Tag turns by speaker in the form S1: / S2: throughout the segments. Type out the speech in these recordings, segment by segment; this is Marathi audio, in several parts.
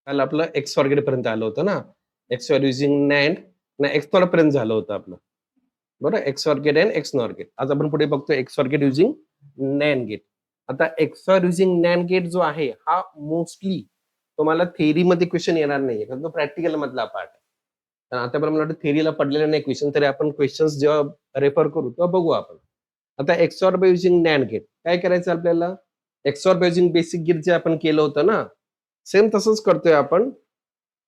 S1: काल आपलं एक्सॉर गेट पर्यंत आलं होतं ना. एक्सॉर युजिंग नॅन्ड एक्सॉर पर्यंत झालं होतं आपलं. बरं XOR gate and XNOR gate. आज आपण पुढे बघतो XOR gate using NAND gate. आता एक्सॉर युजिंग नॅन्ड गेट जो आहे हा मोस्टली तुम्हाला थेअरीमध्ये क्वेश्चन येणार नाहीये कारण तो प्रॅक्टिकल मधला पार्ट आहे. तर आतापर्यंत मला वाटतं थेअरीला पडलेलं नाही क्वेश्चन, तरी आपण क्वेश्चन्स जेव्हा रेफर करू तेव्हा बघू आपण. आता XOR by using NAND gate काय करायचं आपल्याला? XOR by using basic gate जे आपण केलं होतं ना, सेम तसंच करतोय आपण.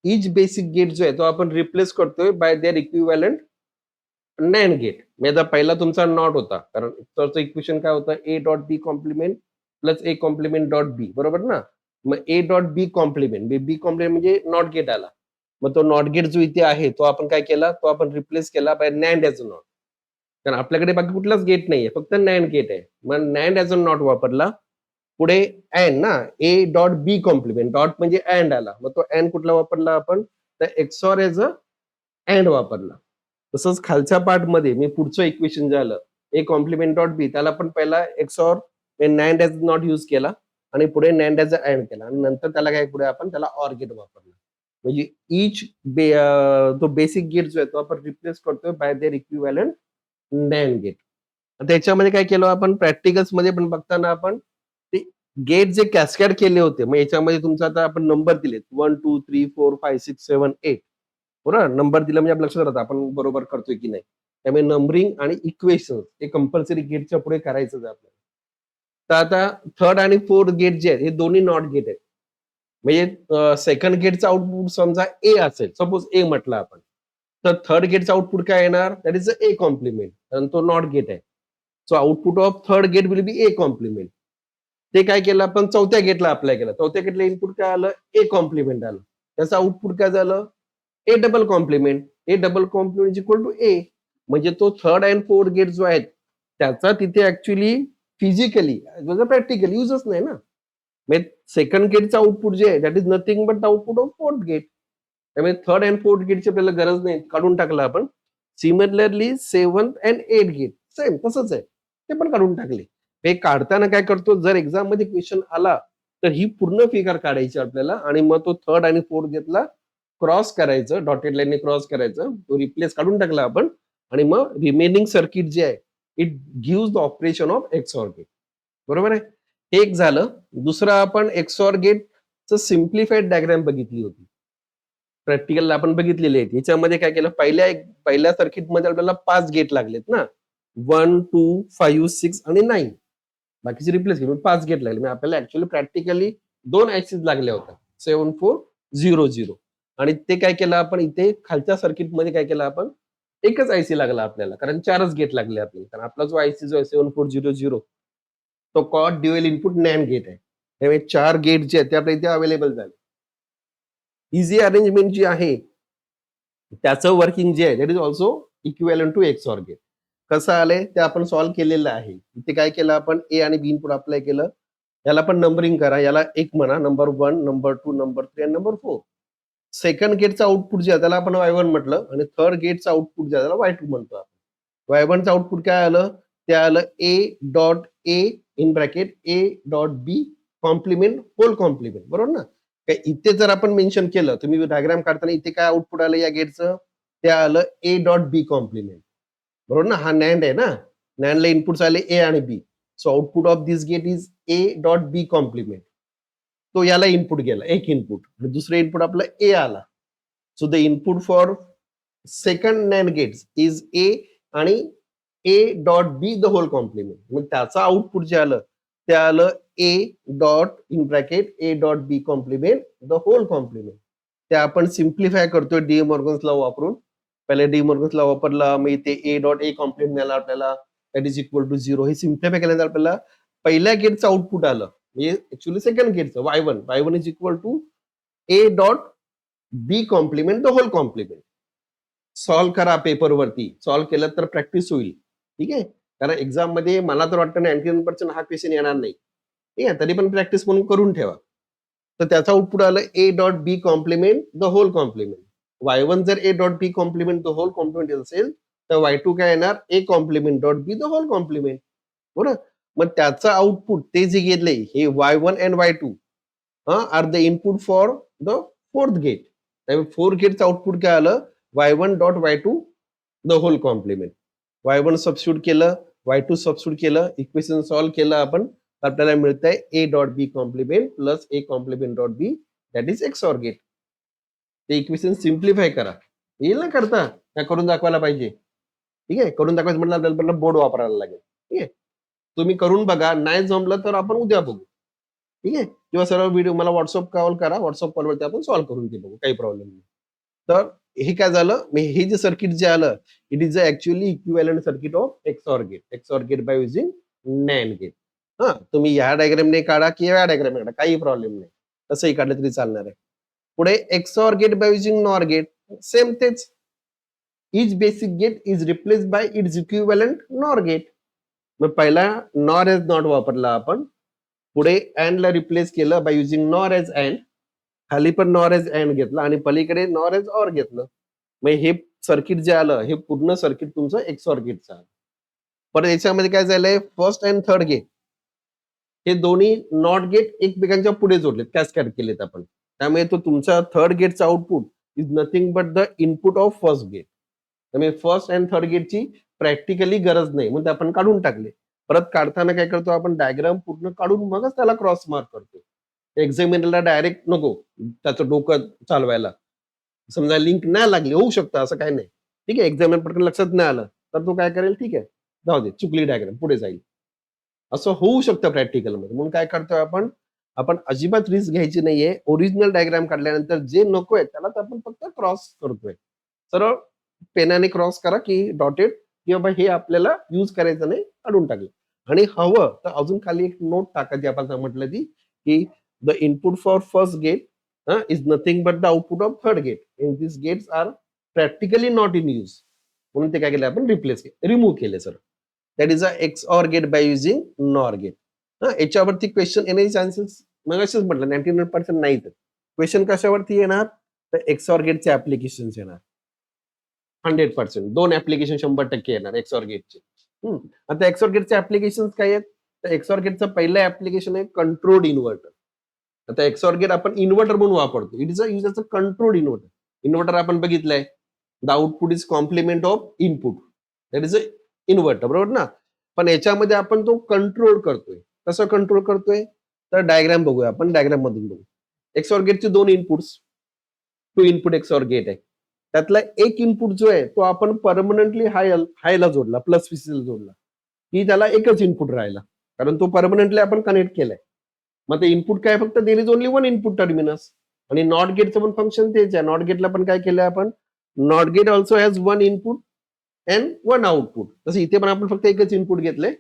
S1: इच बेसिक गेट जो आहे तो आपण रिप्लेस करतोय by their equivalent NAND gate. म्हणजे पहिला तुमचा नॉट होता, कारण एक्सॉरचं इक्वेशन काय होतं? A dot B complement plus A complement dot B, बरोबर ना? मग A dot B complement, B complement म्हणजे नॉट गेट आला. मग तो नॉट गेट जो इथे आहे तो आपण काय केला? तो आपण रिप्लेस केला by NAND as a NOT. कारण आपल्याकडे बाकी कुठलाच गेट नाहीये, फक्त नॅन्ड गेट आहे. मग नॅन्ड ॲज अ नॉट वापरला. पुढे अँड ना, A dot B complement, dot म्हणजे अँड आला. मग तो अँड कुठला वापरला आपण? तर एक्सॉर ॲज अ अँड वापरला. तसंच खालच्या पार्ट मध्ये मी पुढचं इक्वेशन झालं ए कॉम्प्लिमेंट डॉट बी, त्याला पण पहिला XOR NAND as not use केला आणि पुढे नॅन्ड ॲज अँड केला आणि नंतर त्याला काय पुढे आपण त्याला ऑर गेट वापरला. म्हणजे इच तो बेसिक गेट जो आहे तो आपण रिप्लेस करतोय by their equivalent NAND gate. त्याच्यामध्ये काय केलं आपण प्रॅक्टिकल्स मध्ये पण बघताना आपण ते गेट जे कॅस्कॅड केले होते, मग याच्यामध्ये तुमचा आता आपण नंबर दिलेत 1 2 3 4 5 6 7 8, बरोबर. नंबर दिला म्हणजे आपल्या लक्षात राहतं आपण बरोबर करतोय की नाही. त्यामुळे नंबरिंग आणि इक्वेशन हे कंपल्सरी गेटच्या पुढे करायचंच आहे आपल्याला. तर आता थर्ड आणि फोर्थ गेट जे आहेत हे दोन्ही नॉट गेट आहेत. म्हणजे सेकंड गेटचं आउटपुट समजा ए असेल, सपोज ए म्हटलं आपण, तर थर्ड गेटचं आउटपुट काय येणार? दॅट इज ए कॉम्प्लिमेंट आणि तो नॉट गेट आहे. So output of third gate will be A complement. ते काय केलं आपण चौथ्या गेटला अप्लाय केलं. चौथ्या गेटला इनपुट काय आलं? ए कॉम्प्लिमेंट आलं. त्याचं आउटपुट काय झालं? A double complement. A double complement equal to A. म्हणजे तो थर्ड अँड फोर्थ गेट जो आहे त्याचा तिथे ऍक्च्युली फिजिकली प्रॅक्टिकली युजच नाही ना. म्हणजे सेकंड गेटचं आउटपुट जे आहे that is nothing but output of fourth gate. त्यामुळे थर्ड अँड फोर्थ गेटची आपल्याला गरज नाही, काढून टाकलं आपण. Similarly seventh and eight gate same तसंच आहे, ते पण काढून टाकले. हे काढताना काय करतो, जर एक्झाम मध्ये क्वेश्चन आला तर ही पूर्ण फिगर काढायची आपल्याला आणि मग तो थर्ड आणि फोर्थ गेटला क्रॉस करायचं, डॉटेड लाईनने क्रॉस करायचं, तो रिप्लेस काढून टाकला आपण आणि मग रिमेनिंग सर्किट जे आहे it gives the operation of XOR gate. बरोबर आहे. हे एक झालं. दुसरं आपण एक्सॉर गेटचं सिम्प्लिफाईड डायग्राम बघितली होती, प्रॅक्टिकलला आपण बघितलेली आहे. याच्यामध्ये काय केलं, पहिल्या सर्किटमध्ये आपल्याला 5 गेट लागलेत ना, 1 2 5 6 आणि 9. बाकीचे रिप्लेस केले, 5 गेट लागले. म्हणजे आपल्याला ऍक्च्युअली प्रॅक्टिकली 2 ऍक्सिस लागल्या होत्या, 7 4 0 0. आणि ते काय केलं आपण इथे खालच्या सर्किटमध्ये काय केलं आपण, एकच आयसी लागला आपल्याला, कारण 4च गेट लागले आपल्याला. कारण आपला जो आयसी जो आहे 7400 तो quad dual input NAND gate आहे. त्यामुळे 4 गेट जे आहेत ते आपल्या इथे अवेलेबल झाले. इझी अरेंजमेंट जी आहे त्याचं वर्किंग जे आहे that is also equivalent to XOR gate. कसं आलंय ते आपण सॉल्व्ह केलेलं आहे. इथे काय केलं आपण, ए आणि बी इनपुट अप्लाय केलं. याला पण नंबरिंग करा, याला एक म्हणा, नंबर 1 नंबर 2 नंबर 3 आणि नंबर 4. सेकंड गेटचं आउटपुट जे आहे त्याला आपण Y1 म्हटलं आणि थर्ड गेटचं आउटपुट जे आहे त्याला Y2 म्हणतो आपण. Y1चं आउटपुट काय आलं? ते आलं A dot A in bracket A dot B complement whole complement, बरोबर ना? इथे जर आपण मेन्शन केलं, तुम्ही डायग्राम काढताना इथे काय आउटपुट आलं या गेटचं? ते आलं ए डॉट बी कॉम्प्लिमेंट, बरोबर ना? हा नॅन्ड आहे ना, नॅन्डला इनपुट्स आले ए आणि B. So output of this gate is A dot B complement. तो याला इनपुट गेला, एक इनपुट, आणि दुसरं इनपुट आपलं ए आला. So the input for second NAND gates is A आणि A dot B the whole complement. मग त्याचं आउटपुट जे आलं ते आलं A dot in bracket A dot B complement the whole complement. ते आपण सिम्प्लिफाय करतोय डी मॉर्गन्स लॉ वापरून. पहिले डी मॉर्गन्स लॉ वापरला, मग इथे ए डॉट ए कॉम्प्लिमेंट मिळाला आपल्याला, दॅट इज इक्वल टू 0. हे सिम्प्लिफाय केल्यानंतर आपल्याला पहिल्या गेटचं आउटपुट आलं, म्हणजे ऍक्च्युअली सेकंड गेटचं Y1 is equal to A dot B complement the whole complement. Solve करा पेपरवरती, सॉल्व्ह केलं तर प्रॅक्टिस होईल. ठीक आहे, कारण एक्झाम मध्ये मला तर वाटतं 99% हा क्वेश्चन येणार नाही. ठीक आहे, तरी पण प्रॅक्टिस म्हणून करून ठेवा. तर त्याचा आउटपुट आलं A dot B complement the whole complement. Y1 जर A dot B complement the whole complement असेल तर Y2 काय येणार, A complement dot B the whole complement, बरोबर. मग त्याचं आउटपुट ते जे घेतले हे Y1 and Y2 are the input for the fourth gate. त्यामुळे 4 गेटचं आउटपुट काय आलं, y1 dot y2 the whole complement. y1 substitute केलं, y2 सबस्टिट्यूट केलं, इक्वेशन सॉल्व्ह केलं आपण, आपल्याला मिळतंय a dot b complement plus a complement dot b that is XOR gate. ते इक्वेशन सिम्प्लिफाय करा. येईल ना करता, काय करून दाखवायला पाहिजे. ठीक आहे, करून दाखवायचं म्हटलं आपल्याला बोर्ड वापरायला लागेल. ठीक आहे, तुम्ही करून बघा, नाही जमलं तर आपण उद्या बघू. ठीक आहे, किंवा सर्व व्हिडिओ मला व्हॉट्सअप कॉल करा, व्हॉट्सअप कॉलवरती आपण सॉल्व्ह करून ते बघू, काही प्रॉब्लेम नाही. तर हे काय झालं, हे जे सर्किट जे आलं, it is actually equivalent circuit of XOR gate. XOR gate by using NAND gate. हा, तुम्ही या डायग्रामने काढा किंवा या डायग्रामने काढा, काही प्रॉब्लेम नाही, तसंही काढलं तरी चालणार आहे. पुढे XOR gate by using NOR gate, same तेच. Each basic gate is replace by its equivalent NOR gate. मग पहिला नॉर एज नॉट वापरला आपण, पुढे अँड ला रिप्लेस केलं by using NOR as AND, खाली पण नॉर एज अँड घेतला आणि पलीकडे नॉर एज ऑर घेतलं. मग हे सर्किट जे आलं, हे पूर्ण सर्किट तुमचं एक्सऑर गेटचं आलं. पण याच्यामध्ये काय झालंय, फर्स्ट अँड थर्ड गेट हे दोन्ही नॉट गेट एकमेकांच्या पुढे जोडलेत, कॅस्केड केलेत आपण. त्यामुळे तो तुमचा थर्ड गेटचा output is nothing but the input of first gate. त्यामुळे फर्स्ट अँड थर्ड गेटची प्रॅक्टिकली गरज नाही, म्हणून आपण काढून टाकले. परत काढताना काय करतो आपण, डायग्राम पूर्ण काढून मगच त्याला क्रॉस मार्क करतो. एक्झामिनरला डायरेक्ट नको त्याचं डोकं चालवायला. समजा लिंक नाही लागली, होऊ शकतं, असं काही नाही. ठीक आहे, एक्झामिनर पटकन लक्षात नाही आलं तर तो काय करेल, ठीक आहे जाऊ दे, चुकली डायग्राम, पुढे जाईल. असं होऊ शकतं प्रॅक्टिकल मध्ये. म्हणून काय करतोय आपण, आपण अजिबात रिस्क घ्यायची नाहीये. ओरिजिनल डायग्राम काढल्यानंतर जे नको आहे त्याला आपण फक्त क्रॉस करतोय. सरळ पेनाने क्रॉस करा की डॉटेड, की बाबा हे आपल्याला यूज करायचं नाही, काढून टाकलं. आणि हवं तर अजून खाली एक नोट टाका, जी आपण म्हटलं ती, की the input for first gate is nothing but the output of third gate. In this gates are practically not in use. म्हणून ते काय केलं आपण, रिप्लेस केले, रिमूव्ह केले sir. That is a XOR gate by using NOR gate. याच्यावरती क्वेश्चन येण्याचे चान्सेस मग असेच म्हटलं 99% नाही. तर क्वेश्चन कशावरती येणार, तर एक्सऑर गेटचे ऍप्लिकेशन येणार 100%. 2 ऍप्लिकेशन 100% येणार एक्सऑर गेटचे. आता एक्सऑर गेटचे ऍप्लिकेशन काय आहेत, तर एक्सऑर गेटचं पहिलं ऍप्लिकेशन आहे कंट्रोल्ड इन्व्हर्टर. आता एक्सऑर गेट आपण इन्व्हर्टर म्हणून वापरतो. It is a use a controlled inverter. Inverter आपण बघितलंय, the output is complement of input, that is a inverter, बरोबर ना. पण याच्यामध्ये आपण तो कंट्रोल करतोय. कसं कंट्रोल करतोय, तर डायग्राम बघूया आपण, डायग्राम मधून बघू. एक्सऑर गेटचे 2 इनपुट्स, 2 इनपुट एक्सऑर गेट आहे. त्यातला एक इनपुट जो आहे तो आपण परमनंटली हायला जोडला, प्लस VCC जोडला, की त्याला एकच इनपुट राहिला, कारण तो परमनंटली आपण कनेक्ट केलाय. मग ते इनपुट काय, फक्त there is only 1 input terminus. आणि नॉट गेटचं पण फंक्शन तेच आहे. नॉट गेटला पण काय केलंय आपण, not gate also has 1 input and 1 output. तसं इथे पण आपण फक्त एकच इनपुट घेतलंय.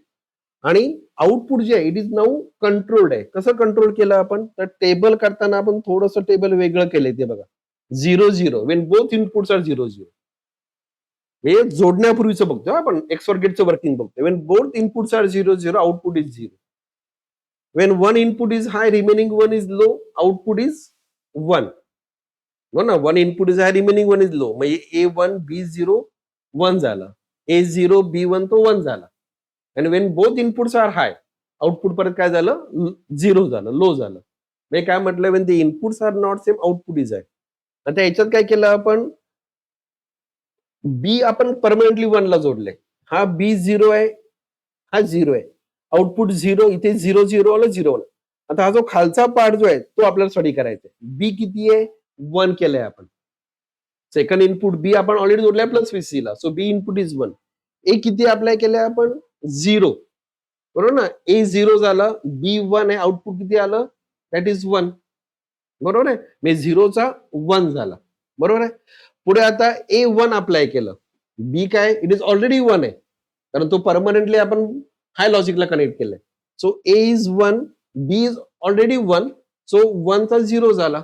S1: आणि आउटपुट जे आहे इट इज नाऊ कंट्रोल्ड आहे. कसं कंट्रोल केलं आपण, तर टेबल करताना आपण थोडंसं टेबल वेगळं केलंय. ते बघा, 0-0 वेन बोथ इनपुट्स आर 0-0. हे जोडण्यापूर्वीचं बघतोय आपण, एक्सऑर गेटचं वर्किंग बघतोय. When both inputs are 0-0 output is 0. When 1 input is high remaining 1 is low, output is 1. हो ना, 1 input is high remaining 1 is low. म्हणजे A1 B0 1 झाला, A0 B1 तो 1 झाला. आणि Wien both inputs are high, output परत काय झालं, 0 झालं, लो झालं. म्हणजे काय म्हटलं, when the inputs are not same output is high. आता याच्यात काय केलं आपण, बी आपण परमनंटली 1 ला जोडले. हा B0 आहे, हा 0 आहे. आउटपुट 0, इथे 0-0 आलं, 0 आलं. आता हा जो खालचा पार्ट जो आहे तो आपल्याला स्टडी करायचा आहे. बी किती आहे, 1 केलंय आपण. सेकंड इनपुट बी आपण ऑलरेडी जोडलाय प्लस VCC ला, सो बी इनपुट इज 1. ए किती अप्लाय केलंय आपण, 0, बरोबर ना. A0 झालं, B1 आहे, आउटपुट किती आलं, दॅट इज 1, बरोबर आहे. म्हणजे 0चा 1 झाला, बरोबर आहे. पुढे आता A1 अप्लाय केलं, बी काय, इट इज ऑलरेडी 1 आहे, कारण तो परमनंटली आपण हाय लॉजिकला कनेक्ट केलंय. So A is 1, B is already 1, so 1चा 0 झाला.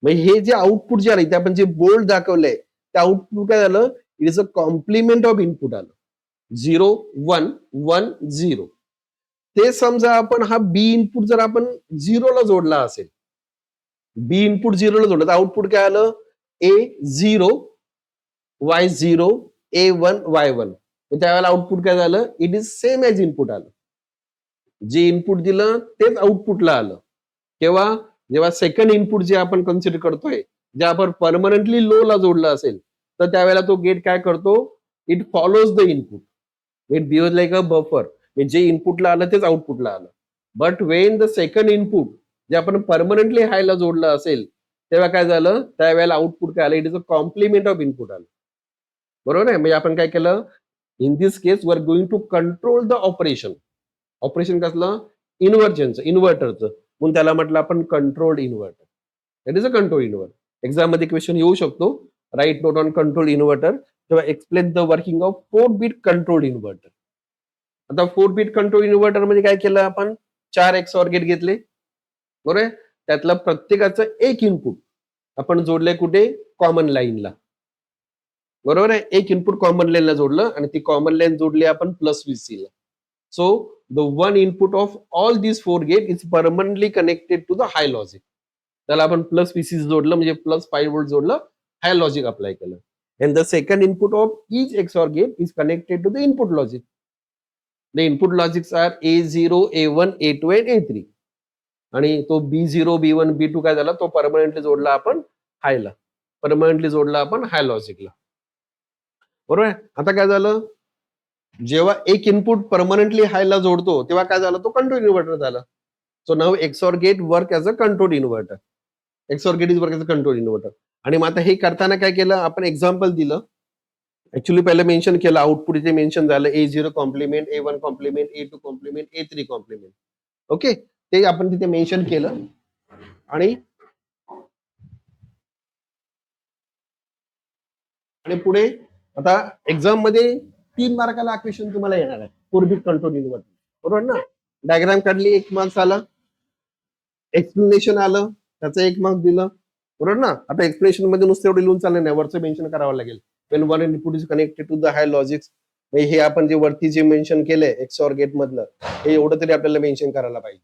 S1: म्हणजे हे जे आउटपुट जे आलं, इथे आपण जे बोल्ड दाखवलंय, ते आउटपुट काय झालं, it is a complement of input आलं. 0 1 1 0. ते समजा आपण हा बी इनपुट जर आपण 0 ला जोडला असेल, बी इनपुट 0 ला जोडलं तर आउटपुट काय आलं, A0 Y0 A1 Y1. त्यावेळेला आउटपुट काय झालं, it is same as input आलं. जे इनपुट दिलं तेच आउटपुटला आलं. केव्हा, जेव्हा सेकंड इनपुट जे आपण कन्सिडर करतोय, जे आपण परमनंटली लो ला जोडलं असेल, तर त्यावेळेला तो गेट काय करतो, it follows the input, it behaves like a buffer. जे इनपुटला आलं तेच आउटपुटला आलं. But Wien the second input जे आपण परमनंटली हायला जोडलं असेल, तेव्हा काय झालं, त्यावेळेला आउटपुट काय आलं, it is a complement of input आलं. बरोबर आहे. म्हणजे आपण काय केलं, in this case we are going to control the operation. Operation कसलं, इन्व्हर्टरचं, म्हणून त्याला म्हटलं आपण controlled inverter. That is a control inverter. Exam मध्ये क्वेश्चन येऊ शकतो, write note on control inverter किंवा explain the working of 4 bit control inverter. आता 4 बीट कंट्रोल इन्व्हर्टर मध्ये काय केलं आपण, 4 XOR गेट घेतले. बरोबर आहे. त्यातलं प्रत्येकाचं एक इनपुट आपण जोडलंय कुठे, कॉमन लाईनला. बरोबर आहे. एक इनपुट कॉमन लाईनला जोडलं आणि ती कॉमन लाईन जोडली आपण प्लस VC ला. So the one input of all this 4 gate is permanently connected to the high logic. त्याला आपण प्लस VC जोडलं, म्हणजे प्लस 5 व्होल्ट जोडलं, हाय लॉजिक अप्लाय केलं. And the second input of each XOR gate is connected to the input logic. The input logics are A0, A1, A2 and A3. आणि तो B0, B1, B2 काय झाला, तो परमनंटली जोडला आपण हायला, परमनंटली जोडला आपण हाय लॉजिकला. बरोबर आहे. आता काय झालं, जेव्हा एक इनपुट परमनंटली हायला जोडतो, तेव्हा काय झालं, तो कंट्रोल इन्व्हर्टर झाला. So now XOR gate work as a control inverter. XOR gate is work as a control inverter. आणि मग आता हे करताना काय केलं, आपण एक्झाम्पल दिलं. ऍक्च्युली पहिलं मेन्शन केलं, आउटपुट इथे मेन्शन झालं, A0 complement, A1 complement, A2 complement, A3 complement. Okay, ते आपण तिथे मेन्शन केलं. आणि पुढे आता एक्झाम मध्ये 3 मार्काला क्वेश्चन तुम्हाला येणार आहे, 4 बीट कंट्रोल इन्व्हर्टर. बरोबर ना. डायग्राम काढली, 1 मार्क्स आला. एक्सप्लेनेशन आलं, त्याचं 1 मार्क्स दिलं. बरोबर ना. आता एक्सप्लेनेशन मध्ये नुसतं एवढं लिहून चाललं नाही, वरचं मेन्शन करावं लागेल. When one input is connected to the high logics, हे आपण जे वरती जे मेन्शन केलंय XOR गेट मधलं, हे एवढं तरी आपल्याला मेन्शन करायला पाहिजे.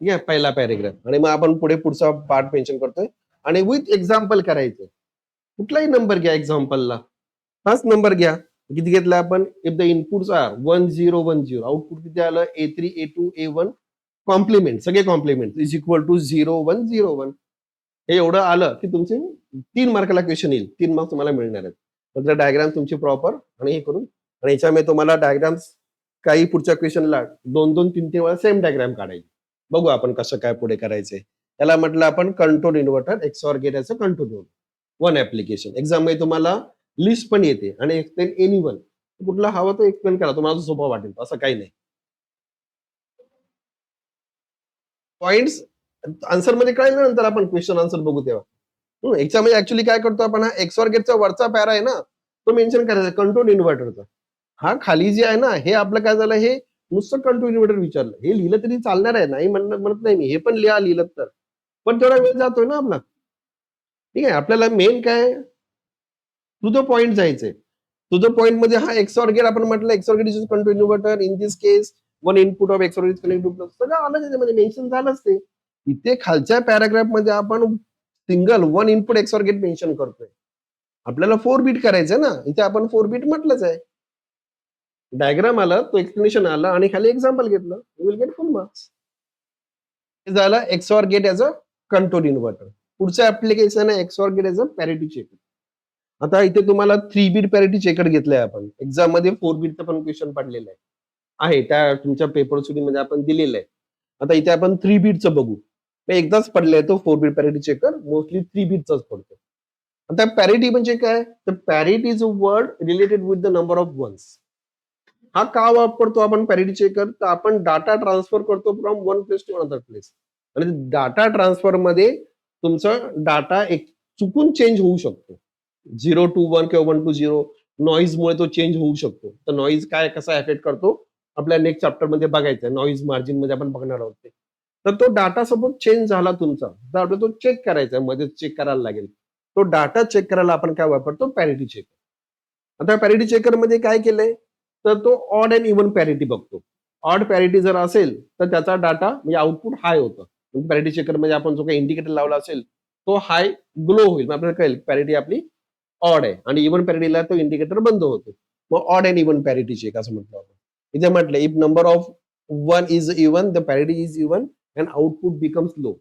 S1: ठीक आहे, पहिला पॅरेग्राफ. आणि मग आपण पुढचा पार्ट मेन्शन करतोय आणि विथ एक्झाम्पल करायचं. कुठलाही नंबर घ्या एक्झाम्पलला, हाच नंबर घ्या. किती घेतला आपण, if the inputs are 1010, output किती आलं, A3, A2, A1 कॉम्प्लिमेंट, सगळे कॉम्प्लिमेंट इज इक्वल टू 0101. हे एवढं आलं की तुमचे 3 मार्काला क्वेश्चन येईल, 3 मार्क्स तुम्हाला मिळणार आहेत. तर डायग्राम तुमची प्रॉपर आणि हे करून, आणि याच्यामध्ये तुम्हाला डायग्राम्स काही पुढच्या क्वेश्चनला 2-2, 3-3 वेळा सेम डायग्राम काढायची. बघू आपण कसं काय पुढे करायचंय. त्याला म्हटलं आपण कंट्रोल इन्व्हर्टर XOR गेट याचं कंट्रोल वन ऍप्लिकेशन. एक्झाम मध्ये तुम्हाला लिस्ट पण येते आणि एक्सप्लेन एनीवन, कुठला हवा तो एक्सप्लेन करा, तुम्हाला सोपं वाटेल, असं काही नाही. पॉइंट्स आन्सर मध्ये कळेल ना, नंतर आपण क्वेश्चन आन्सर बघू तेव्हा. याच्यामध्ये ऍक्च्युली काय करतो आपण, हा XOR गेटचा वरचा पॅरा आहे ना, तो मेन्शन करायचा कंट्रोल इन्व्हर्टरचा. हा खाली जे आहे ना, हे आपलं काय झालं, हे नुसतं कंट्रोल इन्व्हर्टर विचारलं, हे लिहिलं तरी चालणार आहे, नाही म्हणत नाही मी, हे पण लिहिलं तर, पण तेवढा वेळ जातोय ना आपला. ठीक आहे, आपल्याला मेन काय, टू द पॉइंट जायचंय. टू द पॉइंट मध्ये हा XOR गेट आपण म्हटलं, XOR gate is control inverter, in this case one input of XOR is connected to, सगळं आलं त्याच्यामध्ये मेन्शन झालंच ते. इथे खालच्या पॅराग्राफ मध्ये आपण single one input XOR gate mention करतोय. आपल्याला 4 बीट करायचंय ना, इथे आपण 4 बीट म्हटलंच आहे. डायग्राम आला, तो एक्सप्लेनेशन आला आणि खाली एक्झाम्पल घेतलं, you will get full marks. हे झालं XOR gate as a control inverter. पुढचं ऍप्लिकेशन आहे XOR gate as a parity checker. आता इथे तुम्हाला 3 बीट पॅरिटी चेकर घेतलंय आपण. एक्झाम मध्ये 4 बीटचं पण क्वेश्चन पडलेलं आहे, त्या तुमच्या पेपर मध्ये आपण दिलेलं आहे. आता इथे आपण 3 बीटचं बघू. एकदाच पडलंय तो 4 बीट पॅरिटी चेकर, मोस्टली 3 बीटचाच पडतो. आता पॅरिटी म्हणजे काय, तर parity is a word related with the number of ones. हा का वापरतो आपण पॅरिटी चेकर, तर आपण डाटा ट्रान्सफर करतो from one place to another place. आणि डाटा ट्रान्सफर मध्ये तुमचा डाटा एक चुकून चेंज होऊ शकतो, 0 to 1 किंवा 1 to 0. नॉईजमुळे तो चेंज होऊ शकतो. तर नॉईज काय कसा इफेक्ट करतो, आपल्या नेक्स्ट चॅप्टर मध्ये बघायचं, नॉईज मार्जिन मध्ये आपण बघणार आहोत ते. तर तो डाटा सपोज चेंज झाला तुमचा, तर आपल्याला तो चेक करायचा, मध्ये चेक करायला लागेल. तो डाटा चेक करायला आपण काय वापरतो, पॅरिटी चेकर. आता पॅरिटी चेकर मध्ये काय केलंय, तर तो ऑड अँड इव्हन पॅरिटी बघतो. ऑड पॅरिटी जर असेल तर त्याचा डाटा म्हणजे आउटपुट हाय होतं. पॅरिटी चेकर मध्ये आपण जो काही इंडिकेटर लावला असेल तो हाय ग्लो होईल, आपल्याला कळेल पॅरिटी आपली ऑड आहे. आणि इव्हन पॅरिटीला तो इंडिकेटर बंद होतो. मग odd and even parity check असं म्हटलं आपण. इथे म्हटलं if number of one is even, the parity is even and output becomes low.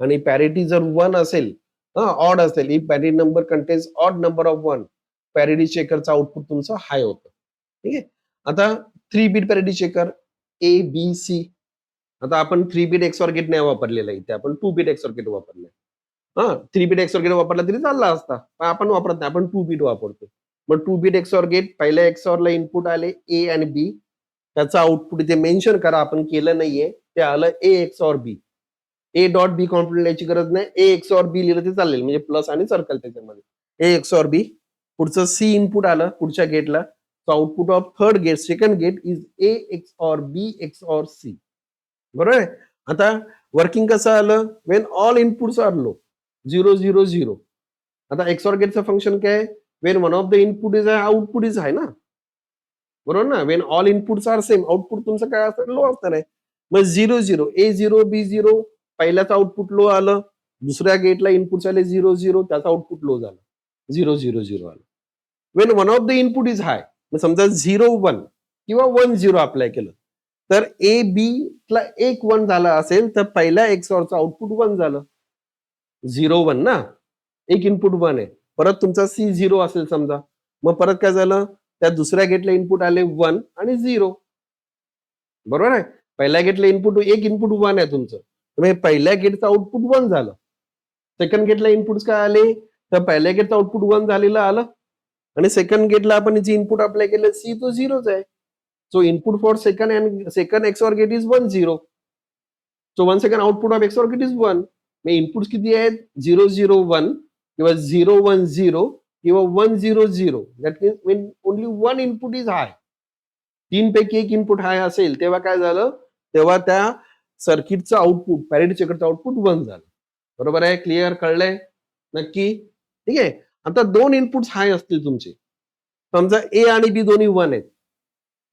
S1: आणि पॅरिटी जर 1 असेल, ऑड असेल, if parity number contains odd number of 1, parity चेकरचं आउटपुट तुमचं हाय होतं. ठीक आहे. आता 3 bit parity checker A, B, C. आता आपण 3 बिट एक्सऑर गेट नाही वापरलेला इथे, आपण 2 बिट एक्सऑर गेट वापरलंय. 3 बिट एक्सऑर गेट वापरला तरी चालला असता. पण आपण वापरत नाही, आपण 2 बिट वापरतो. मग 2 बिट एक्सऑर गेट, पहिल्या एक्सऑरला इनपुट आले ए आणि बी. त्याचं आउटपुट इथे मेन्शन करा, आपण केलं नाहीये. ते आलं A XOR B. A dot B complement लिहायची गरज नाही. ए एक्सऑर बी लिहिलं ते चालेल, म्हणजे प्लस आणि सर्कल त्याच्यामध्ये. A XOR B. पुढचं सी इनपुट आलं पुढच्या गेटला. Output of third gate, second gate is A XOR B XOR C. बरोबर आहे. आता वर्किंग कसं आलं, when all inputs are low, 0 0 0. आता एक्सऑर गेटचं फंक्शन काय आहे, when one of the input is high, output is high ना. बरोबर ना. When all inputs are same, output तुमचं काय असणार, लो असणार आहे. मग 0 0, ए 0 बी 0, पहिल्याचं आउटपुट लो आलं. दुसऱ्या गेटला इनपुट आले 0 0, त्याचं आउटपुट लो झालं, 0 0 0 आलं. When one of the input is high, मग समजा 0 1 किंवा 1 0 अप्लाय केलं, तर ए बी ला 1 1 झालं असेल, तर पहिल्या एक्सऑरचं आउटपुट 1 झालं. 0 1 ना, एक इनपुट 1 आहे. परत तुमचा सी 0 असेल समजा, मग परत काय झालं, त्या दुसऱ्या गेटला इनपुट आले 1 आणि 0. बरोबर आहे. पहिल्या गेटला एक इनपुट 1 आहे तुमचं, तर पहिल्या गेटचं आउटपुट 1 झालं. सेकंड गेटला इनपुट काय आले, तर पहिल्या गेटचं आउटपुट 1 झालेलं आलं, आणि सेकंड गेटला आपण जे इनपुट अप्लाय केलं सी, तो 0च आहे. So input for second XOR gate is 1 0. So 1 second output of XOR gate is 1. मग इनपुट किती आहेत, 0 0 1 किंवा 0 1 0 किंवा 1 0 0. That means when only 1 input is high, 3 पैकी एक इनपुट हाय असेल, तेव्हा काय झालं, तेव्हा त्या सर्किटचं आउटपुट, पॅरिटी चेकरचं आउटपुट 1 झालं. बरोबर आहे. क्लिअर, कळलंय नक्की. ठीक आहे. आता 2 इनपुट्स हाय असतील तुमचे, समजा ए आणि बी दोन्ही 1 आहेत,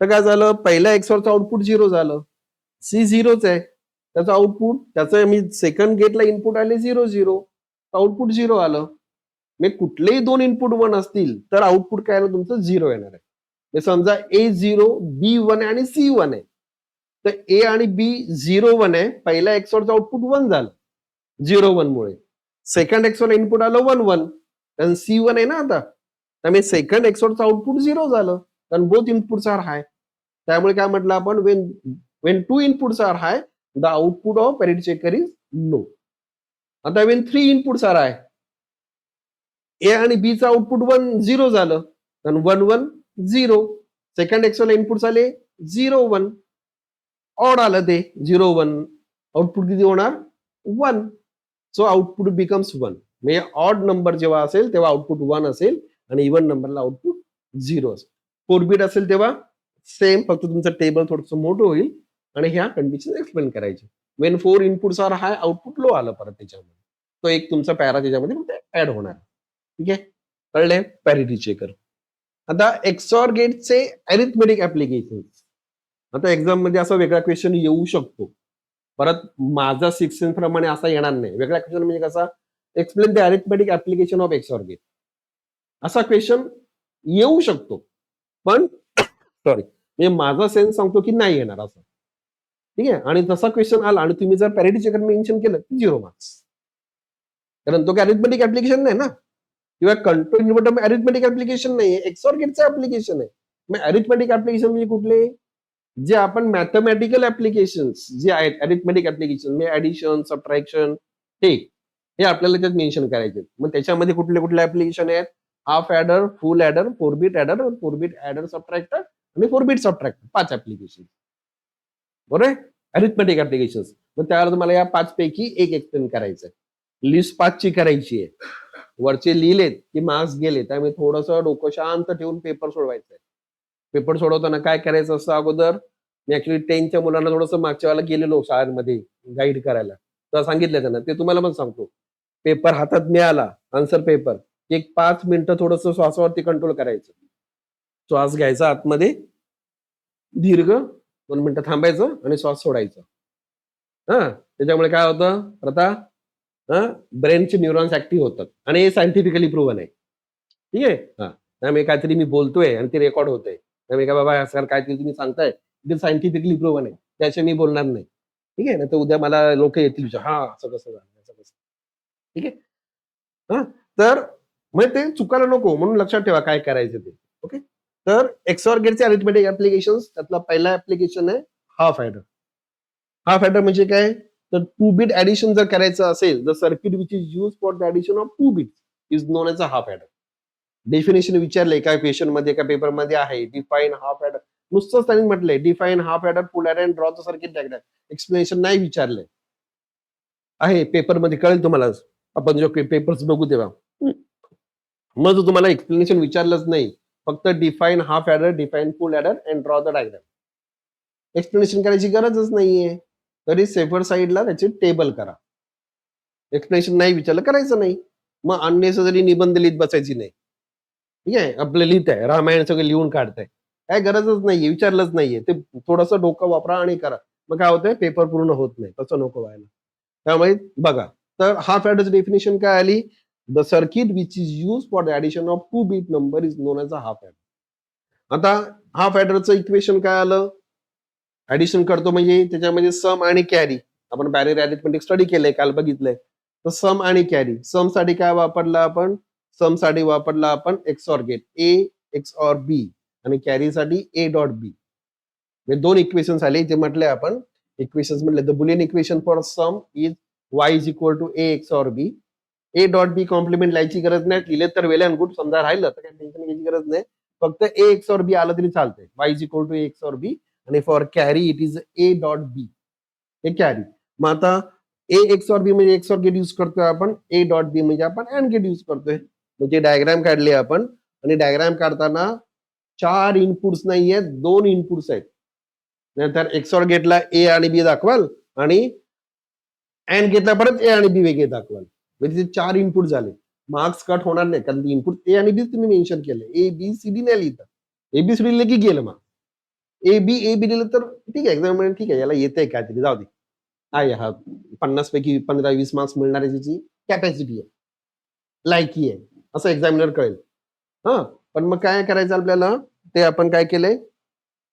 S1: तर काय झालं, पहिल्या एक्सऑरचं आउटपुट 0 झालं. सी 0च आहे, त्याचं आउटपुट, त्याचं मी सेकंड गेटला इनपुट आले 0 0, आउटपुट 0 आलं. मग कुठलेही 2 इनपुट 1 असतील, तर आउटपुट काय आलं तुमचं 0 येणार आहे. समजा ए 0 बी 1 आणि सी 1 आहे, तर ए आणि बी 0 1 आहे, पहिल्या एक्सऑरचं आउटपुट 1 झालं 0 1 मुळे. सेकंड एक्सऑर इनपुट आलं 1 1, कारण सी 1 आहे ना. आता त्यामुळे सेकंड एक्सऑरचं आउटपुट 0 झालं, कारण बोथ इनपुट्स आर हाय. त्यामुळे काय म्हटलं आपण, when when 2 inputs are high, the output of parity checker is low. आता when 3 inputs are high, A आणि बी चं आउटपुट 1 0 झालं, कारण 1 1 0. सेकंड एक्सऑरला इनपुट्स आले 0 1, ऑड आलं ते 0 1, आउटपुट किती होणार, 1. So output becomes 1. म्हणजे ऑड नंबर जेव्हा असेल तेव्हा आउटपुट 1 असेल, आणि इव्हन नंबरला आउटपुट 0 असेल. 4 बिट असेल तेव्हा सेम, फक्त तुमचं टेबल थोडंसं मोठं होईल आणि ह्या कंडिशन एक्सप्लेन करायचे. Wien 4 inputs are high, output low आलं परत त्याच्यामध्ये, तो एक तुमचा पॅरा त्याच्यामध्ये ऍड होणार. ठीक आहे, कळलंय. Parity checker. आता एक्सऑर गेटचे अरिथमेटिक ऍप्लिकेशन. आता एक्झाम मध्ये असा वेगळा क्वेश्चन येऊ शकतो, परत माझा 6 प्रमाणे असा येणार नाही. वेगळा क्वेश्चन म्हणजे कसा, explain the arithmetic application of XOR gate, असा क्वेश्चन येऊ शकतो. पण सॉरी, म्हणजे माझा सेन्स सांगतो की नाही येणार असं. ठीक आहे. आणि तसा क्वेश्चन आला आणि तुम्ही जर पॅरिटी चेकर मेन्शन केलं, 0 मार्क्स, कारण तो अरिथमेटिक ऍप्लिकेशन नाही ना, किंवा कंट्रोल इन्व्हर्टर अरिथमेटिक ऍप्लिकेशन नाहीये, एक्सऑर गेटचं ऍप्लिकेशन आहे. मग अरिथमेटिक ऍप्लिकेशन म्हणजे कुठले, जे आपण मॅथमॅटिकल ऍप्लिकेशन जे आहेत, अरिथमेटिक ऍप्लिकेशन म्हणजे ऍडिशन, सबट्रॅक्शन, हे आपल्याला त्यात मेन्शन करायचे. मग त्याच्यामध्ये कुठले कुठले ऍप्लिकेशन आहेत, half adder, full adder, 4 bit adder, 4 bit adder subtractor आणि 4 बिट सबट्रॅक्टर, 5 ऍप्लिकेशन. बरोबर आहे, अरिथमेटिक ऍप्लिकेशन. मग त्यावर तुम्हाला या 5 पैकी एक एक्सप्लेन करायचं आहे. लिस्ट 5 ची करायची आहे. वरचे लिहिलेत की मार्क्स गेले, त्यामुळे थोडंसं डोकं शांत ठेवून पेपर सोडवायचा आहे. पेपर सोडवताना काय करायचं असतं, अगोदर मी ऍक्च्युली 10च्या मुलांना थोडंसं मागच्या वेळेला गेलेलो शाळांमध्ये गाईड करायला, तर सांगितलं त्यांना, ते तुम्हाला पण सांगतो. पेपर हातात मिळाला, आन्सर पेपर, एक 5 मिनिटं थोडंसं श्वासावरती कंट्रोल करायचं. श्वास घ्यायचा आतमध्ये दीर्घ, 2 मिनिटं थांबायचं आणि श्वास सोडायचा. त्याच्यामुळे काय होतं, आता ब्रेनचे न्यूरॉन्स ऍक्टिव्ह होतात, आणि हे सायंटिफिकली प्रूव्हन आहे. ठीक आहे. त्यामुळे काहीतरी मी बोलतोय आणि ते रेकॉर्ड होतंय, त्यामुळे काय बाबा सर काहीतरी तुम्ही सांगताय ते सायंटिफिकली प्रूव्हन आहे, त्याशिवाय मी बोलणार नाही. ठीक आहे ना. तर उद्या मला लोक येतील, हा असं कसं झालं, असं कसं. ठीक आहे. हा, तर मग ते चुकायला नको म्हणून लक्षात ठेवा काय करायचं ते. ओके. तर एक्सऑर गेटचे अरिथमेटिक ऍप्लिकेशन, त्यातला पहिला ऍप्लिकेशन आहे हाफ ऍडर. हाफ ऍडर म्हणजे काय, तर 2 बिट ऍडिशन जर करायचं असेल, the circuit which is use for the addition of 2 bit is known as a half adder. Definition विचारलंय काय क्वेश्चन मध्ये, एका पेपर मध्ये आहे, डिफाईन हाफ ऍडर. नुसतंच त्यांनी म्हटलंय define half adder, full adder, draw the circuit diagram. Explanation नाही विचारलंय. आहे पेपरमध्ये, कळेल तुम्हाला आपण जो पेपर्स बघू तेव्हा. मग जर तुम्हाला एक्सप्लेनेशन विचारलंच नाही, फक्त define half adder, define full adder and draw the diagram, explanation करायची गरजच नाहीये. तरी सेफर साईडला त्याची टेबल करा. एक्सप्लेनेशन नाही विचारलं करायचं नाही. मग अननेसेसरी निबंध लिहित बसायची नाही. ठीक आहे, आपलं लिहित आहे रामायण सगळं लिहून काढताय, काय गरजच नाहीये, विचारलंच नाहीये. ते थोडंसं डोकं वापरा आणि करा. मग काय होतंय, पेपर पूर्ण होत नाही. तसं नको व्हायला. त्यामुळे बघा, तर हाफ ऍडरची डेफिनेशन काय आली, the circuit which is use for the addition of 2 bit number is known as a half adder. आता हाफ ऍडरचं इक्वेशन काय आलं, ऍडिशन करतो म्हणजे त्याच्यामध्ये सम आणि कॅरी. आपण बॅरियर अरिथमेटिक स्टडी केलंय, काल बघितलंय. तर सम आणि कॅरी, सम साठी काय वापरला आपण, सम साठी वापरला आपण एक्सऑर गेट, ए एक्सऑर बी, आणि कॅरी साठी ए डॉट बी. म्हणजे दोन इक्वेशन आले ते म्हटले आपण. इक्वेशन म्हटले the Boolean equation for sum is Y is equal to A XOR B. A dot B complement लिहायची गरज नाही, लिहिले तर वेल अँड गुड, समजा राहिलं तर काही टेन्शन घ्यायची गरज नाही. फक्त ए एक्सऑर बी आलं तरी चालतंय. Y is equal to A XOR B, आणि for carry it is A dot B. हे कॅरी. मग आता ए एक्सऑर बी म्हणजे एक्सऑर गेट यूज करतोय आपण, ए डॉट बी म्हणजे आपण अँड गेट यूज करतोय. म्हणजे डायग्राम काढले आपण, आणि डायग्राम काढताना 4 इनपुट्स नाहीयेत, 2 इनपुट्स आहेत. नंतर एक्सऑर गेटला ए आणि बी दाखवाल, आणि अँड गेटला परत ए आणि बी वेगळे दाखवाल. म्हणजे ते 4 इनपुट झाले. मार्क्स कट होणार नाही, कारण इनपुट ए आणि बी तुम्ही मेन्शन केले. ए बी सी डी नाही लिहिता. एबीसीडी लिहिले की गेलं. मग ए बी लिहिलं तर ठीक आहे, एक्झाम ठीक आहे, याला येतंय काहीतरी, जाऊ दे. आहे हा 50 पैकी 15-20 मार्क्स मिळणारी त्याची कॅपॅसिटी आहे, लायकी आहे, असं एक्झामिनर कळेल. हा, पण मग काय करायचं आपल्याला, ते आपण काय केलंय,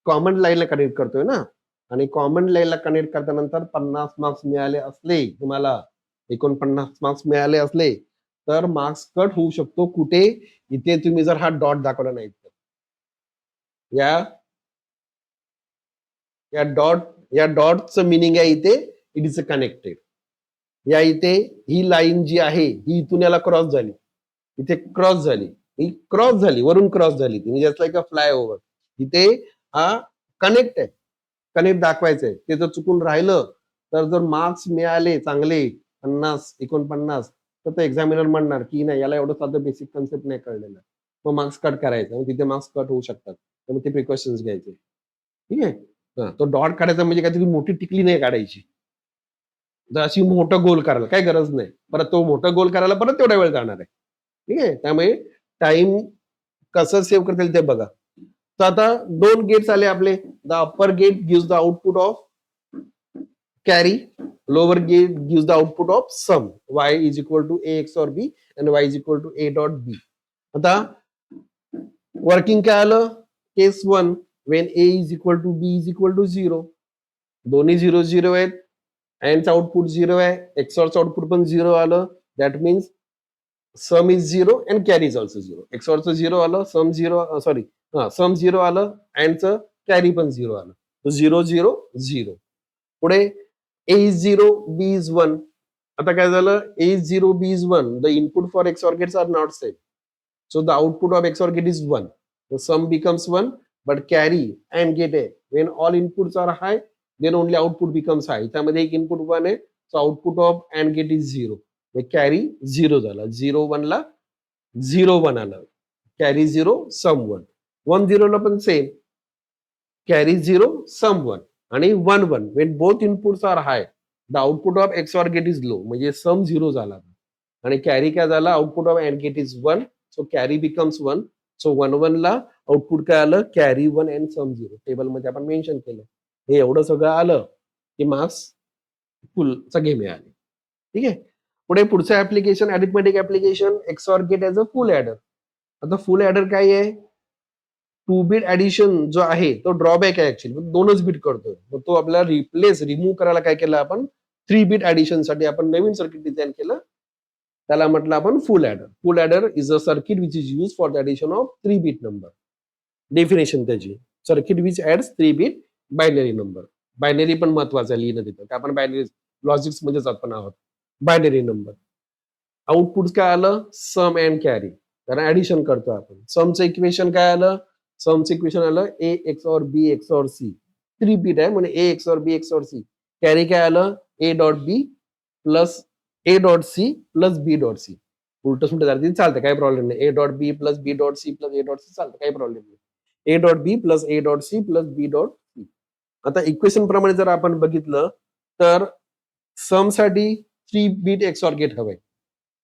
S1: कॉमन लाईनला कनेक्ट करतोय ना, आणि कॉमन लाईनला कनेक्ट करतानंतर 50 मार्क्स मिळाले असले तुम्हाला, 49 मार्क्स मिळाले असले, तर मार्क्स कट होऊ शकतो. कुठे, इथे तुम्ही जर हा डॉट दाखवला नाही तर. या या डॉट या डॉटचं मिनिंग आहे इथे, इट इज कनेक्टेड. या इथे ही लाईन जी आहे ही इथून याला क्रॉस झाली, इथे क्रॉस झाली, ही क्रॉस झाली, वरून क्रॉस झाली, म्हणजे just like a fly over. इथे हा कनेक्ट आहे, कनेक्ट दाखवायचंय. ते जर चुकून राहिलं, तर जर मार्क्स मिळाले चांगले 50, 49, तर ते एक्झामिनर म्हणणार की नाही, याला एवढं साधं बेसिक कन्सेप्ट नाही कळलेलं, मग मार्क्स कट करायचं. मग तिथे मार्क्स कट होऊ शकतात, त्यामुळे ते प्रिकॉशन्स घ्यायचे. ठीक आहे. तो डॉट काढायचा म्हणजे काहीतरी मोठी टिकली नाही काढायची. जर अशी मोठं गोल करायला काय गरज नाही. परत तो मोठा गोल करायला परत तेवढा वेळ जाणार आहे. ठीक आहे. त्यामुळे टाइम कसं सेव्ह करता येईल ते बघा. तर आता 2 गेट्स आले आपले. The upper gate gives the output of carry, lower gate gives the output of sum. y is equal to A XOR B, आणि y is equal to A dot B. आता वर्किंग काय आलं, case 1, when A is equal to B is equal to 0. दोन्ही 0 0 आहेत. अँडचं आउटपुट 0 आहे, एक्सॉरचं आउटपुट पण 0 आलं. That means some is 0 and carry is also 0. एक्सॉरचं 0 आलं, सम 0, सॉरी, सम 0 आलं, अँडचं कॅरी पण 0 आलं. 0 0 0. पुढे ए इज 0, बी इज 1. आता काय झालं, A is 0, B is 1. The input for XOR gates are not same. So the output of XOR gate is 1. The sum becomes 1, but carry and gate A. When all inputs are high, then only output becomes high. त्यामध्ये एक इनपुट 1 आहे, so output of AND gate is 0. Carry 0 झाला. 0 1 ला 0 1 आलं. कॅरी 0, सम 1. 1 0 ला पण सेम. कॅरी 0, सम 1. आणि 1 1. When both inputs are high, the output of XOR gate is low. म्हणजे सम 0 झाला. आणि कॅरी काय झाला, output of AND gate is 1. So carry becomes 1. So 1 1 ला आउटपुट काय आलं, कॅरी 1 अँड सम 0. टेबलमध्ये आपण मेन्शन केलं. हे एवढं सगळं आलं की मार्क्स फुल सगळे मिळाले. ठीक आहे. पुढे पुढचं application, arithmetic application, XOR gate as a full adder. आता फुल ऍडर काय आहे, 2 बिट ऍडिशन जो आहे तो ड्रॉबॅक आहे ऍक्च्युअली, 2च बिट करतोय. मग तो आपल्याला रिप्लेस, रिमूव्ह करायला काय केलं आपण, 3 बिट ऍडिशन साठी आपण नवीन सर्किट डिझाईन केलं. त्याला म्हटलं आपण full adder. Full adder is a circuit which is use for the addition of 3 bit number. Definition त्याची, circuit which adds 3 bit binary number. Binary पण महत्वाचं लिहिणं तिथं, आपण बायनरी लॉजिक्स मध्येच आपण आहोत. Binary number. आउटपुट काय आलं, सम अँड कॅरी, कारण ऍडिशन करतो आपण. समचं इक्वेशन काय आलं, समचं इक्वेशन आलं A XOR B XOR C. 3 bit आहे म्हणजे A XOR B XOR C. Carry काय आलं, A dot B plus A dot C plus B dot C. उलट सुलट झालं तरी चालतं, काही प्रॉब्लेम नाही. A dot B plus B dot C plus A dot C चालतं, काही प्रॉब्लेम नाही. A dot B plus A dot C plus B dot C. आता इक्वेशन प्रमाणे जर आपण बघितलं तर सम साठी 3 बीट एक्सऑर गेट हवंय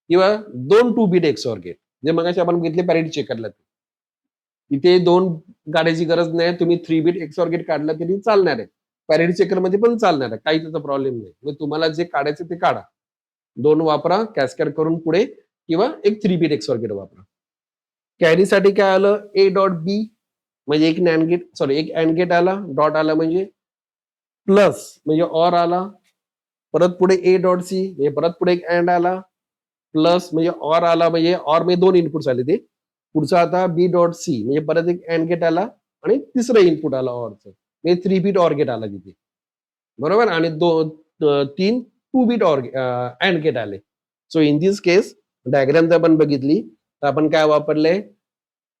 S1: किंवा 2 2 बीट एक्सऑर गेट, जे मगाशी आपण बघितले पॅरिटी चेकरला. इथे 2 काढायची गरज नाही, तुम्ही 3 बीट एक्सऑर गेट काढला तरी चालणार आहे. पॅरिटी चेकर मध्ये पण चालणार आहे, काही त्याचा प्रॉब्लेम नाही. मग तुम्हाला जे काढायचं ते काढा, 2 वापरा कॅस्केड करून पुढे, किंवा एक 3 बीट एक्सऑर गेट वापरा. कॅरीसाठी काय आलं, ए डॉट बी म्हणजे एक नॅन्ड गेट, सॉरी एक अँड गेट आला, डॉट आला म्हणजे प्लस म्हणजे ऑर आला, परत पुढे ए डॉट सी म्हणजे परत पुढे एक अँड आला, प्लस म्हणजे ऑर आला म्हणजे ऑर मध्ये 2 इनपुट्स आले ते. पुढचा आता बी डॉट सी म्हणजे परत एक अँड गेट आला आणि तिसरं इनपुट आला ऑरचं, म्हणजे 3 बीट ऑर गेट आला तिथे, बरोबर. आणि 3 2 बीट ऑर अँड गेट आले. So in this case diagram जर आपण बघितली तर आपण काय वापरले,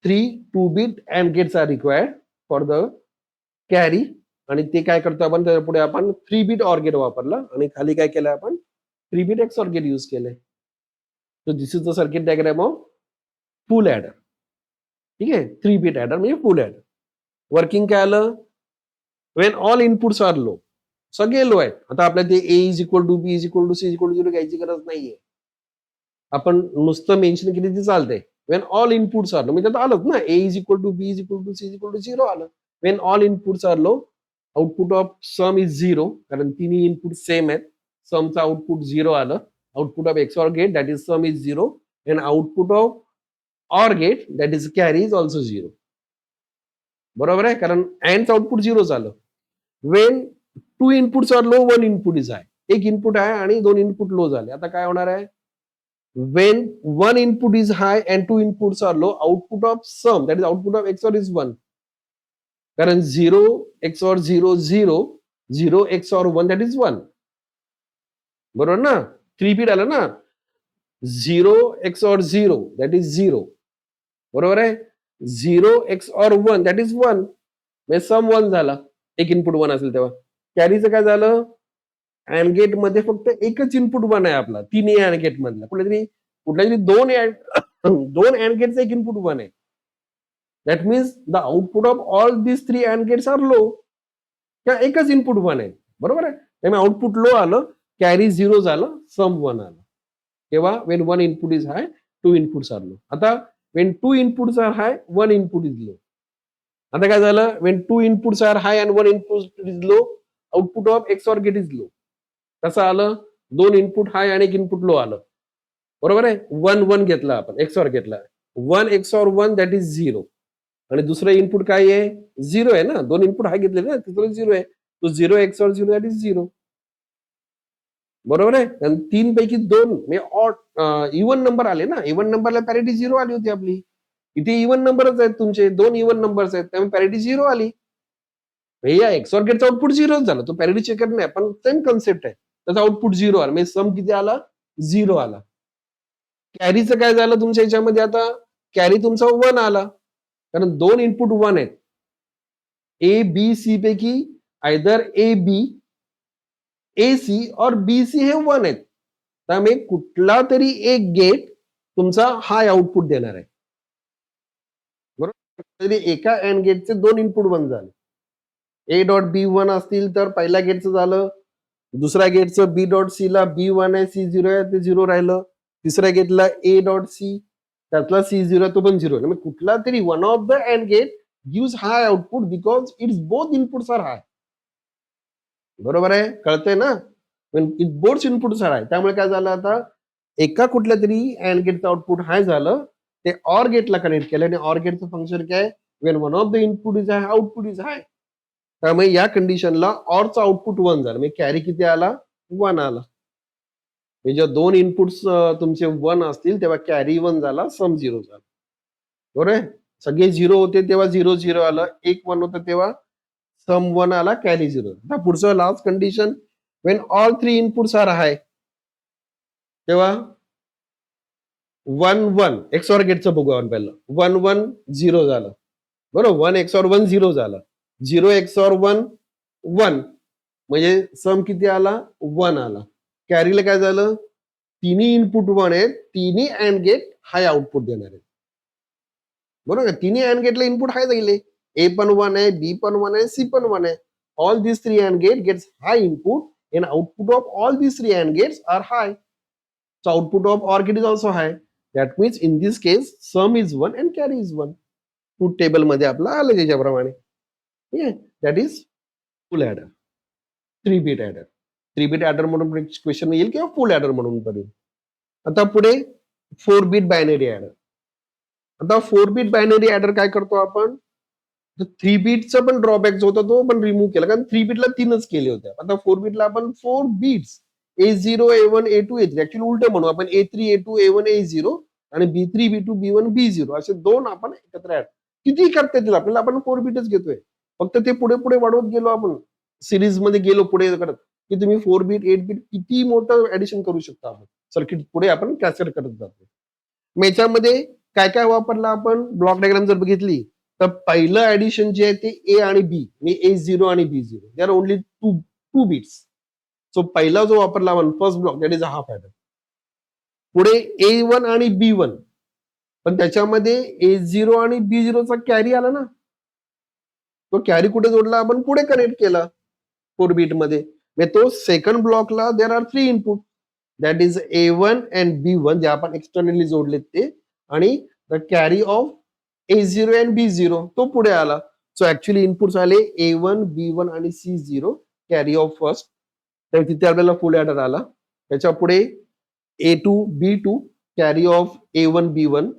S1: 3 2 bit and gates are required for the carry. आणि ते काय करतो आपण, त्या पुढे आपण 3 बीट ऑर गेट वापरलं आणि खाली काय केलं आपण, 3 बीट एक्सऑर गेट यूज केले. So this is the circuit diagram of full adder. ठीक आहे, 3 बीट ऍडर म्हणजे फुल ऍडर. वर्किंग काय आलं, when all inputs are low, सगळे लो आहेत. आता आपल्याला ते A is equal to B is equal to C is equal to 0 घ्यायची गरज नाहीये, आपण नुसतं मेन्शन केली तर चालतंय. When all inputs are low म्हणजे आता आलंच ना, A is equal to B is equal to C is equal to 0 आलं. When all inputs are low, output of sum is 0, कारण तिन्ही इनपुट सेम आहेत. समचं आउटपुट 0 आलं. Output of XOR gate that is sum is 0, and output of OR gate that is carry is also 0. बरोबर आहे, कारण अँडचं आउटपुट 0 झालं. When 2 inputs are low 1 input is high, एक इनपुट आहे आणि 2 इनपुट लो झाले. आता काय होणार आहे, when 1 input is high and 2 inputs are low, output of sum, that is output of XOR is 1. कारण 0 XOR 0 0, 0 XOR 1 that is 1. बरोबर ना, 3 बीट आलं ना. 0 XOR 0 that is 0. बरोबर आहे, 0 XOR 1 that is 1, म्हणजे सम 1 झाला, एक इनपुट 1 असेल तेव्हा. कॅरीचं काय झालं, अँड गेट मध्ये फक्त एकच इनपुट 1 आहे आपला, तिन्ही अँड गेट मधला. कुठल्या तरी 2 अँड गेटचा एक इनपुट 1 आहे. That means the output of all this 3 and gates are low, किंवा एकच इनपुट 1 आहे. बरोबर आहे, त्यामुळे आउटपुट लो आलं, कॅरी 0 झालं, सम 1 आलं. तेव्हा when 1 input is high 2 inputs are low. आता when 2 inputs are high 1 input is low. आता काय झालं, when 2 inputs are high and 1 input is low, output of XOR gate is low. कसं आलं, 2 इनपुट हाय आणि 1 इनपुट लो आलं. बरोबर आहे, 1 1 घेतला आपण, एक्सऑर घेतला. 1 एक्सऑर 1 दॅट इज 0, आणि दुसरं इनपुट काय आहे, 0 आहे ना, 2 इनपुट हाय घेतले ना, तिसरं 0 आहे. तो 0 एक्सऑर 0 दॅट इज 0. बरोबर आहे, आणि 3 पैकी 2 म्हणजे ऑड इव्हन नंबर आले ना. इव्हन नंबरला पॅरिटी 0 आली होती आपली. इथे इव्हन नंबरच आहेत तुमचे, 2 इव्हन नंबर्स आहेत, त्यामुळे पॅरिटी 0 आली. या एक्सऑर गेटचा आउटपुट 0 झाला, तो पॅरिटी चेकर नाही, पण सेम कन्सेप्ट आहे. त्याचा आउटपुट 0 आला, म्हणजे सम किती आला, 0 आला. कॅरीचं काय झालं तुमच्या याच्यामध्ये, आता कॅरी तुमचा 1 आला, कारण 2 इनपुट 1 आहेत. ए बी सी पैकी either A B A C or B C हे 1 आहेत. त्यामुळे कुठला तरी एक गेट तुमचा हाय आउटपुट देणार आहे. बरोबर, तरी एका अँड गेटचे 2 इनपुट 1 झाले. ए डॉट बी 1 असतील तर पहिल्या गेटचं झालं, दुसऱ्या गेटचं बी डॉट सी ला बी 1 आहे, सी 0 आहे, ते 0 राहिलं. तिसऱ्या गेटला ए डॉट सी, त्यातला सी 0 आहे, तो पण 0 आहे. कुठला तरी one of the AND gate gives high output because it's both inputs are high. बरोबर आहे, कळतंय ना, बोथ इनपुट्स आर हाय. त्यामुळे काय झालं, आता एका कुठल्या तरी अँड गेटचं आउटपुट हाय झालं, ते ऑर गेटला कनेक्ट केलं, आणि ऑर गेटचं फंक्शन काय, when one of the input is high output is high. त्यामुळे या कंडिशनला ऑरचा आउटपुट 1 झालं, म्हणजे कॅरी किती आला, 1 आला. जेव्हा दोन इनपुट्स तुमचे 1 असतील तेव्हा कॅरी 1 झाला, सम 0 झाला. बरोबर आहे? सगळे 0 होते तेव्हा 0 0 आलं. 1 1 होतं तेव्हा सम 1 आला, कॅरी 0. आता पुढचं last condition, when all 3 inputs are high, तेव्हा 1 1 एक्सऑर गेटचं बघू आपण पहिलं. 1 1 0 झालं. बरोबर? 1 एक्सऑर 1 0 झालं. 0 एक्सऑर 1 1. म्हणजे सम किती आला? 1 आला. कॅरीला काय झालं? तिन्ही इनपुट 1 आहेत. तिन्ही अँड गेट हाय आउटपुट देणार आहेत. बरोबर आहे? तिन्ही अँड गेटला इनपुट हाय दिले. ए पण 1 आहे, बी पण 1 आहे, सी पण 1 आहे. All these three AND gate gets high input and output of all these three AND gates are high. So output of OR gate is also high. That means in this case sum is 1 and carry is 1. Truth table मध्ये आपलं आलं त्याच्याप्रमाणे. ठीक आहे? That is full adder. 3-bit adder. 3-bit adder म्हणून क्वेश्चन येईल किंवा फुल adder म्हणून पण येईल. आता पुढे 4-bit बायनरी adder. आता 4-bit बायनरी adder काय करतो आपण? 3-बीटचा पण ड्रॉबॅक जो होता तो पण रिमूव्ह केला, कारण 3-बीटला 3च केले होते. आता 4-बीटला आपण 4 beats A0 A1 A2 A3 actually उलट म्हणू आपण, A3 A2 A1 A0 आणि B3 B2 B1 B0 असे दोन आपण एकत्र ऍड किती करता येतील आपल्याला. आपण 4 बीटच घेतोय, फक्त ते पुढे पुढे वाढवत गेलो आपण, सिरीज मध्ये गेलो पुढे करत, की तुम्ही 4 बीट 8 बीट किती मोठं ऍडिशन करू शकता आपण. सर्किट पुढे आपण कॅप्चर करत जातो. मग याच्यामध्ये काय काय वापरलं आपण? ब्लॉक डायग्राम जर बघितली तर पहिलं ऍडिशन जे आहे ते ए आणि बी, A0 आणि B0, they are only two bits. So पहिला जो वापरला आपण first block, that is a half adder. पुढे A1 आणि B1, पण त्याच्यामध्ये A0 आणि B0 चा कॅरी आला ना, तो कॅरी कुठे जोडला आपण? पुढे कनेक्ट केला 4 बीट मध्ये. तो सेकंड ब्लॉकला there are 3 input, that is A1 and B1 जे आपण एक्सटर्नली जोडलेत ते, आणि the carry of A0 and B0 तो पुढे आला. सो ऍक्च्युअली इनपुट्स आले A1 B1 आणि C0, कॅरी ऑफ फर्स्ट. तर तिथे आपल्याला फुल ऍडर आला. त्याच्या पुढे A2 B2, carry of A1 B1,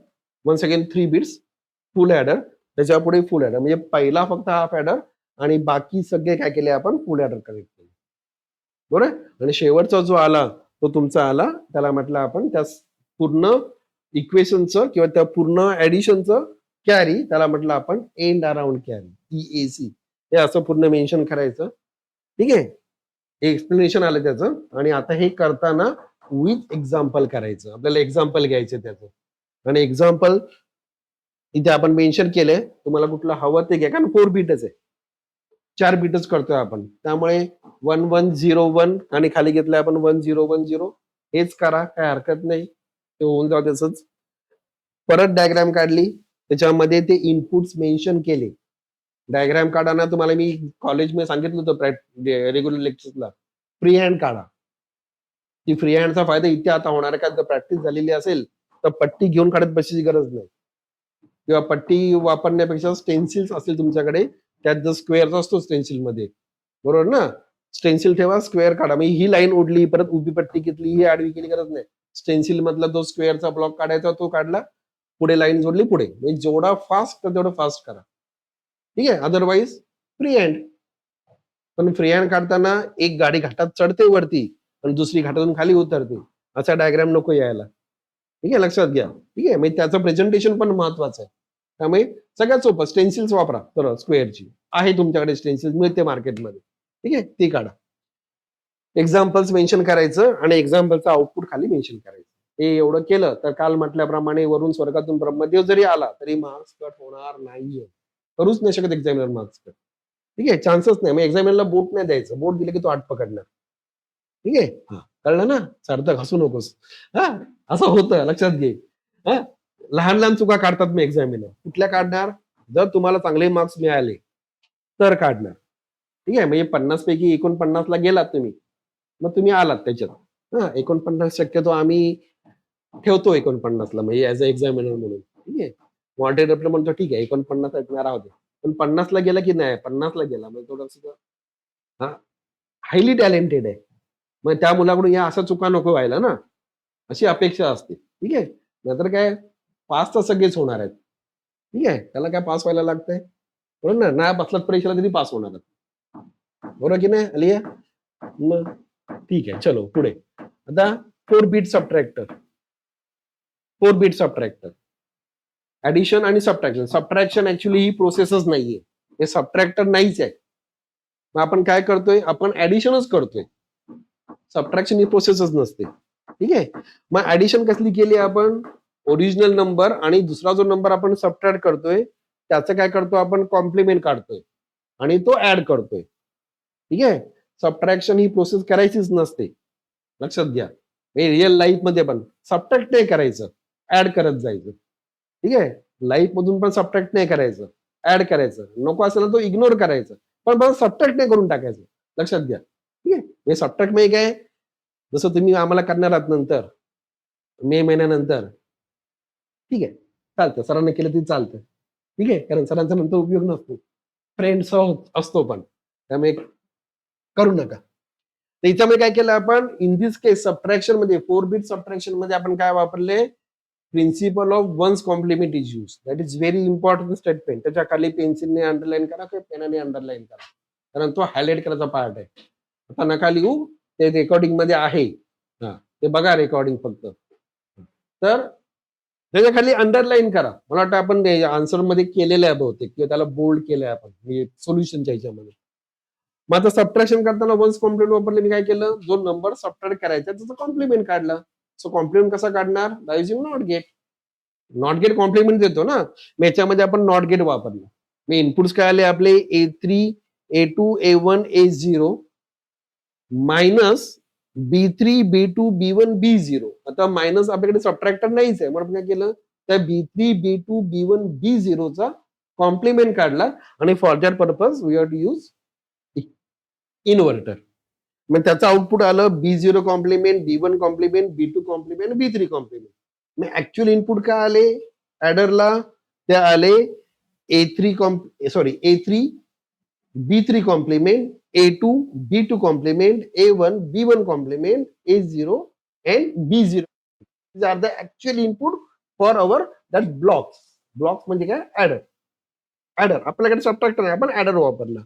S1: once again 3 bits, full adder. त्याच्या पुढे फुल ऍडर, म्हणजे पहिला फक्त हाफ ऍडर आणि बाकी सगळे काय केले आपण? फुल ऍडर कनेक्ट केले. बरोबर. आणि शेवटचा जो आला तो तुमचा आला, त्याला म्हटलं आपण त्या पूर्ण इक्वेशनचं किंवा त्या पूर्ण ऍडिशनचं कॅरी, त्याला म्हटलं आपण एंड अराउंड कॅरी, EAC. हे असं पूर्ण मेन्शन करायचं. ठीक आहे? एक्सप्लेनेशन आलं त्याचं. आणि आता हे करताना विथ एक्झाम्पल करायचं. आपल्याला एक्झाम्पल घ्यायचं त्याचं, आणि एक्झाम्पल इथे आपण मेन्शन केलंय. तुम्हाला कुठलं हवं ते घ्या, कारण 4 बीटच आहे, 4 बीटच करतोय आपण. त्यामुळे 1101 आणि खाली घेतलंय आपण 1010, हेच करा, काय हरकत नाही, ते होऊन जाऊ तसंच. परत डायग्राम काढली, त्याच्यामध्ये ते इनपुट्स मेन्शन केले. डायग्राम काढाना तुम्हाला मी कॉलेजमध्ये सांगितलं होतं रेग्युलर लेक्चर्सला, फ्री हँड काढा. ती फ्री हँडचा फायदा इथे आता होणार आहे का, जर प्रॅक्टिस झालेली असेल तर पट्टी घेऊन काढत बसायची गरज नाही, किंवा पट्टी वापरण्यापेक्षा स्टेन्सिल्स असेल तुमच्याकडे, त्यात जर स्क्वेअर असतो स्टेन्सिल मध्ये, बरोबर ना, स्टेन्सिल ठेवा, स्क्वेअर काढा. म्हणजे ही लाईन ओढली, परत उभी पट्टी घेतली, ही आडवी केली, गरज नाही. स्टेन्सिल मधला तो स्क्वेअरचा ब्लॉक काढायचा, तो काढला, पुढे लाईन जोडली, पुढे. म्हणजे जेवढा फास्ट तेवढं फास्ट करा. ठीक आहे? Otherwise free hand. पण फ्री हँड काढताना एक गाडी घाटात चढते वरती आणि दुसरी घाटातून खाली उतरते, असा डायग्राम नको यायला. ठीक आहे? लक्षात घ्या. ठीक आहे? म्हणजे त्याचं प्रेझेंटेशन पण महत्वाचं आहे. त्यामुळे सगळ्यात सोपं स्टेन्सिल्स वापरा. तर स्क्वेअरची आहे तुमच्याकडे, स्टेन्सिल्स मिळते मार्केटमध्ये. ठीक आहे? ती काढा. एक्झाम्पल्स मेन्शन करायचं आणि एक्झाम्पलचं आउटपुट खाली मेन्शन करायचं. हे एवढं केलं तर काल म्हटल्याप्रमाणे वरून स्वर्गातून ब्रह्मदेव जरी आला तरी मार्क्स कट होणार नाहीये. करूच नाही शकत एक्झामिनर मार्क्स कट. ठीक आहे? चान्सच नाही. मग एक्झामिनरला बोट नाही द्यायचं. बोट दिलं की तो आठ पकडणार. ठीक आहे? हा, कळलं ना? सारखं हसू नकोस. हा, असं होतं, लक्षात घे. हा, लहान लहान चुका काढतात मी एक्झामिनर. कुठल्या काढणार? जर तुम्हाला चांगले मार्क्स मिळाले तर काढणार. ठीक आहे? म्हणजे 50 पैकी 49 ला गेलात तुम्ही, मग तुम्ही आलात त्याच्यात. हा, 49 शक्यतो आम्ही ठेवतो 49 ला, म्हणजे ऍज अ एक्झामिनर म्हणून. ठीक आहे? वॉन्टेड आपलं म्हणतो ठीक आहे 49 ऐकणार आहोत, पण 50 ला गेला की नाही, 50 ला गेला म्हणजे थोडस हा, हायली टॅलेंटेड आहे, मग त्या मुलाकडून या अशा चुका नको व्हायला ना, अशी अपेक्षा असते. ठीक आहे? नाहीतर काय, पास तर सगळेच होणार आहेत. ठीक आहे? त्याला काय पास व्हायला लागतंय, बरोबर ना, नाही बसलात परीक्षेला तरी पास होणार. बरोबर की नाही अलिया? मग ठीक आहे, चलो पुढे. आता 4 bit subtractor. 4 bit subtractor. Addition आणि सबट्रॅक्शन. सबट्रॅक्शन ऍक्च्युली ही प्रोसेसच नाहीये. हे सबट्रॅक्टर नाहीच आहे. मग आपण काय करतोय? आपण ऍडिशनच करतोय. सबट्रॅक्शन ही प्रोसेसच नसते. ठीक आहे. मग ऍडिशन कसली केली आपण? ओरिजिनल नंबर आणि दुसरा जो नंबर आपण सबट्रॅक्ट करतोय त्याचं काय करतो आपण? कॉम्प्लिमेंट काढतोय आणि तो ऍड करतोय. ठीक आहे. सबट्रॅक्शन ही प्रोसेस करायचीच नसते. लक्षात घ्या. रिअल लाईफ मध्ये पण सबट्रॅक्ट नाही करायचं, ऍड करत जायचं. ठीक आहे. लाईफ मधून पण सबट्रॅक्ट नाही करायचं, ऍड करायचं. नको असेल तो इग्नोर करायचं, पण सबट्रॅक्ट नाही करून टाकायचं. लक्षात घ्या. ठीक आहे. हे सबट्रॅक्ट म्हणजे काय? जसं तुम्ही आम्हाला करणार आहात नंतर मे महिन्यानंतर. ठीक आहे. चालतं. सरांना केलं तरी चालतं. ठीक आहे. कारण सरांचा नंतर उपयोग नसतो. फ्रेंड्स असतो पण. त्यामुळे करू नका. तर याच्यामध्ये काय केलं आपण? इन दिस केस सबट्रॅक्शन मध्ये 4 बीट सबट्रॅक्शन मध्ये आपण काय वापरले? Principle of ones complement is use. That is very important statement. त्याच्या खाली पेन्सिलने अंडरलाईन करा किंवा पेनाने अंडरलाईन करा. कारण तो हायलाइट करायचा पार्ट आहे. आता नका लिहू, ते रेकॉर्डिंग मध्ये आहे. हा, ते बघा रेकॉर्डिंग फक्त. तर त्याच्या खाली अंडरलाईन करा. मला वाटतं आपण आन्सर मध्ये केलेलं आहे बहुतेक, किंवा त्याला बोल्ड केलंय आपण सोल्युशनच्या ह्याच्यामध्ये. मग आता सबट्रॅक्शन करताना वन्स कॉम्प्लिमेंट वापरले. मी काय केलं? जो नंबर सबट्रॅक्ट करायचा त्याचा कॉम्प्लिमेंट काढला. सो कॉम्प्लिमेंट कसा काढणार? By using NOT gate. NOT gate complement देतो ना. मग याच्यामध्ये आपण नॉट गेट वापरलं. मी इनपुट्स काय आले आपले? A3, A2, A1, A0 minus B3, B2, B1, B0. आता मायनस आपल्याकडे सबट्रॅक्टर नाहीच आहे. म्हणून काय केलं? त्या B3, B2, B1, B0 चा कॉम्प्लिमेंट काढला आणि for that purpose we have to use inverter. मग त्याचं आउटपुट आलं B0 complement, B1 complement, B2 complement, B3 complement. मग ऍक्च्युअल इनपुट काय आले ऍडरला? ते आले A3 B3 complement, A2 B2 complement, A1 B1 complement, A0 and B0. These are the actual input for our that blocks. Blocks म्हणजे काय? ऍडर. ऍडर आपल्याकडे सबट्रॅक्टर नाही, आपण ऍडर वापरला.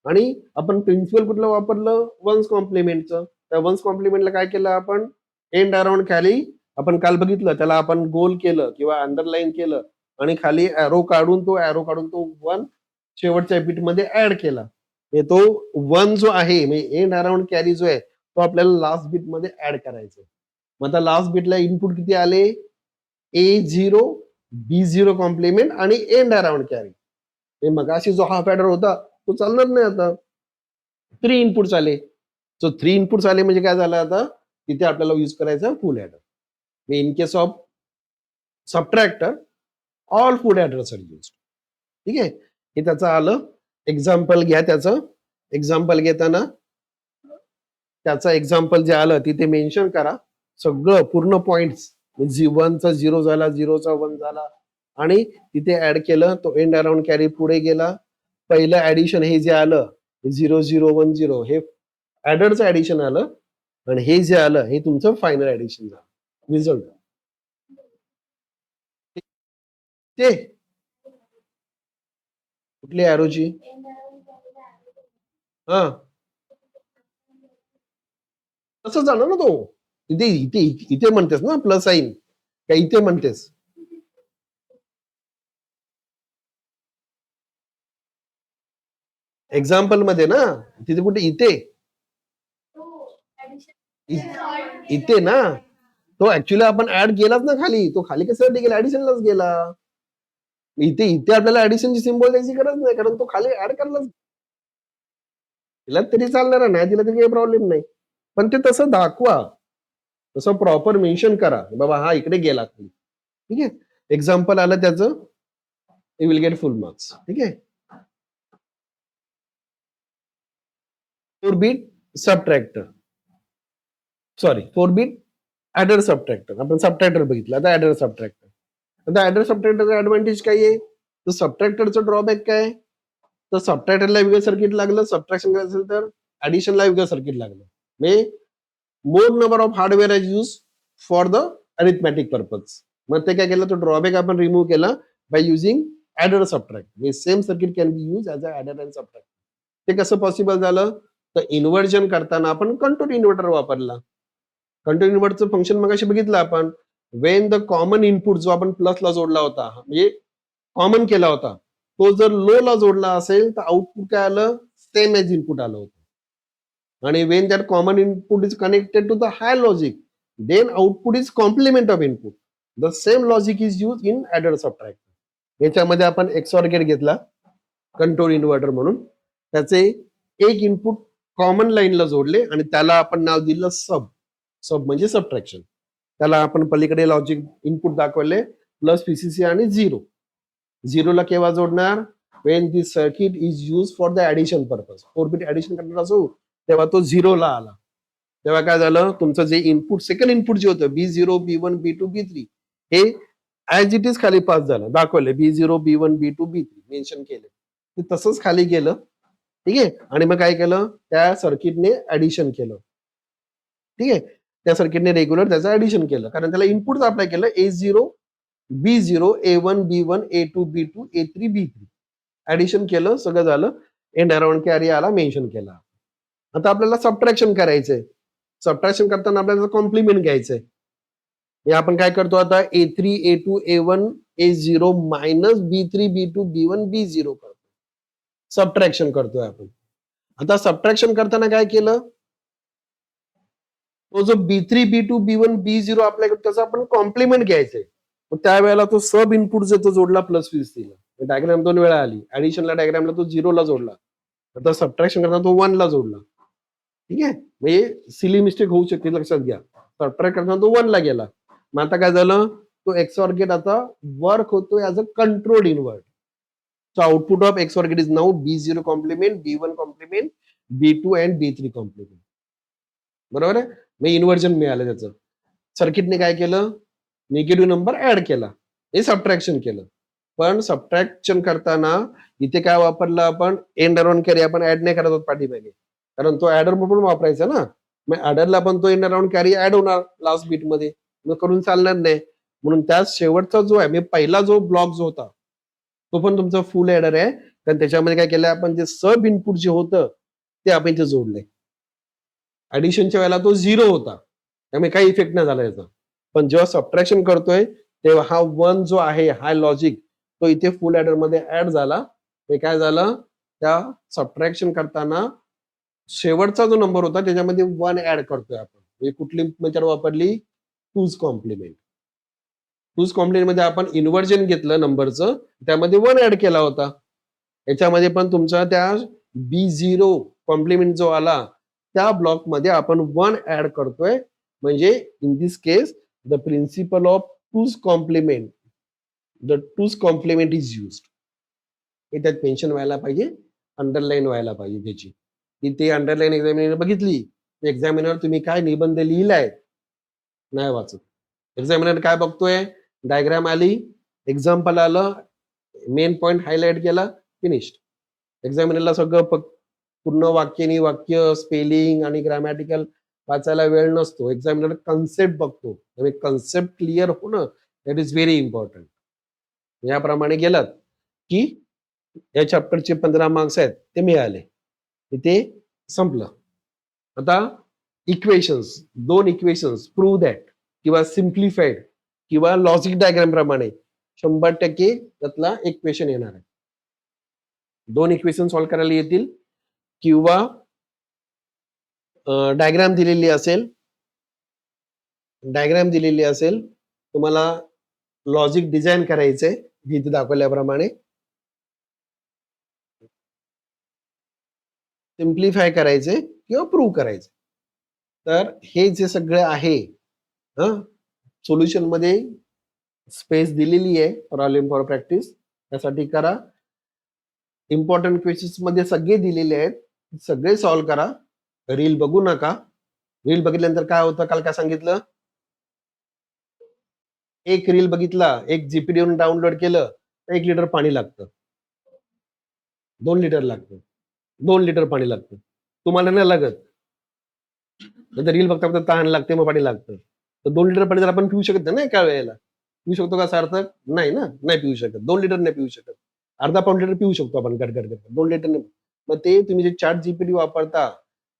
S1: आणि आपण प्रिन्सिपल कुठलं वापरलं? वन्स कॉम्प्लिमेंटचं. त्या वन्स कॉम्प्लिमेंटला काय केलं आपण? एंड अराउंड खाली आपण काल बघितलं, त्याला आपण गोल केलं किंवा अंडरलाईन केलं आणि खाली ऍरो काढून तो वन शेवटच्या बिट मध्ये ऍड केला. तो वन जो आहे म्हणजे एंड अराउंड कॅरी जो आहे तो आपल्याला लास्ट बिट मध्ये ऍड करायचा. मग आता लास्ट बिटला इनपुट किती आले? A0 B0 कॉम्प्लिमेंट आणि एंड अराउंड कॅरी. हे मगाशी जो हाफ ऍडर होता तो चालणार नाही. आता 3 इनपुट्स आले. सो 3 इनपुट्स आले म्हणजे काय झालं? आता तिथे आपल्याला यूज करायचं full adder. In case of subtractor all full adders are use. ठीक आहे. हे त्याचं आलं. एक्झाम्पल घ्या. त्याचं एक्झाम्पल घेताना त्याचं एक्झाम्पल जे आलं तिथे मेन्शन करा सगळं पूर्ण पॉइंट्स. 1चा 0 झाला, 0चा 1 झाला आणि तिथे ऍड केलं. तो एंड अराउंड कॅरी पुढे गेला. पहिलं ऍडिशन हे जे आलं 0 0 1 0 हे ऍडरचं ऍडिशन आलं आणि हे जे आलं हे तुमचं फायनल ऍडिशन झालं. रिझल्ट ते कुठली ऍरोची? हा, तसं झालं ना. तो इथे इथे इथे म्हणतेस ना प्लस साईन का इथे म्हणतेस? एक्झाम्पल मध्ये ना. तिथे कुठे? इथे इथे ना. तो ऍक्च्युअली आपण ऍड केलाच ना खाली. तो खाली कशासाठी गेला? ऍडिशनलाच गेला. इथे इथे आपल्याला ऍडिशनची सिम्बॉल द्यायची गरज नाही, कारण तो खाली ऍड करायलाच दिला तरी चालणार, नाही दिला तरी काही प्रॉब्लेम नाही. पण ते तसं दाखवा, तसं प्रॉपर मेन्शन करा बाबा हा इकडे गेला. ठीक आहे. एक्झाम्पल आलं त्याचं, you will get full marks. ठीक आहे. 4 bit subtractor, sorry 4 bit adder subtractor. आपण सबट्रॅक्टर बघितलं, आता ऍडर सबट्रॅक्टर. आता ऍडर सबट्रॅक्टरचा ऍडव्हान्टेज काय आहे? तर सबट्रॅक्टरचं ड्रॉबॅक काय? तर सबट्रॅक्टरला वेगळं सर्किट लागलं, सबट्रॅक्शन करायचं असेल तर ऍडिशनला वेगळं सर्किट लागलं. म्हणजे मोर number of hardware is use for the arithmetic purpose. मग ते काय केलं? तो ड्रॉबॅक आपण रिमूव्ह केला by using adder subtract. Same circuit can be use as a adder and subtract. ते कसं पॉसिबल झालं? तर इन्व्हर्जन करताना आपण कंट्रोल इन्व्हर्टर वापरला. कंट्रोल इनव्हर्टरचं फंक्शन मगाशी बघितलं आपण. वेन द कॉमन इनपुट जो आपण प्लसला जोडला होता म्हणजे कॉमन केला होता, तो जर लो ला जोडला असेल तर आउटपुट काय आलं, सेम एज इनपुट आलं होतं. आणि when that common input is connected to the high logic, then output is complement of input. The same logic is use in adder subtract. याच्यामध्ये आपण एक्सऑर गेट घेतला कंट्रोल इन्व्हर्टर म्हणून, त्याचे एक इनपुट कॉमन लाईनला जोडले आणि त्याला आपण नाव दिलं सब. सब म्हणजे सबट्रॅक्शन. त्याला आपण पलीकडे लॉजिक इनपुट दाखवले प्लस पीसीसी आणि झिरो. झिरोला केव्हा जोडणार, Wien this circuit is use for the addition purpose. 4 bit addition करणार असो तेव्हा तो झिरोला आला. तेव्हा काय झालं, तुमचं जे इनपुट सेकंड इनपुट जे होतं B0 B1 B2 B3 हे ऍज इट इज खाली पास झालं, दाखवले B0 B1 B2 B3 mention केले, ते तसंच खाली गेलं. ठीक आहे. आणि मग काय केलं, त्या सर्किटने ऍडिशन केलं. ठीक आहे. त्या सर्किटने रेग्युलर त्याचं ऍडिशन केलं, कारण त्याला इनपुट अप्लाय केलं A0 B0 A1 B1 A2 B2 A3 B3 addition केलं, सगळं झालं. एंड अराउंड कॅरी आला, मेन्शन केला. आता आपल्याला सबट्रॅक्शन करायचंय. सबट्रॅक्शन करताना आपल्याला कॉम्प्लिमेंट घ्यायचंय. हे आपण काय करतो आता, A3 A2 A1 A0 minus B3 B2 B1 B0 करतो. सबट्रॅक्शन करतोय आपण. आता सबट्रॅक्शन करताना काय केलं, तो जो B3 B2 B1 B0 आपल्याकडे त्याचा आपण कॉम्प्लिमेंट घ्यायचंय. त्यावेळेला तो सब इनपुट जो तो जोडला प्लस पीसीला. डायग्राम 2 वेळा आली. ऍडिशनला डायग्रामला तो झिरोला जोडला. आता सबट्रॅक्शन करताना तो 1 ला जोडला. ठीक आहे. म्हणजे सिली मिस्टेक होऊ शकते, लक्षात घ्या. सबट्रॅक्ट करताना तो 1 ला गेला. मग आता काय झालं, तो एक्सऑर गेट आता वर्क होतो as a controlled invert. So output of XOR gate is now B0 complement, B1 complement, B2 and B3 complement. बरोबर आहे. मग इन्व्हर्जन मिळालं त्याचं. सर्किटने काय केलं, निगेटिव्ह नंबर ऍड केला, हे सबट्रॅक्शन केलं. पण सबट्रॅक्शन करताना इथे काय वापरलं आपण, एंड अराउंड कॅरी आपण ऍड नाही करत आहोत पाठीमागे, कारण तो ऍडर म्हणून वापरायचा ना. मग ऍडरला पण तो एंड अराउंड कॅरी ऍड होणार लास्ट बीट मध्ये, मग करून चालणार नाही. म्हणून त्या शेवटचा जो आहे, म्हणजे पहिला जो ब्लॉक जो होता तो पण तुमचा फुल ऍडर आहे, कारण त्याच्यामध्ये काय केलंय आपण, जे सब इनपुट जे होतं ते आपण इथे जोडलंय. ऍडिशनच्या वेळेला तो झिरो होता, त्यामुळे काही इफेक्ट नाही झाला याचा. पण जेव्हा सबट्रॅक्शन करतोय तेव्हा हा 1 जो आहे, हा लॉजिक, तो इथे फुल ऍडर मध्ये ऍड झाला. ते काय झालं, त्या सबट्रॅक्शन करताना शेवटचा जो नंबर होता त्याच्यामध्ये 1 ऍड करतोय आपण. म्हणजे कुठली मेथड वापरली, टूज कॉम्प्लिमेंट. टूज कॉम्प्लिमेंट मध्ये आपण इन्व्हर्जन घेतलं नंबरचं, त्यामध्ये 1 ऍड केला होता. याच्यामध्ये पण तुमचा त्या B0 कॉम्प्लिमेंट जो आला त्या ब्लॉक मध्ये आपण 1 ऍड करतोय. म्हणजे in this case the principle of two's complement, the two's complement is used. हे त्यात मेन्शन व्हायला पाहिजे, अंडरलाईन व्हायला पाहिजे त्याची. ती अंडरलाईन एक्झामिनर बघितली, एक्झामिनर तुम्ही काय निबंध लिहिलाय नाही वाचत. एक्झामिनर काय बघतोय, डायग्राम आली, एक्झाम्पल आलं, मेन पॉइंट हायलाइट केला, फिनिश्ड. एक्झामिनरला सगळं पूर्ण वाक्य वाक्य स्पेलिंग आणि ग्रामॅटिकल वाचायला वेळ नसतो. एक्झामिनर कन्सेप्ट बघतो. त्यामुळे कन्सेप्ट क्लिअर होणं दॅट इज व्हेरी इम्पॉर्टंट. याप्रमाणे गेलात की या चॅप्टरचे 15 मार्क्स आहेत ते मिळाले, इथे संपलं. आता इक्वेशन्स, 2 इक्वेशन्स प्रूव्ह दॅट किंवा सिम्प्लिफाईड किंवा लॉजिक डायग्राम प्रमाणे 100% त्यातला एक क्वेश्चन येणार आहे. 2 इक्वेशन सॉल्व्ह करायला येतील किंवा डायग्राम दिलेली असेल, तुम्हाला लॉजिक डिझाईन करायचंय इथे दाखवल्याप्रमाणे, सिम्प्लिफाय करायचे किंवा प्रूव्ह करायचे. तर हे जे सगळं आहे, सोल्युशन मध्ये स्पेस दिलेली आहे फॉर प्रॅक्टिस, त्यासाठी करा. इम्पॉर्टंट क्वेश्चन्स मध्ये सगळे दिलेले आहेत, सगळे सॉल्व्ह करा. रील बघू नका. रील बघितल्यानंतर काय होतं, काल काय सांगितलं, एक रील बघितला, एक जीपीडीवरून डाउनलोड केलं तर 1 लिटर पाणी लागतं, 2 लिटर लागतं, 2 लिटर पाणी लागतं. तुम्हाला नाही लागत. नंतर रील बघता बघता तहान लागते, मग पाणी लागतं. तर 2 लिटर पाणी जर आपण पिऊ शकत नाही एका वेळेला, पिऊ शकतो का सार्थक? नाही ना, नाही पिऊ शकत. 2 लिटर नाही पिऊ शकत. अर्धा पाऊण लिटर पिऊ शकतो आपण गट गट गट, 2 लिटर नाही. मग ते तुम्ही जे चॅट जीपीटी वापरता,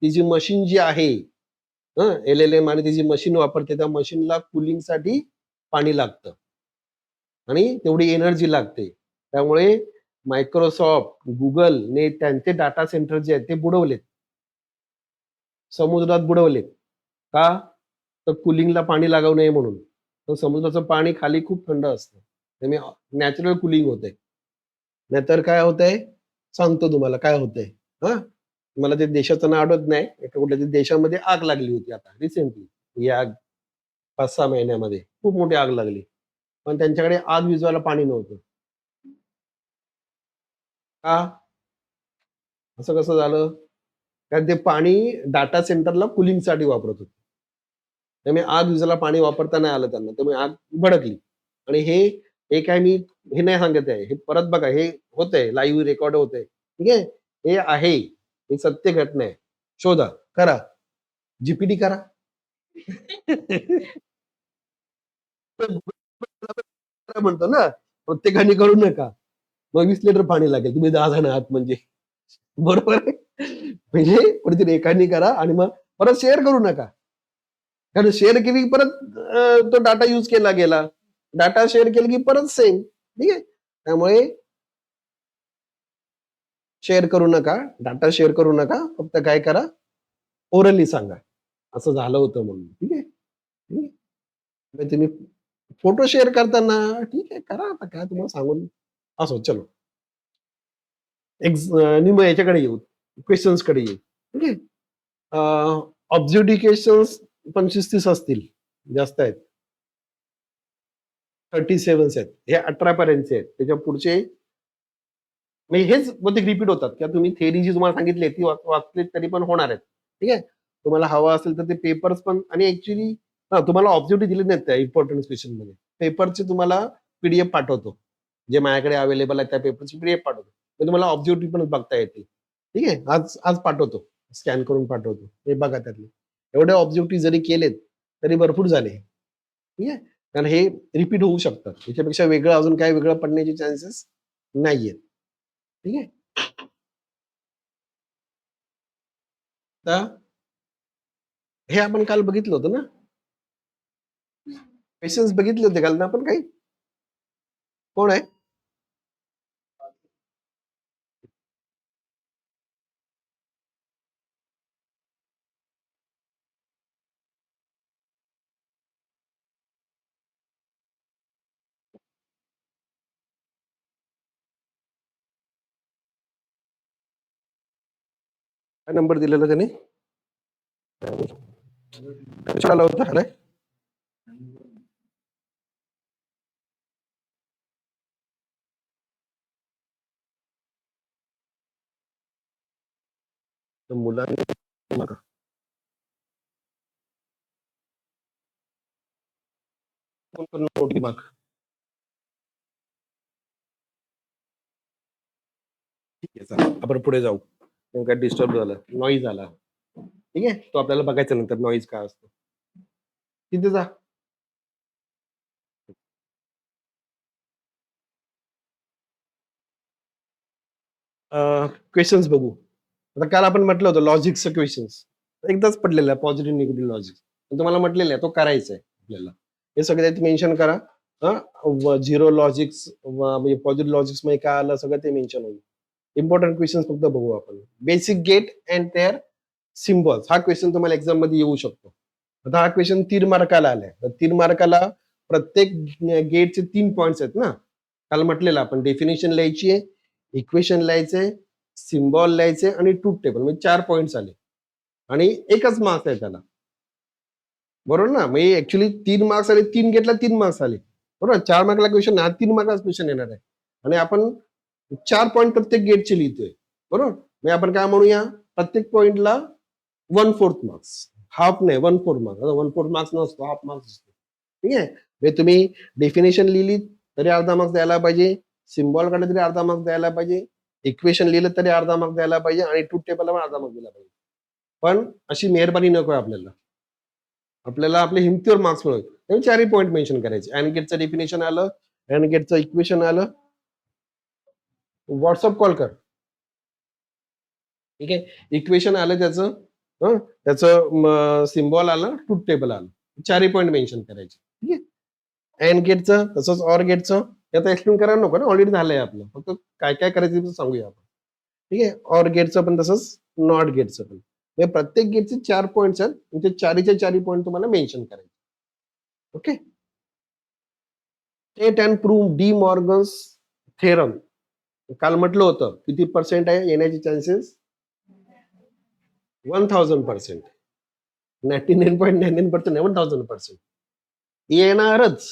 S1: ती जी मशीन जी आहे LLM आणि त्याची मशीन वापरते, त्या मशीनला कूलिंगसाठी पाणी लागतं आणि तेवढी एनर्जी लागते. त्यामुळे मायक्रोसॉफ्ट, Googleने त्यांचे डाटा सेंटर जे आहेत ते बुडवलेत. समुद्रात बुडवलेत. का? तर कूलिंगला पाणी लागू नये म्हणून. तर समुद्राचं पाणी खाली खूप थंड असतं. त्यामुळे नॅचरल कूलिंग होतंय. नाहीतर काय होतंय? सांगतो तुम्हाला काय होतंय. हां. मला ते देशाचं नाव आठवत नाही. एका कुठल्यातरी देशामध्ये आग लागली होती आता रिसेंटली. ही आग 5-6 महिन्यामध्ये खूप मोठी आग लागली. पण त्यांच्याकडे आग विझवायला पाणी नव्हतं. का? असं कसं झालं? कारण ते पाणी डाटा सेंटरला कूलिंगसाठी वापरत होते. त्यामुळे आग विझायला पाणी वापरता नाही आलं त्यांना. त्यामुळे आग भडकली. आणि हे काय मी हे नाही सांगत आहे. हे परत बघा हे होतंय लाईव्ह रेकॉर्ड होतंय. ठीक आहे. हे आहे. ही सत्य घटना आहे. शोधा, करा. जी करा. म्हणतो ना, प्रत्येकाने करू नका. मग 20 लिटर पाणी लागेल. तुम्ही 10 जण आहात म्हणजे. बरोबर आहे. म्हणजे कोणीतरी एकाने करा आणि मग परत शेअर करू नका. कारण शेअर केली की परत तो डाटा यूज केला गेला. डाटा शेअर केला की परत सेम. ठीक आहे. त्यामुळे शेअर करू नका. डाटा शेअर करू नका. फक्त काय करा, ओरली सांगा. असं झालं होतं म्हणून. ठीक आहे. ठीक आहे. मग तुम्ही फोटो शेअर करताना ठीक आहे, करा आता काय तुम्हाला सांगून असो चलो. आणि मग याच्याकडे येऊ, क्वेशन्सकडे येऊ. ठीक आहे. ऑब्झर्व्हिकेशन्स 25-30 असतील, जास्त आहेत. 37 आहेत. हे 18 पर्यंतचे आहेत. त्याच्या पुढचे म्हणजे हेच बहुतेक रिपीट होतात किंवा तुम्ही थेअरी जी तुम्हाला सांगितली ती वाचली तरी पण होणार आहेत. ठीक आहे. तुम्हाला हवं असेल तर ते पेपर्स पण आणि ऍक्च्युअली तुम्हाला ऑब्जेक्टिव्ह दिले नाहीत त्या इम्पॉर्टन्स क्वेश्चनमध्ये. पेपरचे तुम्हाला पीडीएफ पाठवतो. जे माझ्याकडे अवेलेबल आहे त्या पेपरची पीडीएफ पाठवतो. तर तुम्हाला ऑब्जेक्टिव्ह पण बघता येतील. ठीक आहे. आज आज पाठवतो. स्कॅन करून पाठवतो. हे बघा त्यातले. एवढे ऑब्जेक्टिव्ह जरी केलेत तरी भरपूर झाले. ठीक आहे. कारण हे रिपीट होऊ शकतात. याच्यापेक्षा वेगळं अजून काही वेगळं पडण्याचे चान्सेस नाहीयेत. ठीक आहे. तर हे आपण काल बघितलं होतं ना? क्वेशन्स बघितले होते काल ना आपण काही? कोण आहे? काय नंबर दिलेला त्याने? कशाला आला होता? अरे, तर मुलांनी नका. फोन करून नोट माग. ठीक आहे, चला आपण पुढे जाऊ. नेमका डिस्टर्ब झालं, नॉईज आला. ठीक आहे, तो आपल्याला बघायचा नंतर नॉईज काय असतो. तिथे जा. क्वेश्चन्स बघू. आता काल आपण म्हटलं होतं लॉजिकचं क्वेश्चन्स. एकदाच पडलेलं आहे पॉझिटिव्ह निगेटिव्ह लॉजिक. तुम्हाला म्हटलेलं आहे तो करायचा आहे आपल्याला. हे सगळे मेन्शन करा. झिरो लॉजिक्स म्हणजे पॉझिटिव्ह लॉजिक्स मध्ये काय आलं सगळं ते मेन्शन होईल. इम्पॉर्टंट क्वेश्चन्स फक्त बघू आपण. Basic gate and their symbols हा क्वेश्चन तुम्हाला एक्झाम मध्ये येऊ शकतो. आता हा क्वेश्चन 3 मार्काला आलाय. तर 3 मार्काला प्रत्येक गेटचे 3 पॉइंट्स आहेत ना. काल म्हटलेलं आपण डेफिनेशन लिहायची आहे, इक्वेशन लिहायचंय, सिम्बॉल लिहायचे आणि ट्रूथ टेबल म्हणजे 4 पॉइंट्स आले. आणि एकच मार्क्स आहे त्याला. बरोबर ना? म्हणजे ऍक्च्युअली 3 मार्क्स आले, 3 गेटला 3 मार्क्स आले. बरोबर? 4 मार्काला क्वेश्चन हा 3 मार्काचा क्वेश्चन येणार आहे. आणि आपण 4 पॉइंट प्रत्येक गेटचे लिहितोय. बरोबर? म्हणजे आपण काय म्हणूया प्रत्येक पॉइंटला 1/4 मार्क्स. हाफ नाही 1/4 मार्क्स. 1/4 मार्क्स नसतो, हाफ मार्क्स असतो. ठीक आहे? म्हणजे तुम्ही डेफिनेशन लिहिली तरी अर्धा मार्क्स द्यायला पाहिजे. सिम्बॉल काढले तरी अर्धा मार्क्स द्यायला पाहिजे. इक्वेशन लिहिलं तरी अर्धा मार्क्स द्यायला पाहिजे आणि ट्रूथ टेबलला पण अर्धा मार्क्स दिला पाहिजे. पण अशी मेहरबानी नको आपल्याला. आपल्याला आपल्या हिमतीवर मार्क्स मिळवले. चारही पॉईंट मेन्शन करायचे. अँड गेटचं डेफिनेशन आलं, अँड गेटचं इक्वेशन आलं. व्हॉट्सअप कॉल कर. ठीक आहे. इक्वेशन आलं त्याचं त्याचं सिम्बॉल आलं, ट्रूथ टेबल आलं. चारही पॉइंट मेन्शन करायचे. ठीक आहे. अँड गेटचं तसंच ऑर गेटचं हे आता एक्सप्लेन करायला नको ना, ऑलरेडी झालंय आपलं. फक्त काय करायचं ते सांगूया आपण. ठीक आहे. ऑर गेटचं पण तसंच, नॉट गेटचं पण. म्हणजे प्रत्येक गेटचे 4 पॉइंट्स आहेत. ते चारीचे चारही पॉइंट तुम्हाला मेन्शन करायचे. Okay. State and prove D Morgan's theorem. काल म्हटलं होतं किती पर्सेंट आहे येण्याचे चान्सेस? 1000%. 99.99% नाही, 1000%. येणारच,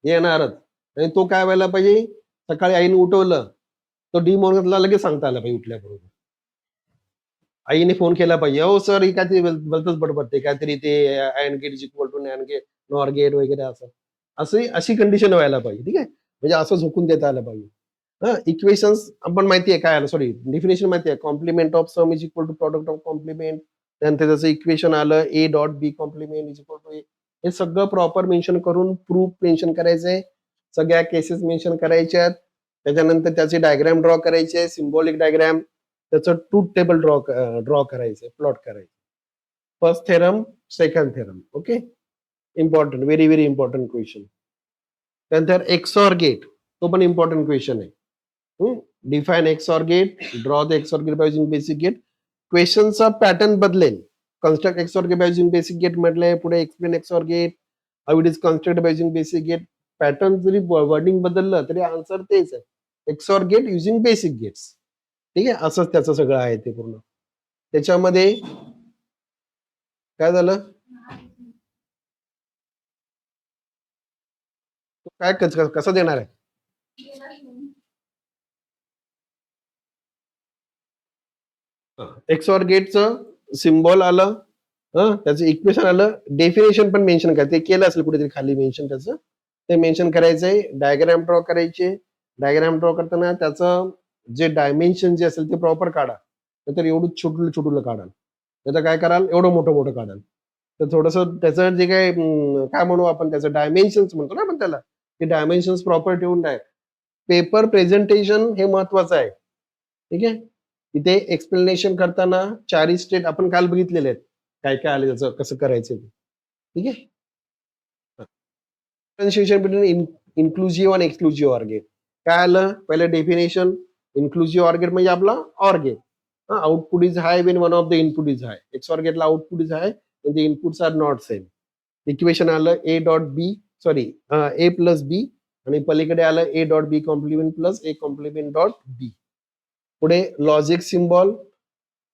S1: येणारच. आणि तो काय व्हायला पाहिजे? सकाळी आईने उठवलं, तो डी मॉर्गनला लगेच सांगता आलं पाहिजे उठल्याबरोबर. आईने फोन केला पाहिजे, "अहो सर, ही काहीतरी भलतंच बडबडते. काहीतरी ते AND gate is equal to NAND gate, NOR gate वगैरे असं." अशी कंडिशन व्हायला पाहिजे. ठीक आहे. म्हणजे असं झोकून देता आलं पाहिजे. इक्वेशन्स आपण माहिती आहे काय आलं, सॉरी डेफिनेशन माहिती आहे. Complement of sum is equal to product of complement. त्यानंतर त्याचं इक्वेशन आलं A dot B complement is equal to A. हे सगळं प्रॉपर मेन्शन करून प्रूफ मेन्शन करायचंय. सगळ्या केसेस मेन्शन करायच्यात. त्याच्यानंतर त्याचे डायग्राम ड्रॉ करायचे, सिम्बॉलिक डायग्राम. त्याचं ट्रूथ टेबल ड्रॉ करायचं, प्लॉट करायचं. First theorem, second theorem. Okay. Important, very very important question. त्यानंतर एक्सॉर गेट, तो पण इम्पॉर्टंट क्वेश्चन आहे. Define XOR gate, draw the XOR gate by using basic gate. क्वेश्चनचा पॅटर्न बदलेल. Construct XOR gate by using basic gate म्हटलंय, पुढे explain XOR gate, how it is construct by using basic gate. Pattern जरी वर्डिंग बदललं तरी आन्सर तेच आहे. XOR gate using basic gates. ठीक आहे. असंच त्याचं सगळं आहे ते पूर्ण. त्याच्यामध्ये काय झालं? तो काय कसं देणार आहे? एक्सऑर गेटचं सिम्बॉल आलं, त्याचं इक्वेशन आलं, डेफिनेशन पण मेन्शन करा. ते केलं असेल कुठेतरी खाली मेन्शन त्याचं. ते मेन्शन करायचंय. डायग्राम ड्रॉ करायचे. डायग्राम ड्रॉ करताना त्याचं जे डायमेन्शन जे असेल ते प्रॉपर काढा. नाहीतर एवढं छोटूला काढाल. नाहीतर काय कराल, एवढं मोठं काढाल. तर थोडंसं त्याचं जे काय काय म्हणू आपण, त्याचं डायमेन्शन्स म्हणतो ना आपण त्याला, ते डायमेन्शन्स प्रॉपर ठेवून आहे. पेपर प्रेझेंटेशन हे महत्वाचं आहे. ठीक आहे. इथे एक्सप्लेनेशन करताना चारही स्टेट आपण काल बघितलेले आहेत. काय काय आले त्याचं कसं करायचं ते. ठीक आहे. डिफरन्शिएशन बिटवीन इन्क्लुझिव्ह आणि एक्सक्लुझिव्ह ऑर गेट. काय आलं पहिलं डेफिनेशन. इन्क्लुझिव्ह ऑर गेट म्हणजे आपला OR gate. Output is high when one of the input is high. XOR गेटला output is high when the inputs are not same. Equation आलं A dot B, sorry A plus B, आणि पलीकडे आलं A dot B complement plus A complement dot B. पुढे लॉजिक सिम्बॉल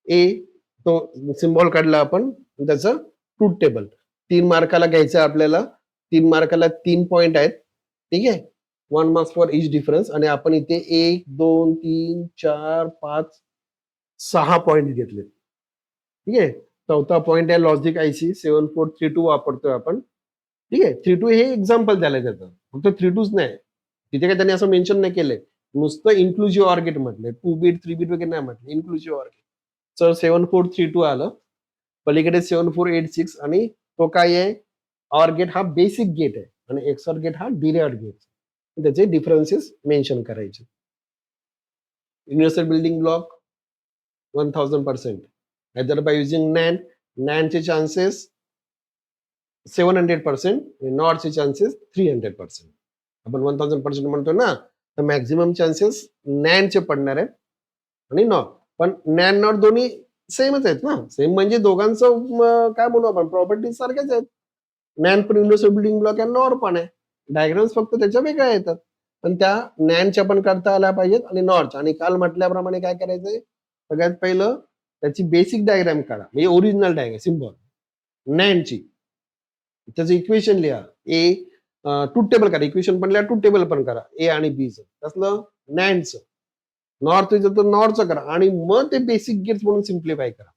S1: ए, तो सिम्बॉल काढला आपण, त्याचं ट्रूथ टेबल. 3 मार्काला घ्यायचं आपल्याला. 3 मार्काला 3 पॉइंट आहेत. ठीक आहे. 1 मार्क्स फॉर इच डिफरन्स. आणि आपण इथे 1, 2, 3, 4, 5, 6 पॉइंट घेतले. ठीक आहे. चौथा पॉइंट आहे लॉजिक आयसी 7432 वापरतोय आपण. ठीक आहे. 32 हे एक्झाम्पल झालंय त्याचं. फक्त 32च नाही. तिथे काही त्यांनी असं मेन्शन नाही केलंय. नुसतं इन्क्लुझिव्ह ऑर गेट म्हटलंय. 2 बीट 3 बीट वगैरे नाही म्हटलं. Inclusive OR gate. तर 7432 आलं. पलीकडे 7486. आणि तो काय आहे? ऑर गेट हा बेसिक गेट आहे आणि एक्सऑर गेट हा डिराइव्हड गेट. त्याचे डिफरन्सेस मेन्शन करायचे. Universal building block 1000%. नाहीतर बाय युजिंग नॅन. नॅनचे चान्सेस 700%, नॉटचे चान्सेस 300%. आपण 1000% म्हणतो ना, तर मॅक्झिमम चान्सेस नॅनचे पडणार आहेत आणि नॉट. पण नॅन नॉट दोन्ही सेमच आहेत ना. सेम म्हणजे दोघांचं काय म्हणू आपण, प्रॉपर्टीज सारख्याच आहेत. नॅन पण युनिव्हर्सल बिल्डिंग ब्लॉक आहे, नॉर पण आहे. डायग्राम्स फक्त त्याच्या वेगळ्या येतात. पण त्या नॅनच्या पण करता आल्या पाहिजेत आणि नॉटच्या. आणि काल म्हटल्याप्रमाणे काय करायचंय, सगळ्यात पहिलं त्याची बेसिक डायग्राम काढा, म्हणजे ओरिजिनल डायग्राम सिम्बॉल नॅनची. त्याचं इक्वेशन लिहा. ए ट्रूथ टेबल करा. इक्वेशन पण लिहा, ट्रूथ टेबल पण करा. ए आणि बीचं कसलं, नॅनचं. नॉर्थ तर नॉर्थचं करा आणि मग ते बेसिक गेट्स म्हणून सिम्प्लिफाय करा.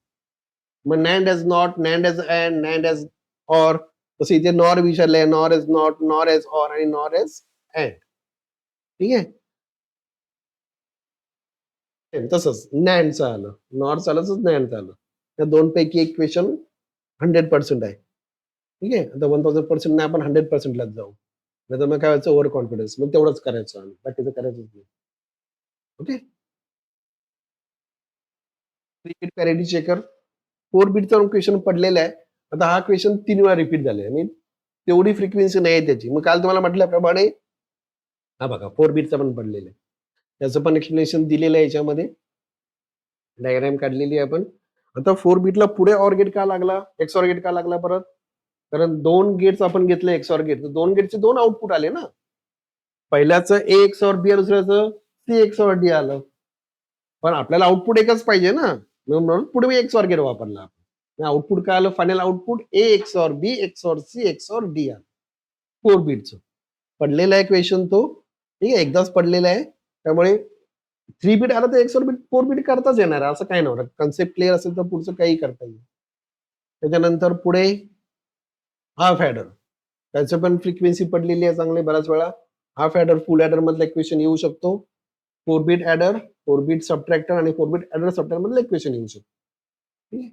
S1: मग NAND as NOT, NAND as AND, NAND as OR. तसं इथे नॉर विचारलंय, NOR as NOT, NOR as OR आणि नॉर एज अँड. ठीक आहे. तसंच नॅनचं आलं, नॉरचं आलं तसंच नॅनचं आलं. त्या दोनपैकी एक क्वेश्चन 100% आहे. ठीक आहे. आता 1000% नाही, आपण 100%लाच जाऊ. नाहीतर मग काय व्हायचं, ओव्हर कॉन्फिडन्स. मग तेवढंच करायचं आम्ही, बाकीचं करायचंच नाही. ओके. Cricket parity checker. 4 बीटचा क्वेश्चन पडलेला आहे. आता हा क्वेश्चन 3 वेळा रिपीट झालेला आहे. तेवढी फ्रिक्वेन्सी नाही त्याची. मग काल तुम्हाला म्हटल्याप्रमाणे हा बघा 4 बीटचा पण पडलेला आहे. त्याचं पण एक्सप्लेनेशन दिलेलं आहे याच्यामध्ये. डायग्राम काढलेली आहे आपण. आता 4 बीटला पुढे ऑर गेट का लागला? एक्सऑर गेट का लागला परत? कारण 2 गेट्स आपण घेतले एक्सऑर गेट. तर 2 गेटचे 2 आउटपुट आले ना. पहिल्याचं ए एक्सऑर बी आणि दुसऱ्याचं सी एक्सऑर डी आलं. पण आपल्याला आउटपुट एकच पाहिजे ना. म्हणून पुढे मी एक्सऑर गेट वापरला. आउटपुट काय आलं? फायनल आउटपुट ए XOR B XOR C XOR D आलं. 4 बीटचं. पडलेला आहे क्वेश्चन तो. ठीक आहे, एकदाच पडलेला आहे. त्यामुळे 3 बीट आलं तर एक्सऑर बीट 4 बीट करताच येणार आहे. असं काही नव्हतं. कन्सेप्ट क्लिअर असेल तर पुढचं काही करता येईल. त्याच्यानंतर पुढे हाफ ॲडर. त्याचं पण फ्रिक्वेन्सी पडलेली आहे चांगली बऱ्याच वेळा. हाफ ॲडर, फुल ॲडर मधला इक्वेशन येऊ शकतो. 4 बीट ॲडर, 4 बीट सबट्रॅक्टर आणि 4 बीट ॲडर सबट्रॅक्टर मधलं इक्वेशन येऊ शकतो. ठीक आहे.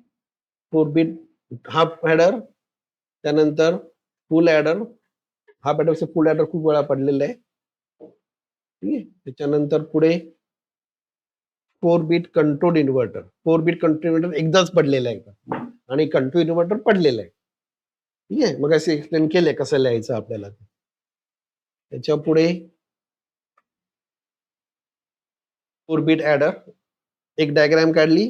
S1: 4 बीट हाफ ॲडर, त्यानंतर फुल ॲडर. हाफ ॲडरचं फुल ॲडर खूप वेळा पडलेलं आहे. ठीक आहे. त्याच्यानंतर पुढे 4 bit control inverter. 4 bit control inverter एकदाच पडलेलं आहे आणि कंट्रोल इन्व्हर्टर पडलेलं आहे. ठीक आहे. मग असे एक्सप्लेन केले कसं लिहायचं आपल्याला. त्याच्या पुढे 4 बीट ॲडर. एक डायग्राम काढली,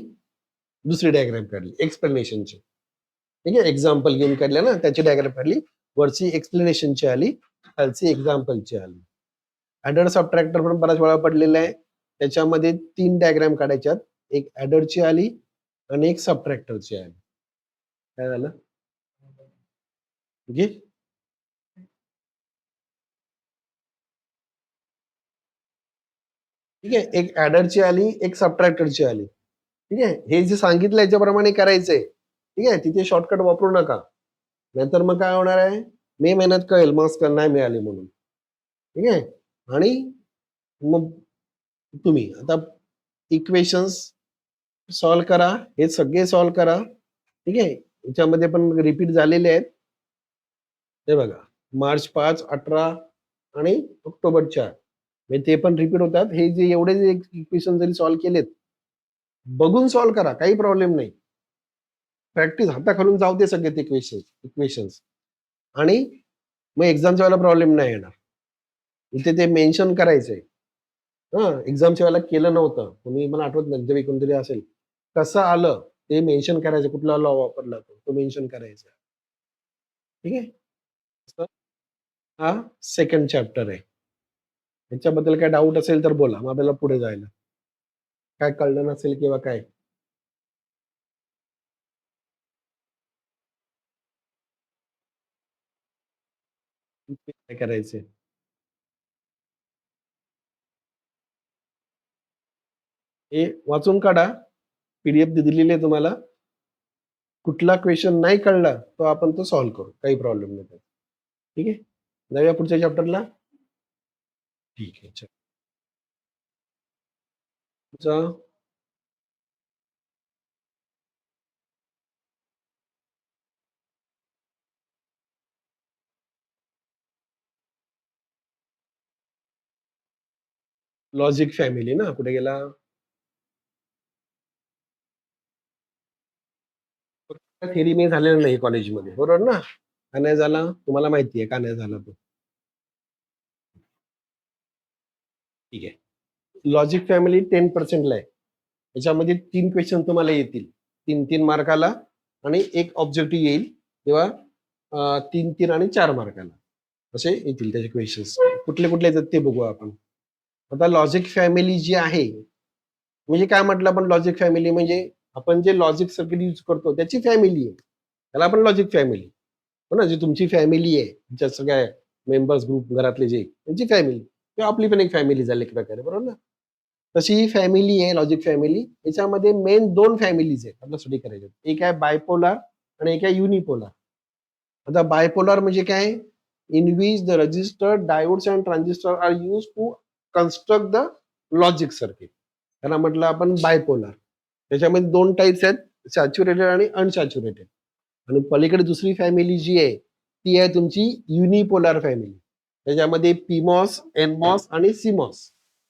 S1: दुसरी डायग्राम काढली एक्सप्लेनेशनची. ठीक आहे. एक्झाम्पल घेऊन काढल्या ना, त्याची डायग्राम काढली. वरची एक्सप्लेनेशनची आली, खालची एक्झाम्पलची आली. ॲडर सबट्रॅक्टर पण बऱ्याच वेळा पडलेला आहे. त्याच्यामध्ये 3 डायग्राम काढायच्यात. एक ॲडरची आली आणि एक सबट्रॅक्टरची आली. काय झालं? घे. ठीक आहे. एक ॲडरची आली, एक सबट्रॅक्टरची आली. ठीक आहे. हे जे सांगितलं याच्याप्रमाणे करायचंय. ठीक आहे. तिथे शॉर्टकट वापरू नका. नाहीतर मग काय होणार आहे? मे महिन्यात कळेल मार्क्स नाही मिळाले म्हणून. ठीक आहे. आणि मग तुम्ही आता इक्वेशन्स सॉल्व्ह करा. हे सगळे सॉल्व्ह करा. ठीक आहे. याच्यामध्ये पण रिपीट झालेले आहेत. हे बघा, मार्च 5, 18 आणि ऑक्टोबर 4. म्हणजे ते पण रिपीट होतात. हे जे एवढे जे इक्वेशन जरी सॉल्व्ह केलेत, बघून सॉल्व्ह करा, काही प्रॉब्लेम नाही. प्रॅक्टिस हाताखालून जाऊ दे सगळे ते इक्वेशन्स आणि मग एक्झामच्या वेळेला प्रॉब्लेम नाही येणार. इथे ते मेन्शन करायचंय. एक्झामच्या वेळेला केलं नव्हतं. तुम्ही मला आठवत नाही जेव्हा कोणतरी असेल. कसं आलं ते मेन्शन करायचं. कुठला लॉ वापरला तो मेन्शन करायचा. ठीक आहे. हा सेकंड चॅप्टर आहे. याच्याबद्दल काय डाऊट असेल तर बोला. मग आपल्याला पुढे जायला. काय कळलं नसेल किंवा काय? काय करायचंय? हे वाचून काढा. पीडीएफ दिलेली आहे तुम्हाला. कुठला क्वेश्चन नाही कळला तो आपण तो सॉल्व्ह करू. काही प्रॉब्लेम नाही त्यात. ठीक आहे. जाऊया पुढच्या चॅप्टरला. ठीक आहे. चल. तुमचा लॉजिक फॅमिली ना, कुठे गेला? थेरी मी झालेला नाही कॉलेजमध्ये, बरोबर ना? का नाही झाला? तुम्हाला माहिती आहे का नाही झाला तो. ठीक आहे. लॉजिक फॅमिली 10% ला आहे. याच्यामध्ये 3 क्वेश्चन तुम्हाला येतील. 3-3 मार्काला आणि एक ऑब्जेक्टिव्ह येईल. तेव्हा 3-3 आणि 4 मार्काला असे येतील त्याचे क्वेश्चन्स. कुठले कुठले येतात ते बघू आपण. आता लॉजिक फॅमिली जी आहे, म्हणजे काय म्हटलं आपण? लॉजिक फॅमिली म्हणजे आपण जे लॉजिक सर्किट यूज करतो त्याची फॅमिली आहे. त्याला आपण लॉजिक फॅमिली. हो ना, जी तुमची फॅमिली आहे, ज्या सगळ्या मेंबर्स ग्रुप घरातले जे त्यांची फॅमिली किंवा आपली पण एक फॅमिली झाली एक प्रकारे, बरोबर ना? तशी ही फॅमिली आहे लॉजिक फॅमिली. याच्यामध्ये मेन 2 फॅमिलीज आहेत आपल्याला स्टडी करायच्या. एक आहे बायपोलार आणि एक आहे युनिपोलार. आता बायपोलार म्हणजे काय? In which the resistor, diodes and transistor are use to construct the logic circuit. त्याला म्हटलं आपण बायपोलार. त्याच्यामध्ये 2 टाइप्स आहेत, सॅच्युरेटेड आणि अनसॅच्युरेटेड. आणि पलीकडे दुसरी फॅमिली जी आहे ती आहे तुमची युनिपोलार फॅमिली. त्याच्यामध्ये पीमॉस, एनमॉस आणि सीमॉस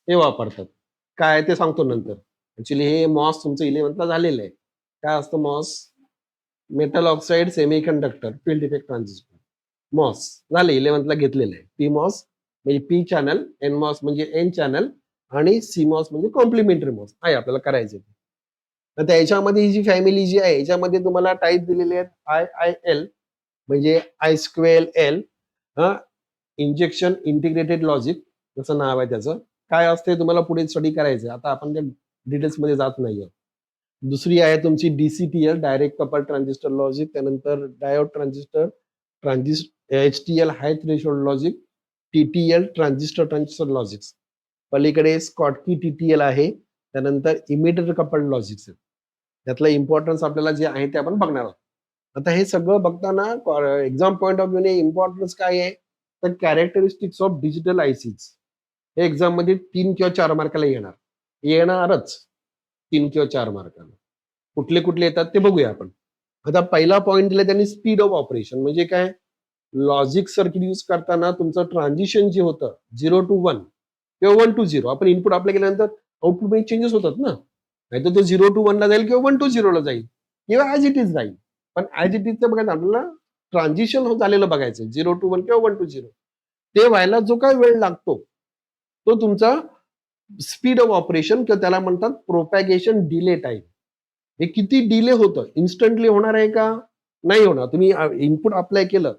S1: हे वापरतात. काय ते सांगतो नंतर. ऍक्च्युली हे मॉस तुमचं 11th ला झालेलं आहे. काय असतं MOS? Metal oxide semiconductor field effect transistor MOS झाले 11th ला घेतलेलं आहे. पी मॉस म्हणजे पी चॅनल, एन मॉस म्हणजे एन चॅनल आणि सी मॉस म्हणजे कॉम्प्लिमेंटरी मॉस आहे आपल्याला करायचं. तर त्याच्यामध्ये ही जी फॅमिली जी आहे याच्यामध्ये तुम्हाला टाईप दिलेले आहेत आय आय एल म्हणजे I square L injection integrated logic जसं नाव आहे त्याचं. काय असते तुम्हाला पुढे स्टडी करायचं. आता आपण त्या डिटेल्समध्ये जात नाहीये. दुसरी आहे तुमची डीसीटीएल डायरेक्ट कपल ट्रान्झिस्टर लॉजिक, त्यानंतर diode transistor एचटीएल high threshold logic, TTL transistor transistor logics. पलीकडे स्कॉटकी टीटीएल आहे, त्यानंतर इमिटर कपल्ड लॉजिक्स आहेत. त्यातलं इम्पॉर्टन्स आपल्याला जे आहे ते आपण बघणार आहोत. आता हे सगळं बघताना एक्झाम पॉईंट ऑफ व्ह्यूने इम्पॉर्टन्स काय आहे तर कॅरेक्टरिस्टिक्स ऑफ डिजिटल आयसीज. हे एक्झाम मध्ये 3 किंवा 4 मार्काला येणारच 3 किंवा 4 मार्काला. कुठले कुठले येतात ते बघूया आपण. आता पहिला पॉईंट दिला त्यांनी स्पीड ऑफ ऑपरेशन म्हणजे काय लॉजिक सर्किट यूज करताना तुमचं ट्रान्झिशन जे होतं 0 to 1 किंवा 1 to 0 आपण इनपुट अप्लाय केल्यानंतर आउटपुट मध्ये चेंजेस होतात ना. नाहीतर तो 0 to 1 ला जाईल किंवा 1 to 0 ला जाईल किंवा ऍज इट इज जाईल. पण ऍज इट इजचं बघायचं आपल्याला ट्रान्झिशन झालेलं बघायचं 0 to 1 किंवा 1 to 0. ते व्हायला जो काय वेळ लागतो तो तुमचा स्पीड ऑफ ऑपरेशन किंवा त्याला म्हणतात प्रोपॅगेशन डिले टाईम. हे किती डिले होतं इन्स्टंटली होणार आहे का नाही होणार. तुम्ही इनपुट अप्लाय केलं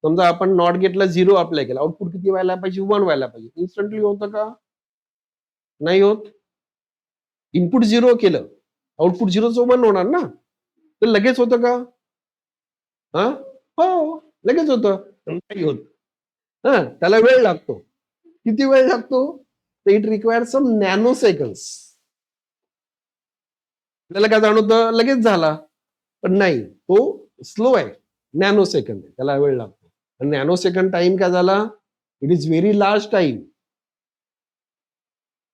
S1: समजा आपण नॉट गेटला 0 अप्लाय केलं आउटपुट किती व्हायला पाहिजे 1 व्हायला पाहिजे. इन्स्टंटली होतं का नाही होत. इनपुट 0 केलं आउटपुट 0चं 1 होणार ना. तर लगेच होतं का हा हो लगेच होतं नाही होत. त्याला वेळ लागतो. किती वेळ लागतो तर it require some nano seconds. आपल्याला काय जाणवतं लगेच झाला पण नाही तो स्लो आहे नॅनो सेकंद त्याला वेळ लागतो. आणि नॅनो सेकंड टाइम काय झाला it is very large time.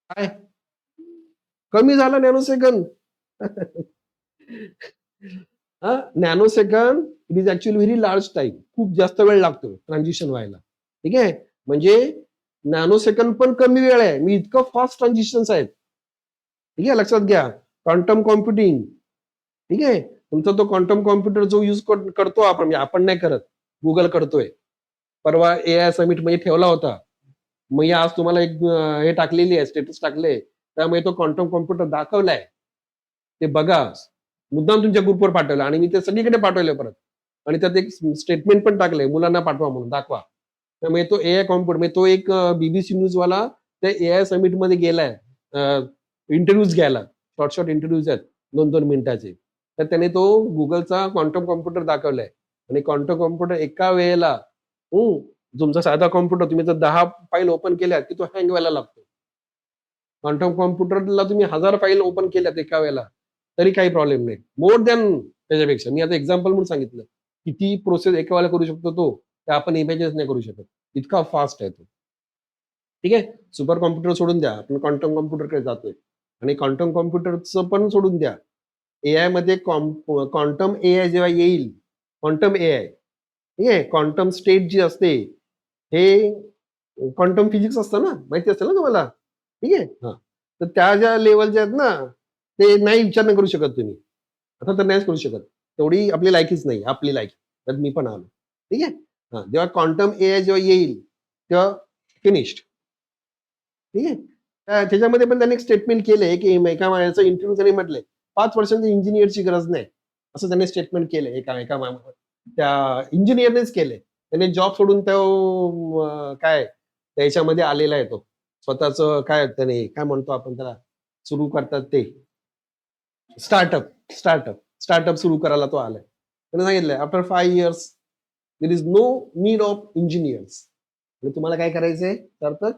S1: काय कमी झाला nano second. Nano second it is actually very large time. खूप जास्त वेळ लागतो ट्रान्झिशन व्हायला. ठीक आहे म्हणजे नॅनो सेकंड पण कमी वेळ आहे. मी इतकं फास्ट ट्रान्झिशन आहेत. ठीक आहे लक्षात घ्या. क्वांटम कॉम्प्युटिंग ठीक आहे तुमचा तो क्वांटम कॉम्प्युटर जो यूज करतो आपण नाही करत गुगल करतोय. परवा एआय समिट मध्ये ठेवला होता. मग आज तुम्हाला एक हे टाकलेली आहे स्टेटस टाकले त्यामुळे तो क्वांटम कॉम्प्युटर दाखवलाय. ते बघा मुद्दाम तुमच्या ग्रुपवर पाठवलं आणि मी ते सगळीकडे पाठवले परत आणि त्यात एक स्टेटमेंट पण टाकलंय मुलांना पाठवा म्हणून दाखवा. त्यामुळे तो एआय कॉम्प्युटर म्हणजे तो एक बीबीसी न्यूज वाला त्या एआय समिट मध्ये गेलाय इंटरव्ह्यूज घ्यायला. शॉर्ट इंटरव्ह्यूज आहेत 2-2 मिनिटाचे. तर त्याने तो गुगलचा क्वांटम कॉम्प्युटर दाखवलाय आणि क्वांटम कॉम्प्युटर एका वेळेला तुमचा साधा कॉम्प्युटर तुम्ही जर 10 फाईल ओपन केल्या की तो हँग व्हायला लागतो. क्वांटम कॉम्प्युटरला तुम्ही 1000 फाईल ओपन केल्यात एका वेळेला तरी काही प्रॉब्लेम नाही. मोर दॅन त्याच्यापेक्षा मी आता एक्झाम्पल म्हणून सांगितलं किती प्रोसेस एका वेळेला करू शकतो तो ते आपण इमॅजिन नाही करू शकत. इतका फास्ट आहे तो. ठीक आहे सुपर कॉम्प्युटर सोडून द्या आपण क्वांटम कॉम्प्युटरकडे जातोय आणि क्वांटम कॉम्प्युटरचं पण सोडून द्या. एआय मध्ये क्वांटम एआय जेव्हा येईल क्वांटम एआय ठीक आहे क्वांटम स्टेट जी असते हे क्वांटम फिजिक्स असतं ना माहिती असतं ना तुम्हाला. ठीक आहे तर त्या ज्या लेवलच्या आहेत ना ते नाही विचार नाही करू शकत तुम्ही. आता तर नाहीच करू शकत तेवढी आपली लायकीच नाही आपली लायकी त्यात मी पण आलो. ठीक आहे जेव्हा क्वांटम एआय जेव्हा येईल तेव्हा फिनिश्ड. ठीक आहे त्याच्यामध्ये पण त्यांनी एक स्टेटमेंट केलंय की एका माझ्याचं इंटरव्ह्यू त्यांनी म्हटलंय 5 वर्षांची इंजिनियरची गरज नाही असं त्यांनी स्टेटमेंट केलंय एका त्या इंजिनियरनेच केलंय. त्याने जॉब सोडून तो काय त्याच्यामध्ये आलेला आहे तो स्वतःच काय त्याने काय म्हणतो आपण त्याला सुरू करतात ते स्टार्टअप सुरू करायला तो आलाय. त्याने सांगितलंय after 5 years there is no need of engineers. आणि तुम्हाला काय करायचंय तर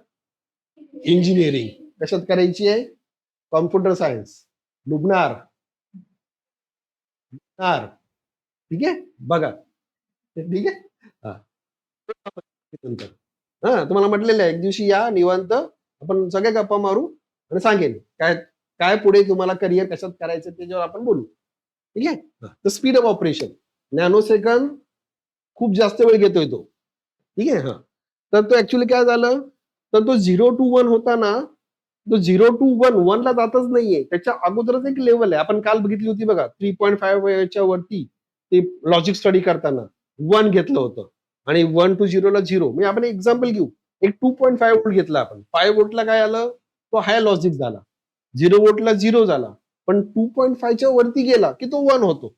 S1: इंजिनिअरिंग कशात करायची आहे कॉम्प्युटर सायन्स डुबणार ठीक आहे बघा ठीक आहे तुम्हाला म्हटलेलं आहे एक दिवशी या निवांत आपण सगळे गप्पा मारू आणि सांगेन काय काय पुढे तुम्हाला करिअर कशात करायचं त्याच्यावर आपण बोलू. ठीक आहे तर speed of operation nano second खूप जास्त वेळ घेतोय तो. ठीक आहे तर तो ऍक्च्युली काय झालं तर तो 0 to 1 होता ना तो 0 to 1 ला जातच नाहीये त्याच्या अगोदरच एक लेवल आहे आपण काल बघितली होती बघा 3.5 च्या वरती ते लॉजिक स्टडी करताना 1 घेतलं होतं आणि 1 to 0 ला 0. म्हणजे आपण एक्झाम्पल घेऊ. एक 2.5 व्होल्ट घेतला आपण. 5 व्होल्टला काय आलं? तो हाय लॉजिक झाला. 0 व्होल्टला 0 झाला. पण 2.5 च्या वरती गेला की तो 1 होतो.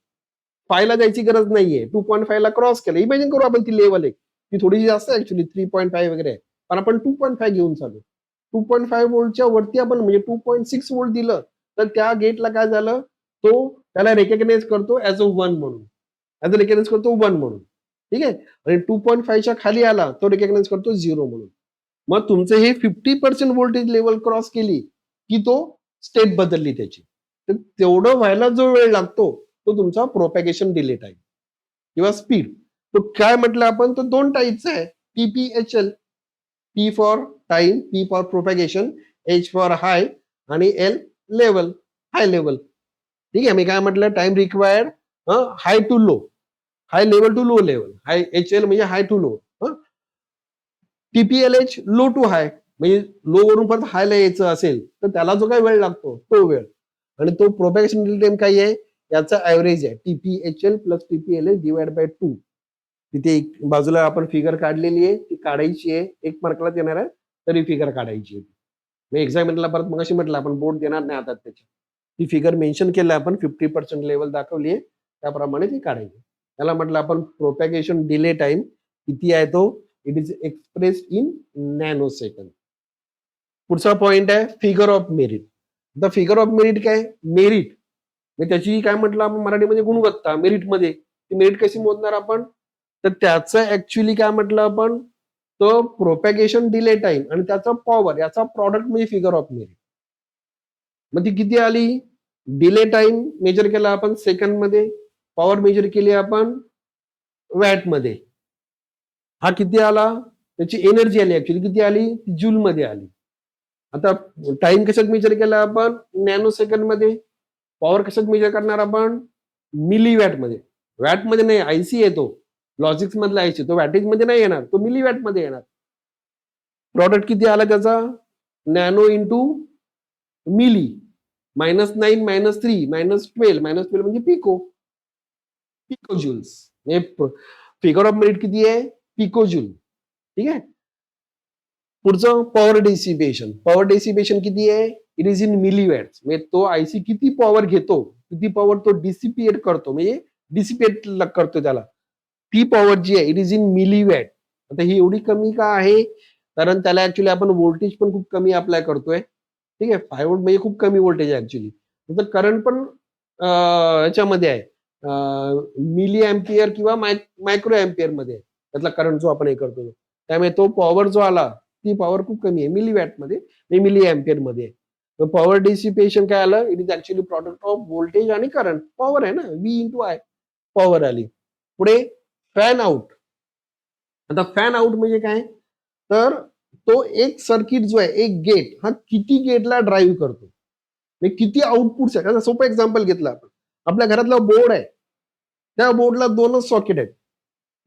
S1: 5 ला जायची गरज नाहीये. 2.5 ला क्रॉस केलं. इमॅजिन करू आपण ती लेवल एक. ती थोडीशी जास्त आहे ऍक्च्युली 3.5 वगैरे आहे. पण आपण 2.5 घेऊन चालू. 2.5 व्होल्टच्या वरती आपण म्हणजे 2.6 व्होल्ट दिलं तर त्या गेटला काय झालं? तो त्याला रेकग्नाइज करतो ऍज अ 1 म्हणून. ऍज अ रेकग्नाइज करतो 1 म्हणून. ठीक आहे? आणि 2.5 च्या खाली आला तो रेकग्नाइज करतो 0 म्हणून. मग तुमचं हे 50% व्होल्टेज लेवल क्रॉस केली की तो स्टेट बदलली त्याची. तर तेवढं व्हायला जो वेळ लागतो तो तुमचा प्रोपॅगेशन डिले टाइम किंवा स्पीड. तो काय म्हटलं आपण? तो 2 टाईपचा आहे. TPHL. T for time, P for propagation, H for high आणि L लेवल, हाय लेवल. ठीक आहे? मी काय म्हटलं? Time required high to low, high level to low level. High HL म्हणजे high to low. TPLH low to high म्हणजे लो वरून परत हायला यायचं असेल तर त्याला जो काही वेळ लागतो तो वेळ. आणि तो प्रोपॅगेशन डिले टाइम काय आहे? याचा ऍव्हरेज आहे. TPHL plus TPLH divide by 2. तिथे एक बाजूला आपण फिगर काढलेली आहे, ती काढायची आहे. 1 मार्कलाच येणार आहे, तरी फिगर काढायची आहे. मी एक्झामिनरला परत मगाशी म्हटलं आपण बोर्ड देणार नाही आता त्याची. ती फिगर मेन्शन केलं आपण 50% लेवल दाखवली आहे, त्याप्रमाणे ती काढायची. त्याला म्हटलं आपण प्रोपॅगेशन डिले टाइम किती आहे तो? It is expressed in nano second. पुढचा पॉइंट आहे figure of merit. The figure of merit काय? मेरिट. त्याची काय म्हटलं आपण मराठीमध्ये गुणवत्ता मेरिटमध्ये. ती मेरिट कशी मोजणार आपण? तर त्याचं ऍक्च्युली काय म्हटलं आपण? तो प्रोपॅगेशन डिले टाइम आणि त्याचा पॉवर याचा प्रॉडक्ट म्हणजे फिगर ऑफ मेरिट. मग ती किती आली? डिले टाइम मेजर केला आपण सेकंड मध्ये, पॉवर मेजर केली आपण वॅट मध्ये. हा किती आला? त्याची एनर्जी आली ऍक्च्युली किती आली? जूल मध्ये आली. आता टाइम कशात मेजर केला आपण? नॅनो सेकंड मध्ये. पॉवर कशात मेजर करणार आपण? मिली वॅट मध्ये. वॅट मध्ये नाही, आयसी येतो लॉजिक्स मधला आयसी, तो वॅटेज मध्ये नाही येणार, तो मिली वॅट मध्ये येणार. प्रॉडक्ट किती आला त्याचा? Nano into milli. -9 -3 -12 -12 म्हणजे pico. Pico joules. Figure of merit किती आहे? Pico joule. ठीक आहे? पुढचं पॉवर डेसिपेशन. पॉवर डेसिपेशन किती आहे? It is in milli watts. म्हणजे तो आयसी किती पॉवर घेतो, किती पॉवर तो डिसिपिएट करतो, म्हणजे डिसिपेट करतो त्याला. ती पॉवर जी आहे it is in milli watt. आता ही एवढी कमी का आहे? कारण त्याला ऍक्च्युली आपण व्होल्टेज पण खूप कमी अप्लाय करतोय. ठीक आहे? 5 व्होल्ट म्हणजे खूप कमी व्होल्टेज आहे ऍक्च्युली. त्याचं करंट पण याच्यामध्ये आहे मिली अँपियर किंवा मायक्रो अँपियर मध्ये आहे. त्यातला करंट जो आपण हे करतो. त्यामुळे तो पॉवर जो आला ती पॉवर खूप कमी आहे मिली वॅट मध्ये, मिली अँपियर मध्ये. पॉवर डिसिपेशन काय आलं? It is actually product off voltage आणि करंट. पॉवर आहे ना, व्ही इंटू आय पॉवर आली. पुढे फॅन आउट. आता फॅन आउट म्हणजे काय? तर तो एक सर्किट जो आहे, एक गेट हा किती गेटला ड्राईव्ह करतो, म्हणजे किती आउटपुट्स आहे. सोपं एक्झाम्पल घेतलं आपण. आपल्या घरातला बोर्ड आहे, त्या बोर्डला 2च सॉकेट आहेत.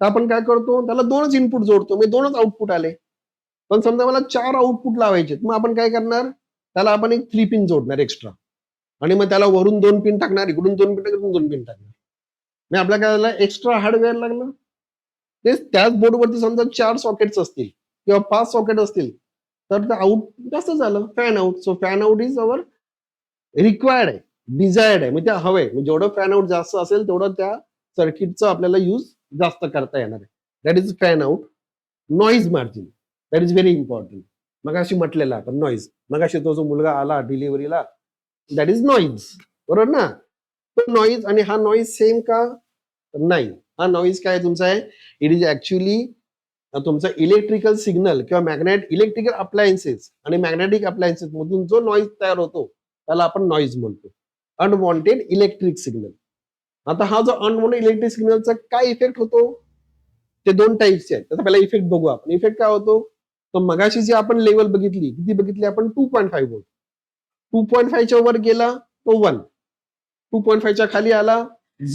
S1: तर आपण काय करतो? त्याला 2च इनपुट जोडतो, म्हणजे 2च आउटपुट आले. पण समजा मला 4 आउटपुट लावायचे, मग आपण काय करणार? त्याला आपण एक 3 पिन जोडणार एक्स्ट्रा आणि मग त्याला वरून 2 पिन टाकणार, इकडून 2 पिन टाकणार, 2 पिन टाकणार. मग आपल्या काय झालं? एक्स्ट्रा हार्डवेअर लागलं. तेच त्याच बोर्डवरती समजा 4 सॉकेट्स असतील किंवा 5 सॉकेट असतील तर ते आउट जास्त झालं, fan out. So fan out is our required आहे, डिझायर्ड आहे, म्हणजे हवंय. म्हणजे जेवढं फॅन आउट जास्त असेल तेवढं त्या सर्किटचं आपल्याला यूज जास्त करता येणार आहे. That is fan out. Noise margin that is very important. मगाशी म्हटलेलं आपण नॉईज. मगाशी तो जो मुलगा आला डिलिव्हरीला दॅट इज नॉईज. बरोबर ना? तो नॉईज आणि हा नॉईज सेम का? नाही. हा नॉईज काय तुमचा आहे? इट इज ऍक्च्युली तुमचा इलेक्ट्रिकल सिग्नल किंवा इलेक्ट्रिकल अप्लायन्सेस आणि मॅग्नेटिक अप्लायन्सेस मधून जो नॉईज तयार होतो त्याला आपण नॉईज म्हणतो. Unwanted electric signal. आता हा जो अनवॉन्टेड इलेक्ट्रिक सिग्नलचा काय इफेक्ट होतो? ते 2 टाईप्सचे आहेत. त्याचा पहिला इफेक्ट बघू आपण. इफेक्ट काय होतो? तर मगाशी जी आपण लेवल बघितली, किती बघितली आपण? 2.5 व्होल्ट. 2.5 च्या वर गेला तो 1. 2.5 च्या खाली आला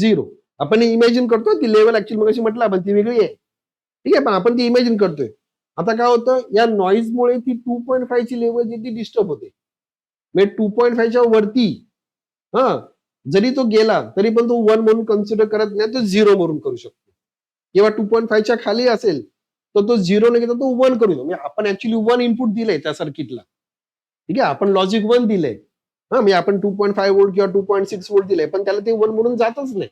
S1: 0. आपण इमॅजिन करतो ती लेवल ऍक्च्युअली मगाशी म्हटलं आपण ती वेगळी आहे. ठीक आहे, पण आपण ती इमॅजिन करतोय. आता काय होतं? या नॉईजमुळे ती 2.5 ची लेवल जी ती डिस्टर्ब होते. म्हणजे 2.5 च्या वरती जरी तो गेला तरी पण तो 1 म्हणून कन्सिडर करत नाही, तो 0 म्हणून करू शकतो. किंवा 2.5 च्या खाली असेल तर तो 0 न घेता तो 1 करू शकतो. म्हणजे आपण ऍक्च्युली 1 इनपुट दिलंय त्या सर्किटला. ठीक आहे, आपण लॉजिक 1 दिलंय. म्हणजे आपण 2.5 व्होल्ट किंवा 2.6 व्होल्ट दिलंय, पण त्याला ते 1 म्हणून जातच नाही.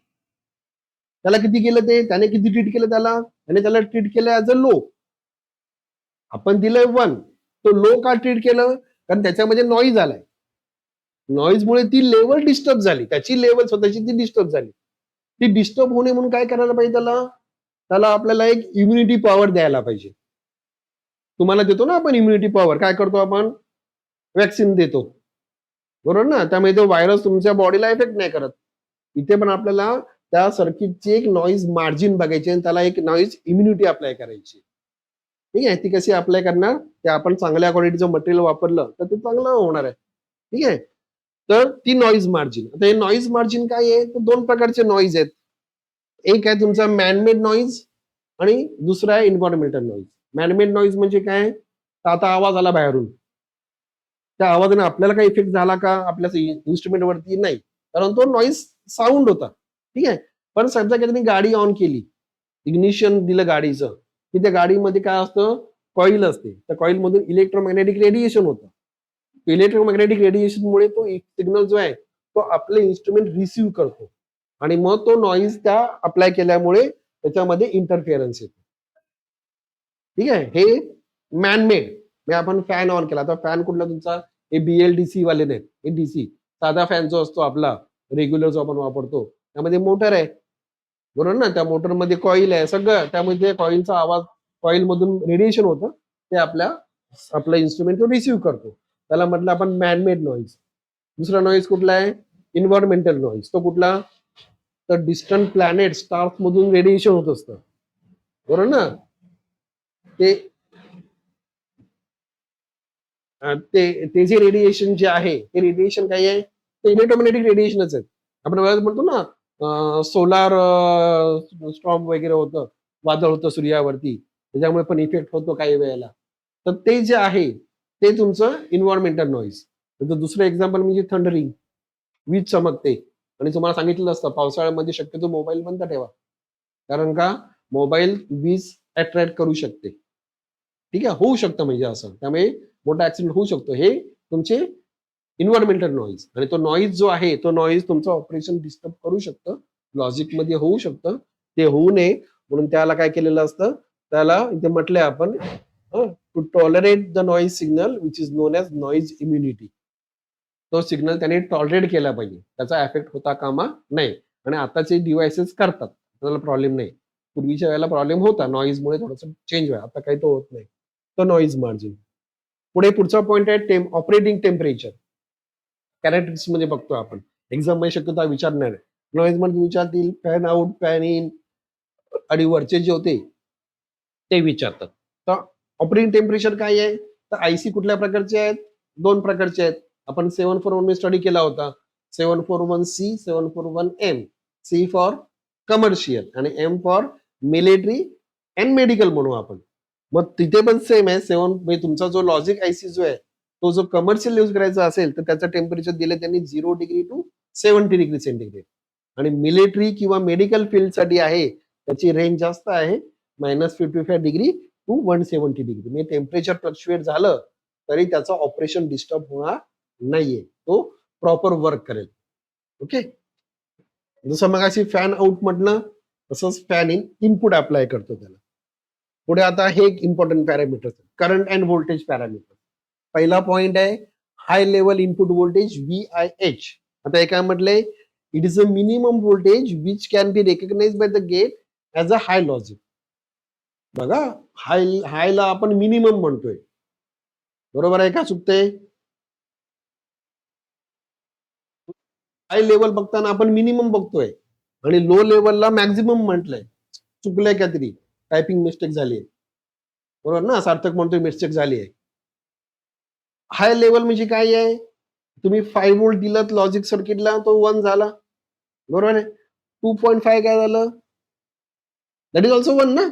S1: त्याला किती केलं, त्याने किती ट्रीट केलं, त्याला ट्रीट केलं ऍज अ लो. आपण दिलंय 1, तो लो का ट्रीट केलं, कारण त्याच्यामध्ये नॉईज आलाय. नॉईजमुळे ती लेवल डिस्टर्ब झाली, त्याची लेवल स्वतःची ती डिस्टर्ब झाली. ती डिस्टर्ब होणे म्हणून काय करायला पाहिजे, त्याला आपल्याला एक इम्युनिटी पॉवर द्यायला पाहिजे. तुम्हाला देतो ना आपण इम्युनिटी पॉवर, काय करतो आपण, वॅक्सिन देतो, बरोबर ना. त्यामुळे तो व्हायरस तुमच्या बॉडीला इफेक्ट नाही करत. इथे पण आपल्याला त्या सर्किटची एक नॉईज मार्जिन बघायची आणि त्याला एक नॉईज इम्युनिटी अप्लाय करायची. ठीक आहे, ती कशी अप्लाय करणार, ते आपण चांगल्या क्वालिटीचं मटेरियल वापरलं तर ते चांगलं होणार आहे. ठीक आहे, तर ती नॉईज मार्जिन. आता हे नॉईज मार्जिन काय आहे, तर 2 प्रकारचे नॉईज आहेत. एक आहे तुमचा मॅनमेड नॉईज आणि दुसरा आहे एन्व्हायरमेंटल नॉईज. मॅनमेड नॉईज म्हणजे काय, तर आता आवाज आला बाहेरून, त्या आवाजाने आपल्याला काही इफेक्ट झाला का आपल्या इन्स्ट्रुमेंट वरती, नाही, कारण तो नॉईज साऊंड होता. ठीक आहे, पण समजा की त्यांनी गाडी ऑन केली, इग्निशन दिलं गाडीचं, की त्या गाडीमध्ये काय असतं, कॉईल असते, त्या कॉईल मधून इलेक्ट्रोमॅग्नेटिक रेडिएशन होतं. इलेक्ट्रोमॅग्नेटिक रेडिएशनमुळे तो सिग्नल जो आहे तो आपले इन्स्ट्रुमेंट रिसिव्ह करतो आणि मग तो नॉईज त्या अप्लाय केल्यामुळे त्याच्यामध्ये इंटरफिअरन्स येतो. ठीक आहे, हे मॅनमेड. आपण फॅन ऑन केला, तर फॅन कुठला तुमचा, हे BLDC वाले नाहीत, हे डीसी. साधा फॅन जो असतो आपला रेग्युलर जो आपण वापरतो, त्यामध्ये मोटर आहे, बरोबर ना. त्या मोटरमध्ये कॉईल आहे, सगळं त्यामध्ये कॉईलचा आवाज, कॉईल मधून रेडिएशन होतं, ते आपला इन्स्ट्रुमेंट तो रिसिव्ह करतो. त्याला म्हटलं आपण मॅनमेड नॉईज. दुसरा नॉईज कुठला आहे, इन्व्हायरमेंटल नॉईज. तो कुठला, तर डिस्टंट प्लॅनेट स्टार्स मधून रेडिएशन होत असतं, बरोबर ना. ते ते जे रेडिएशन जे आहे, ते रेडिएशन काय आहे, ते इलेक्ट्रोमॅग्नेटिक रेडिएशनच आहे. आपण म्हणतो ना सोलार स्टॉर्म वगैरे होतं, वादळ होतं सूर्यावरती, त्याच्यामुळे पण इफेक्ट होतो काही वेळेला. तर ते जे आहे ते तुमचं इन्व्हायरमेंटल नॉईज. दुसरं एक्झाम्पल म्हणजे थंडरिंग, वीज चमकते, आणि तुम्हाला सांगितलं असतं पावसाळ्यामध्ये शक्यतो मोबाईल बंद ठेवा, कारण का, मोबाईल वीज अट्रॅक्ट करू शकते. ठीक आहे, होऊ शकतं म्हणजे असं, त्यामुळे मोठा ऍक्सिडेंट होऊ शकतो. हे तुमचे इन्व्हायरमेंटल नॉईज, आणि तो नॉईज जो आहे तो नॉईज तुमचं ऑपरेशन डिस्टर्ब करू शकतं, लॉजिक मध्ये होऊ शकतं. ते होऊ नये म्हणून त्याला काय केलेलं असतं, त्याला इथे म्हटलंय आपण, to tolerate the noise signal which is known as noise immunity. तो सिग्नल त्याने टॉलरेट केला पाहिजे, त्याचा इफेक्ट होता कामा नाही. आणि आताचे डिव्हाइसेस करतात, त्याला प्रॉब्लेम नाही. पूर्वीच्या वेळेला प्रॉब्लेम होता, नॉईजमुळे थोडंसं चेंज व्हाय, आता काही तो होत नाही. तो नॉईज मार्जिन. पुढे पुढचा पॉईंट आहे ऑपरेटिंग टेम्परेचर. कॅरेक्टरिस्टिक्स मध्ये बघतो आपण, एक्झाम मध्ये शक्यता विचारणार आहे. नॉईज मध्ये विचारतील फॅन आउट, फॅन इन, आणि वरचे जे होते ते विचारतात. तर ऑपरेटिंग टेम्परेचर काय आहे, तर आयसी कुठल्या प्रकारचे आहेत, 2 प्रकारचे आहेत. आपण 741 स्टडी केला होता. 741C, 741M. C for commercial आणि M for military and medical म्हणू आपण. मग तिथे पण सेम आहे. म्हणजे तुमचा जो लॉजिक आयसी जो आहे, तो जो कमर्शियल यूज करायचा असेल तर त्याचं टेम्परेचर दिलं त्यांनी 0 डिग्री टू 70 डिग्री सेंटीग्रेड. आणि मिलिटरी किंवा मेडिकल फील्डसाठी आहे, त्याची रेंज जास्त आहे, -55 डिग्री टू 170 डिग्री. म्हणजे टेम्परेचर फ्लक्च्युएट झालं तरी त्याचं ऑपरेशन डिस्टर्ब होणार नाहीये, तो प्रॉपर वर्क करेल. ओके, जसं मग अशी फॅन आउट म्हटलं, तसंच फॅन इन इनपुट अप्लाय करतो त्याला. पुढे आता हे एक important parameter, current and voltage parameter. पहिला पॉइंट आहे high level input voltage VIH. आता हे काय म्हटलंय, it is a minimum voltage which can be recognise by the gate as a high logic. बघा, हायला आपण मिनिमम म्हणतोय, बरोबर आहे का, चुकतंय. हाय लेवल बघताना आपण मिनिमम बघतोय आणि लो लेवलला मॅक्झिमम म्हटलंय. चुकलंय काहीतरी, टायपिंग मिस्टेक झाली, बरोबर ना. सार्थक म्हणतोय मिस्टेक झाली आहे. हाय लेवल म्हणजे काय आहे, तुम्ही 5 व्होल्ट दिलं लॉजिक सर्किटला, तो 1 झाला, बरोबर आहे. 2.5 काय झालं, दॅट इज ऑल्सो 1 ना.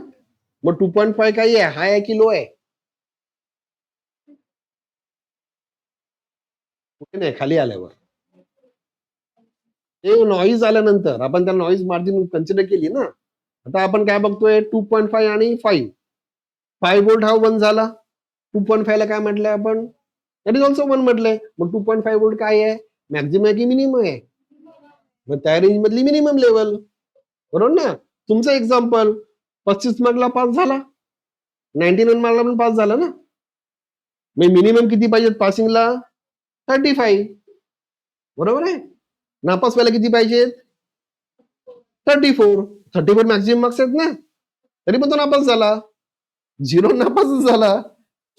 S1: मग 2.5 काय आहे, हाय आहे की लो आहे, कुठे नाही, खाली आल्यावर. ते नॉईज आल्यानंतर आपण त्या नॉईज मार्जिन कन्सिडर केली ना. आता आपण काय बघतोय 2.5 आणि 5. 5 व्होल्ट हा 1 झाला. 2.5 ला काय म्हटलंय आपण? दॅट इज ऑल्सो 1 म्हटलंय. मग 2.5 व्होल्ट काय आहे? मॅक्झिमम आहे की मिनिमम आहे? मग त्या रेंज मधली मिनिमम लेवल. बरोबर ना? तुमचं एक्झाम्पल 35 मार्कला पास झाला. 99 मार्कला पण पास झाला ना. मग मिनिमम किती पाहिजेत पासिंगला? 35. बरोबर आहे? नापास व्हायला किती पाहिजेत? 34. 34 मॅक्झिमम मार्क्स आहेत ना. तरी पण तो नापास झाला. 0 नापासच झाला.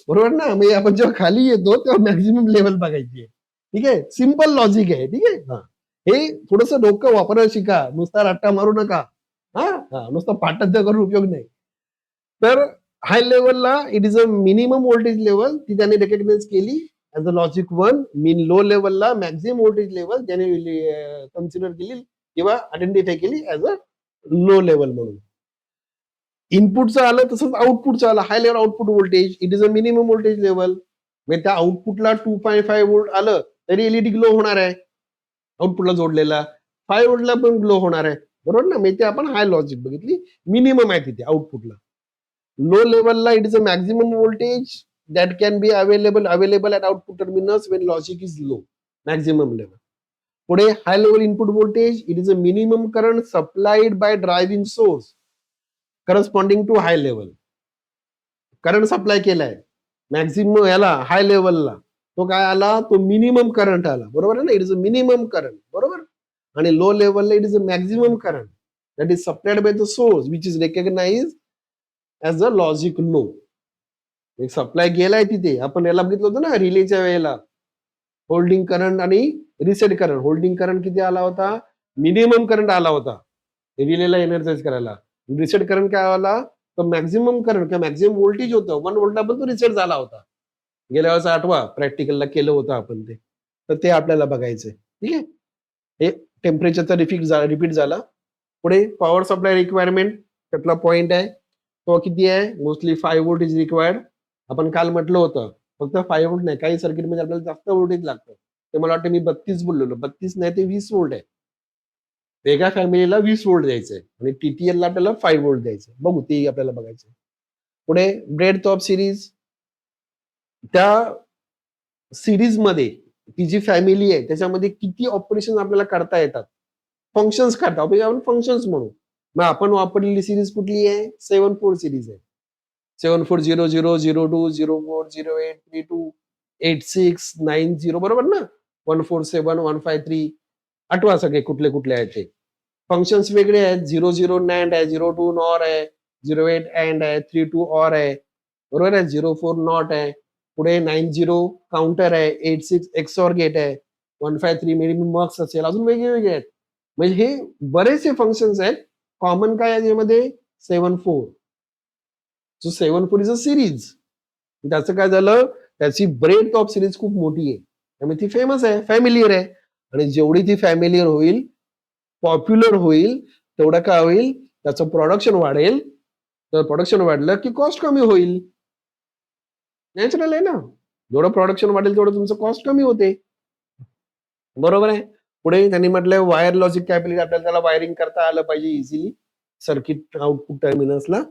S1: बरोबर ना. मग आपण जेव्हा खाली येतो तेव्हा मॅक्झिमम लेवल बघायची आहे. ठीक आहे. सिम्पल लॉजिक आहे. ठीक आहे. हे थोडस डोकं वापरायला शिका. नुसता रट्टा मारू नका. नुसतं पाठांतर करून उपयोग नाही. तर हाय लेवलला it is a minimum voltage level ती त्याने रेकग्नाइज केली as a logic 1. Mean low लेवलला मॅक्झिमम व्होल्टेज लेवल त्याने कन्सिडर केली किंवा आयडेंटिफाय केली ऍज अ लो लेवल म्हणून. इनपुटचं आलं तसंच आउटपुटचं आलं. High level output voltage it is a minimum voltage level. म्हणजे त्या आउटपुटला 2.5 व्होल्ट आलं तरी एलईडी ग्लो होणार आहे. आउटपुटला जोडलेला 5 व्होल्टला पण ग्लो होणार आहे. बरोबर ना. म्हणजे ते आपण हाय लॉजिक बघितली. मिनिमम आहे तिथे आउटपुटला. लो लेवलला it is a maximum voltage that can be available at output terminals when logic is low. Maximum level. पुढे high level input voltage it is a minimum current supplied by driving source corresponding to high level. Current supply केलाय मॅक्झिमम याला हाय लेवलला, तो काय आला? तो मिनिमम करंट आला. बरोबर आहे ना. It is a minimum current. बरोबर. आणि लो लेवलला it is a maximum current that is supplied by the source which is recognise as a logic low. एक सप्लाय गेलाय तिथे. आपण याला बघितलं होतं ना रिलेच्या वेळेला. होल्डिंग करंट आणि रिसेट करंट. होल्डिंग करंट किती आला होता? मिनिमम करंट आला होता रिलेला एनर्जाइज करायला. रिसेट करंट काय आला? तर मॅक्झिमम करंट किंवा मॅक्झिमम व्होल्टेज होतं 1 व्होल्टला पण तो रिसेट झाला होता. गेल्या वेळेस आठवा प्रॅक्टिकलला केलं होतं आपण ते. तर ते आपल्याला बघायचंय. ठीक आहे. हे टेम्परेचरचा रिपीट झाला. पुढे पॉवर सप्लाय रिक्वायरमेंट त्यातला पॉइंट आहे. तो किती आहे? Mostly 5 volt is required. आपण काल म्हटलं होतं फक्त 5 व्होल्ट नाही, काही सर्किटमध्ये आपल्याला जास्त व्होल्टेज लागतं. ते मला वाटतं मी 32 बोललेलो. 32 नाही ते 20 व्होल्ट आहे. वेगळ्या फॅमिलीला 20 व्होल्ट द्यायचंय आणि टीटीएलला आपल्याला 5 व्होल्ट द्यायचं. बघू ते आपल्याला बघायचं. पुढे ब्रेड ऑफ सिरीज. त्या सिरीज मध्ये ती जी फॅमिली आहे त्याच्यामध्ये किती ऑपरेशन आपल्याला करता येतात? फंक्शन्स करता आपण फंक्शन्स म्हणू. मग आपण वापरलेली सिरीज कुठली आहे? 7-4 सिरीज आहे. 7400000208328690 बरोबर ना. 147153 आठवा सगळे कुठले कुठले आहेत ते. फंक्शन्स वेगळे आहेत. 00 नॅन्ड आहे, 02 नॉर आहे, 08 अँड आहे, 32 ऑर आहे. बरोबर आहे. 04 नॉट आहे. पुढे 90 काउंटर आहे, 86 एक्सॉर गेट आहे, 153 मिनिमम मर्क्स असेल. अजून वेगळे वेगळे आहेत. म्हणजे हे बरेचसे फंक्शन्स आहेत. कॉमन काय आहे यामध्ये? 7-4. So 7-4 is a series. त्याचं काय झालं? त्याची ब्रेथ ऑफ सिरीज खूप मोठी आहे. त्यामुळे ती फेमस आहे, फॅमिलियर आहे. आणि जेवढी ती फॅमिलियर होईल, पॉप्युलर होईल, तेवढं काय होईल? त्याचं प्रोडक्शन वाढेल. तर प्रोडक्शन वाढलं की कॉस्ट कमी होईल. नॅचरल आहे ना. जेवढं प्रोडक्शन वाढेल तेवढं तुमचं कॉस्ट कमी होते. बरोबर आहे. पुढे त्यांनी म्हटलं वायर लॉजिक कॅपॅबिलिटी आपल्याला त्याला वायरिंग करता आलं पाहिजे इझिली सर्किट आउटपुट टर्मिनल्सला.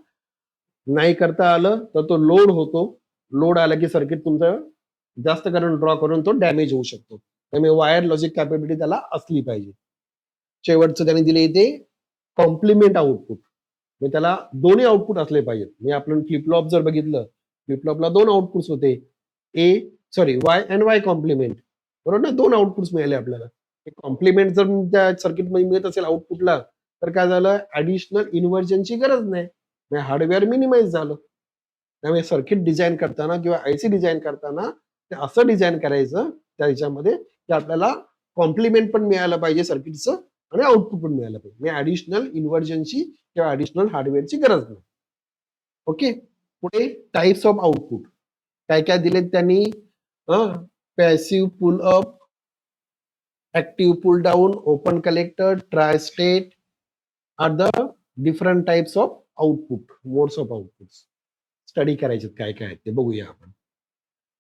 S1: नाही करता आलं तर तो लोड होतो. लोड आला की सर्किट तुमचं जास्त करंट ड्रॉ करून तो डॅमेज होऊ शकतो. त्यामुळे वायर लॉजिक कॅपॅबिलिटी त्याला असली पाहिजे. शेवटचं त्यांनी दिले इथे कॉम्प्लिमेंट आउटपुट. म्हणजे त्याला दोन्ही आउटपुट असले पाहिजेत. म्हणजे आपण फ्लिपफ्लॉप जर बघितलं, फ्लिपफ्लॉपला 2 आउटपुट्स होते. Y and Y complement. बरोबर ना. 2 आउटपुट्स मिळाले आपल्याला. कॉम्प्लिमेंट जर त्या सर्किटमध्ये मिळत असेल आउटपुटला तर काय झालं? ऍडिशनल इन्व्हर्जनची गरज नाही. हार्डवेअर मिनिमाइज झालं. त्यामुळे सर्किट डिझाईन करताना किंवा आयसी डिझाईन करताना ते असं डिझाईन करायचं त्या ह्याच्यामध्ये की आपल्याला कॉम्प्लिमेंट पण मिळालं पाहिजे सर्किटचं आणि आउटपुट पण मिळालं पाहिजे. म्हणजे ऍडिशनल इन्व्हर्जनची किंवा ऍडिशनल हार्डवेअरची गरज नाही. ओके. पुढे टाइप्स ऑफ आउटपुट काय काय दिलेत त्यांनी? Passive pull up, active pull down, open collector, tri state are the different types of output, modes of output. Study करायचे काय काय आहेत ते बघूया आपण.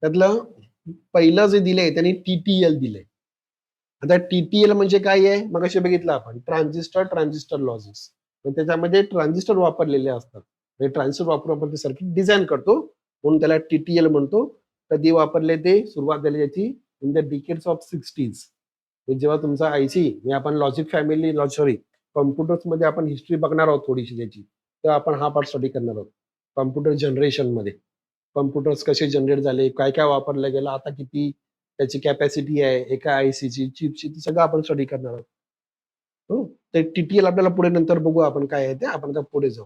S1: त्यातलं पहिलं जे दिलंय त्यांनी टीटीएल दिलंय. आता टीटीएल म्हणजे काय आहे, मग असे बघितलं आपण ट्रान्झिस्टर लॉजिक्स. त्याच्यामध्ये ट्रान्झिस्टर वापरलेले असतात. म्हणजे ट्रान्झिस्टर वापरून आपण ते सर्किट डिझाईन करतो, म्हणून त्याला टीटीएल म्हणतो. कधी वापरले ते, सुरुवात झाली त्याची in the decades of 60s. जेव्हा तुमचा आयसी म्हणजे आपण लॉजिक फॅमिली सॉरी कॉम्प्युटर्स मध्ये आपण हिस्ट्री बघणार आहोत थोडीशी त्याची, तर आपण हा पार्ट स्टडी करणार आहोत. कॉम्प्युटर जनरेशन मध्ये कॉम्प्युटर्स कसे जनरेट झाले, काय काय वापरलं गेलं, आता किती त्याची कॅपॅसिटी आहे एका आयसीची चिपची, सगळं आपण स्टडी करणार आहोत. हो, तर टीटीएल आपल्याला पुढे नंतर बघू आपण काय आहे ते, आपण आता पुढे जाऊ.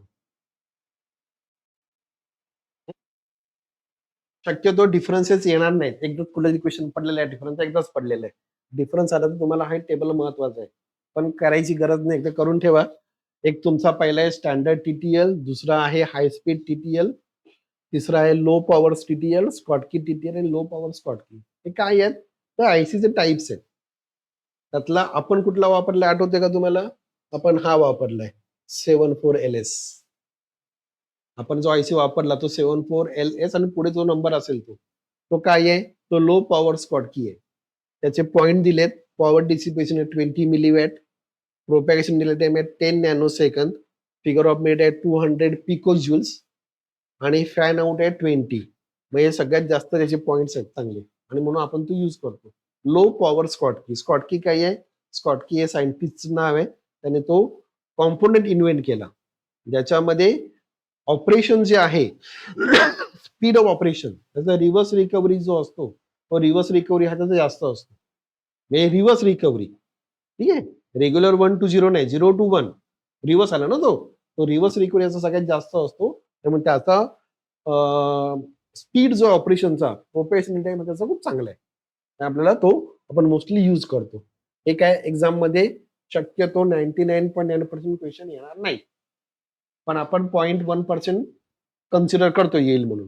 S1: शक्यतो डिफरन्सेस येणार नाहीत. एकदा कुठलाही क्वेश्चन पडलेला आहे, डिफरन्स एकदाच पडलेला आहे. डिफरन्स आला तर तुम्हाला हा टेबल महत्वाचा आहे. पण करायची गरज नाही, एकदा करून ठेवा. एक तुमचा पहिला आहे स्टँडर्ड टीटीएल, दुसरा आहे हाय स्पीड टीटीएल, तिसरा आहे low power TTL, Schottky TTL आणि लो पॉवर स्कॉटकी. हे काय आहेत? तर आयसीचे टाइप्स आहेत. त्यातला आपण कुठला वापरलाय आठवते का तुम्हाला? आपण हा वापरलाय 74LS. आपण जो आयसी वापरला तो 74LS आणि पुढे जो नंबर असेल तो काय आहे? तो लो पॉवर स्कॉटकी आहे. त्याचे पॉइंट दिलेत. पॉवर डिसिपेशन आहे 20 मिलीवॅट, प्रोपॅगेशन दिलेत आहे 10 nano second, figure of merit आहे 200 पिको ज्यूल्स आणि फॅन आउट आहे 20. म्हणजे सगळ्यात जास्त त्याचे पॉइंट्स आहेत चांगले आणि म्हणून आपण तो यूज करतो. Low power Schottky. स्कॉटकी काय आहे? स्कॉटकी हे सायंटिस्टचं नाव आहे. त्याने तो कॉम्पोनंट इन्व्हेंट केला, ज्याच्यामध्ये ऑपरेशन जे आहे स्पीड ऑफ ऑपरेशन, त्याचा रिव्हर्स रिकव्हरी जो असतो, तो रिव्हर्स रिकव्हरी हा त्याचा जास्त असतो. म्हणजे रिव्हर्स रिकव्हरी, ठीक आहे. रेग्युलर 1 to 0 नाही, 0 to 1 रिव्हर्स आला ना तो रिव्हर्स रिकव्हरी याचा सगळ्यात जास्त असतो. त्यामुळे त्याचा स्पीड जो ऑपरेशनचा प्रोपेशन टाइम त्याचा खूप चांगला आहे. आपल्याला तो आपण मोस्टली यूज करतो. हे काय एक्झाम मध्ये शक्यतो 99.9% क्वेश्चन येणार नाही, पण आपण 0.1% कन्सिडर करतो येईल म्हणून.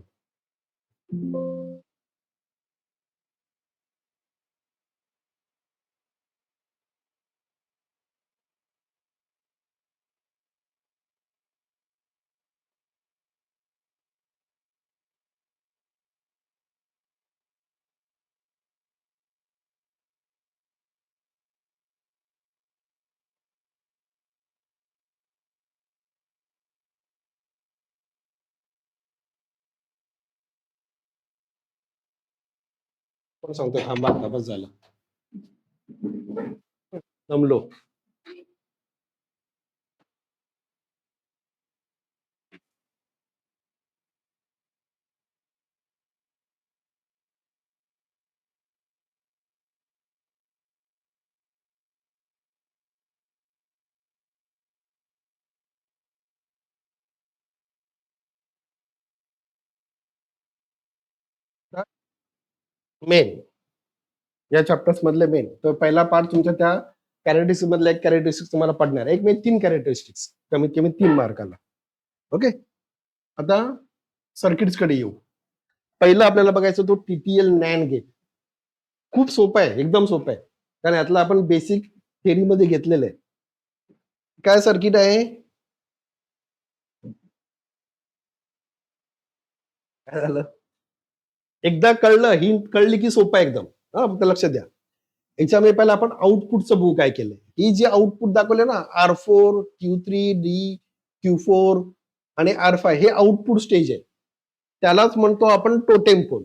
S1: पण सांगतो थांबा, आता बस झालं, जमलो. मेन या चॅप्टर्स मधले मेन तर पहिला पार्ट तुमच्या त्या कॅरेक्टरिस्टिक्स मधला एक कॅरेक्टरिस्टिक्स तुम्हाला पडणार आहे. एक म्हणजे 3 कॅरेक्टरिस्टिक्स, कमीत कमी 3 मार्काला. ओके, आता सर्किट्स कडे येऊ. पहिलं आपल्याला बघायचं तो टीटीएल नॅन गेट. खूप सोपं आहे, एकदम सोपं आहे, कारण यातलं आपण बेसिक थेरी मध्ये घेतलेलं आहे. काय सर्किट आहे? काय झालं? एकदा कळलं, ही कळली की सोपं आहे एकदम. हा, फक्त लक्ष द्या. याच्यामध्ये पहिला आपण आउटपुटचं बघू काय केलंय. ही जी आउटपुट दाखवले ना, R4, Q3, D, Q4 आणि R5 हे आउटपुट स्टेज आहे. त्यालाच म्हणतो आपण टोटेम पोल.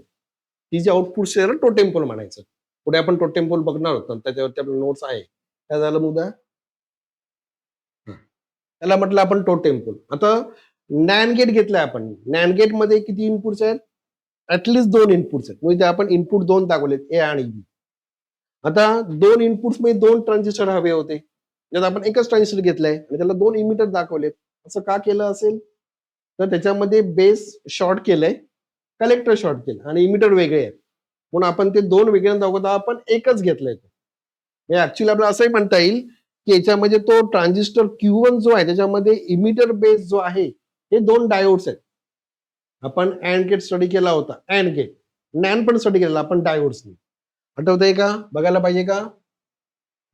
S1: ही जी आउटपुट स्टेज आहे ना, टोटेम पोल म्हणायचं. पुढे आपण टोटेम पोल बघणार होतो, त्याच्यावरती आपले नोट्स आहे. काय झालं मुद्दा? त्याला म्हटलं आपण टोटेम पोल. आता नॅन गेट घेतलाय आपण. नॅन गेट मध्ये किती इनपुट्स आहेत? ऍटलिस्ट 2 इनपुट्स आहेत. म्हणजे आपण इनपुट 2 दाखवलेत, ए आणि बी. आता 2 इनपुट्स मध्ये 2 ट्रान्झिस्टर हवे होते. त्यात आपण एकच ट्रान्झिस्टर घेतलाय आणि त्याला 2 इमिटर दाखवलेत. असं का केलं असेल? तर त्याच्यामध्ये बेस शॉर्ट केलंय, कलेक्टर शॉर्ट केलं आणि इमिटर वेगळे आहेत. म्हणून आपण ते 2 वेगळे दाखवता आपण एकच घेतलंय. म्हणजे ऍक्च्युअली आपल्याला असंही म्हणता येईल की याच्यामध्ये तो ट्रान्झिस्टर Q1 जो आहे त्याच्यामध्ये इमिटर बेस जो आहे हे 2 डायोड्स आहेत. आपण अँड गेट स्टडी केला होता, अँड गेट. नॅन पण स्टडी केलेला आपण डायोड्सनी. आठवतंय का? बघायला पाहिजे का?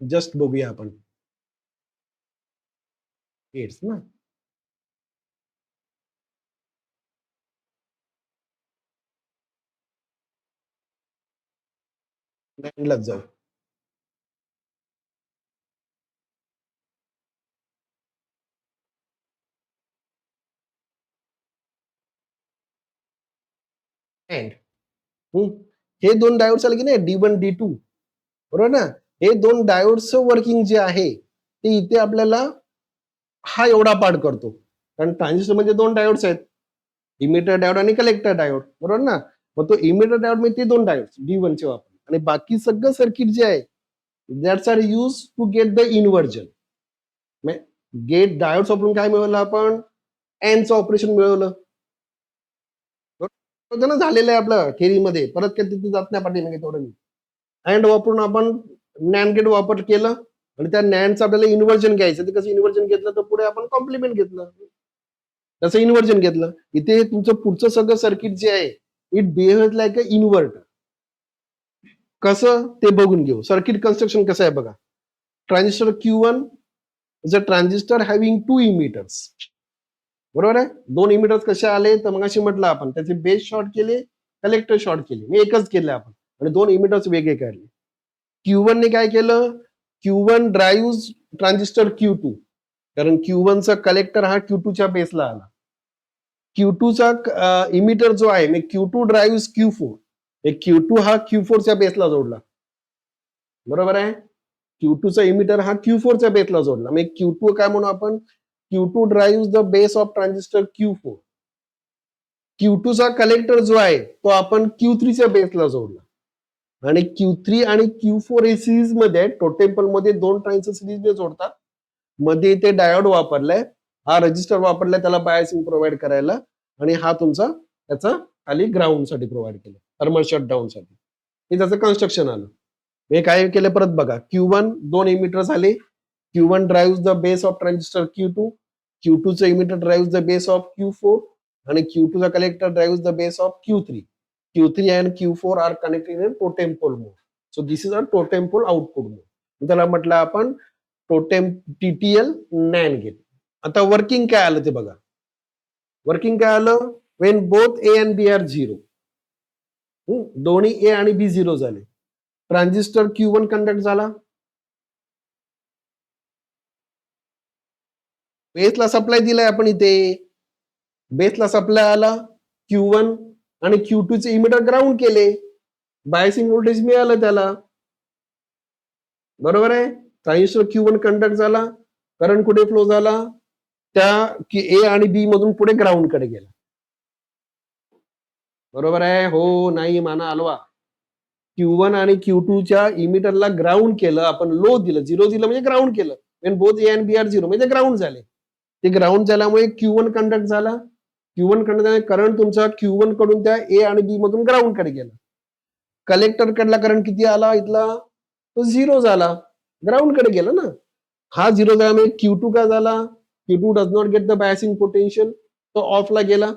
S1: जस्ट बघूया आपण. गेट्स ना, नॅनलाच जाऊ. अँड हे दोन डायोड्स आले की नाही D1 D2 बरोबर ना. हे दोन डायोड्सचं वर्किंग जे आहे ते इथे आपल्याला हा एवढा पार्ट करतो. कारण ट्रान्झिस्टर म्हणजे दोन डायोड्स आहेत, इमिटर डायोड आणि कलेक्टर डायोड बरोबर ना. मग तो इमिटर डायोड म्हणजे ते दोन डायोड D1 चे वापर आणि बाकी सगळं सर्किट जे आहे that's are use to get the inversion. Gate diode वापरून काय मिळवलं आपण अँडचं ऑपरेशन मिळवलं बरोबर ना. झालेलं आहे आपलं थेरीमध्ये, परत काय तिथे जात नाही पाठीमागे थोडं मी. अँड वापरून आपण नॅन्ड गेट वापर केलं आणि त्या नॅन्डचं आपल्याला इन्व्हर्जन घ्यायचं. ते कसं इन्व्हर्जन घेतलं तर पुढे आपण कॉम्प्लिमेंट घेतलं, त्याचं इन्व्हर्जन घेतलं. इथे तुमचं पुढचं सगळं सर्किट जे आहे it behaves like a inverter. कसं ते बघून घेऊ. सर्किट कन्स्ट्रक्शन कसं आहे बघा. Transistor Q1 is a transistor having two emitters बरोबर आहे. दोन इमिटर्स कसे आले तर मग अशी म्हटलं आपण त्याचे बेस शॉर्ट केले, कलेक्टर शॉर्ट केले. मी एकच केले आपण आणि दोन इमिटर्स वेगळे काढले. Q1 ने काय केलं, Q1 ड्राईव्ह ट्रान्झिस्टर Q2 कारण Q1 चा कलेक्टर हा Q2 च्या बेसला आला. Q2 चा इमिटर जो आहे मी Q2 ड्राईव्ह Q4 Q2 हा Q4 च्या बेसला जोडला बरोबर आहे. Q2 चा इमिटर हा Q4 च्या बेसला जोडला. मग Q2 काय म्हणू आपण, Q2 drive the base of transistor Q4. Q2 चा कलेक्टर जो आहे तो आपण Q3 च्या बेसला जोडला आणि Q3 आणि Q4 हे सिरीज मध्ये टोटेम्पल मध्ये दोन ट्रान्झिस्टर सिरीजने जोडतात. मध्ये इथे डायोड वापरलाय, हा रेजिस्टर वापरलाय त्याला बायसिंग प्रोव्हाइड करायला आणि हा तुमचा त्याचा खाली ग्राउंड साठी प्रोव्हाइड केला थर्मल शटडाऊन साठी. हे त्याचं कन्स्ट्रक्शन आलं. हे काय केलं परत बघा. Q1 दोन इमिटर झाले. Q1 drive the base of transistor Q2. Q2 चं emitter drive the base of Q4 आणि Q2 चा collector drive the base of Q3. Q3 and Q4 are connected in totem pole mode. So this is a totem pole output mode. त्याला म्हटलं आपण टोटेम TTL नॅन गेट. आता वर्किंग काय आलं ते बघा. वर्किंग काय आलं, when both A and B are zero. दोन्ही ए आणि बी झिरो झाले. ट्रान्झिस्टर Q1 कंडक्ट झाला, बेसला सप्लाय दिलाय आपण इथे, बेसला सप्लाय आला Q1 आणि Q2 चे इमिटर ग्राउंड केले, बायसिंग व्होल्टेज मिळालं त्याला बरोबर आहे. ट्रान्झिस्टर Q1 कंडक्ट झाला, करंट कुठे फ्लो झाला, त्या ए आणि बी मधून पुढे ग्राउंड कडे गेला बरोबर आहे. हो नाही माना हलवा. Q1 आणि Q2 च्या इमिटरला ग्राउंड केलं आपण, लो दिलं, झिरो दिलं म्हणजे ग्राउंड केलं. When both A and B are zero म्हणजे ग्राउंड झाले. ते ग्राउंड झाल्यामुळे Q1 कंडक्ट झाला. Q1 कंडक्ट झाला, करंट तुमचा Q1 कडून त्या ए आणि बी मधून ग्राउंड कडे गेला. कलेक्टर कडला करंट किती आला इथला, तो झिरो झाला, ग्राउंड कडे गेला ना. हा झिरो झाल्यामुळे Q2 काय झाला, Q2 does not get the biasing potential, तो ऑफला गेला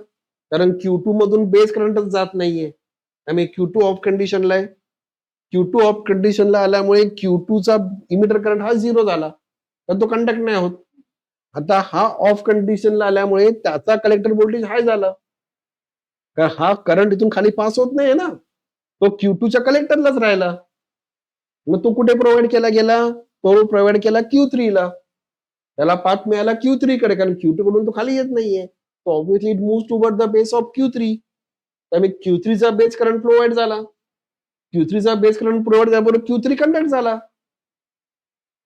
S1: कारण Q2 मधून बेस करंटच जात नाहीये त्यामुळे Q2 ऑफ कंडिशनला आहे. Q2 ऑफ कंडिशनला आल्यामुळे Q2 चा इमिटर करंट हा झिरो झाला तर तो कंडक्ट नाही होत. आता हा ऑफ कंडिशनला आल्यामुळे त्याचा कलेक्टर व्होल्टेज हाय झाला, कारण हा करंट इथून खाली पास होत नाहीये ना, तो Q2 च्या कलेक्टरलाच राहिला. मग तो कुठे प्रोव्हाइड केला गेला, तो प्रोव्हाइड केला Q3 ला. त्याला पाथ मिळाला Q3 कडे कारण Q2 कडून तो खाली येत नाहीये. तो obviously it moves toward the base of Q3. त्यामुळे Q3 चा बेस करंट प्रोव्हाइड झाला. Q3 चा बेस करंट प्रोव्हाइड झाल्याबरोबर Q3 कंडक्ट झाला